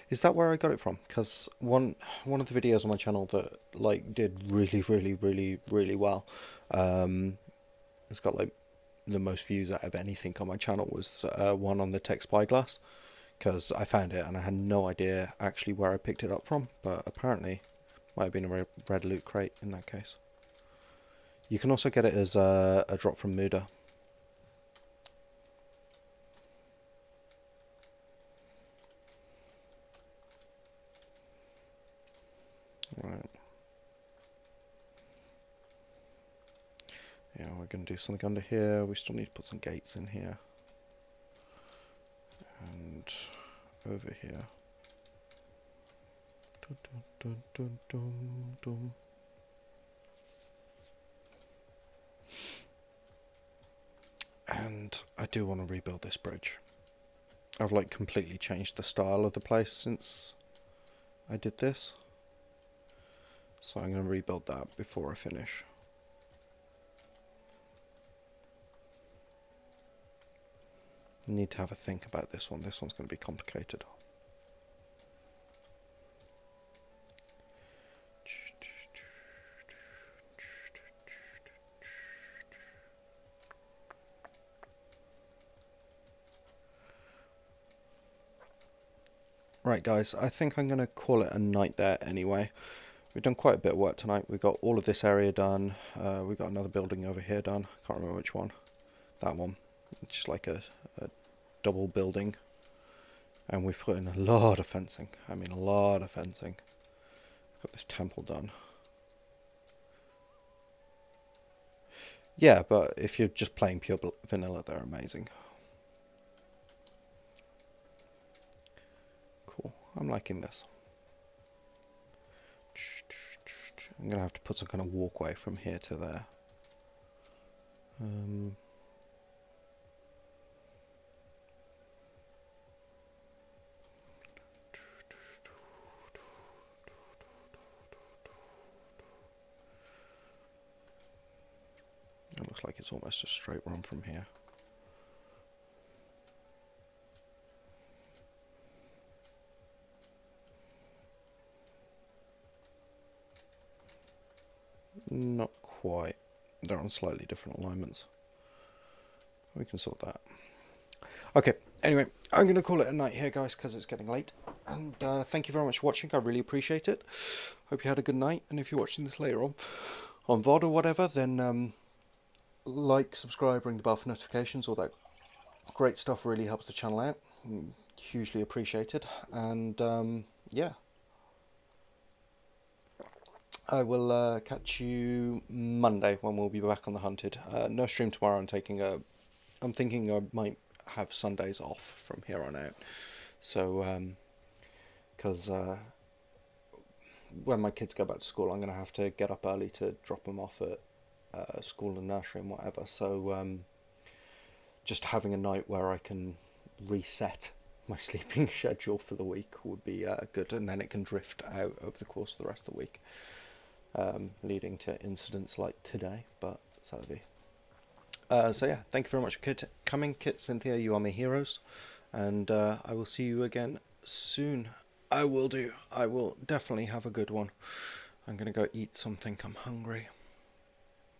Is that where I got it from? Because one of the videos on my channel that like did really well, um, it's got like the most views out of anything on my channel was one on the tech spyglass, because I found it and I had no idea actually where I picked it up from, but apparently might have been a red loot crate in that case. You can also get it as a drop from Muda. Right. Yeah, we're going to do something under here. We still need to put some gates in here. And over here. Dun, dun, dun, dun, dun. And I do want to rebuild this bridge. I've like completely changed the style of the place since I did this. So I'm going to rebuild that before I finish. I need to have a think about this one. This one's going to be complicated. Right guys, I think I'm going to call it a night there anyway. We've done quite a bit of work tonight. We've got all of this area done. We've got another building over here done. Can't remember which one. That one. It's just like a double building. And we've put in a lot of fencing. I mean a lot of fencing. Got this temple done. Yeah, but if you're just playing pure vanilla, they're amazing. Cool. I'm liking this. I'm going to have to put some kind of walkway from here to there. It looks like it's almost a straight run from here. Not quite. They're on slightly different alignments. We can sort that. Okay, anyway, I'm going to call it a night here, guys, because it's getting late. And thank you very much for watching. I really appreciate it. Hope you had a good night. And if you're watching this later on VOD or whatever, then like, subscribe, ring the bell for notifications. All that great stuff really helps the channel out. Hugely appreciated. And yeah. I will catch you Monday when we'll be back on the hunted. No stream tomorrow. I'm thinking I might have Sundays off from here on out. So, because when my kids go back to school, I'm going to have to get up early to drop them off at school and nursery and whatever. So, just having a night where I can reset my sleeping schedule for the week would be good, and then it can drift out over the course of the rest of the week. Leading to incidents like today, but so be. So yeah, thank you very much for coming, Kit, Cynthia, you are my heroes, and I will see you again soon. I will do. I will definitely have a good one. I'm gonna go eat something. I'm hungry.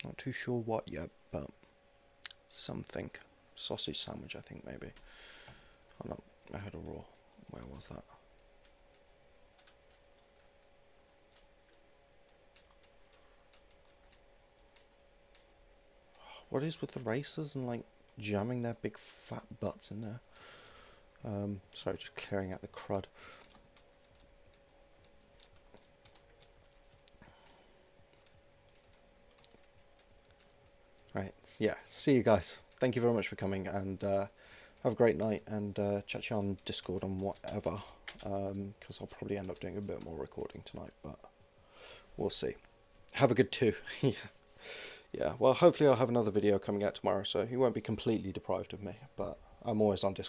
Not too sure what yet, but something. Sausage sandwich, I think, maybe. Oh no, I had a raw. Where was that? What is with the racers and like jamming their big fat butts in there? Sorry, just clearing out the crud. Right, yeah, see you guys. Thank you very much for coming, and have a great night, and chat you on Discord and whatever, because I'll probably end up doing a bit more recording tonight, but we'll see. Have a good two. Yeah. Yeah, well, hopefully I'll have another video coming out tomorrow, so you won't be completely deprived of me, but I'm always on Discord.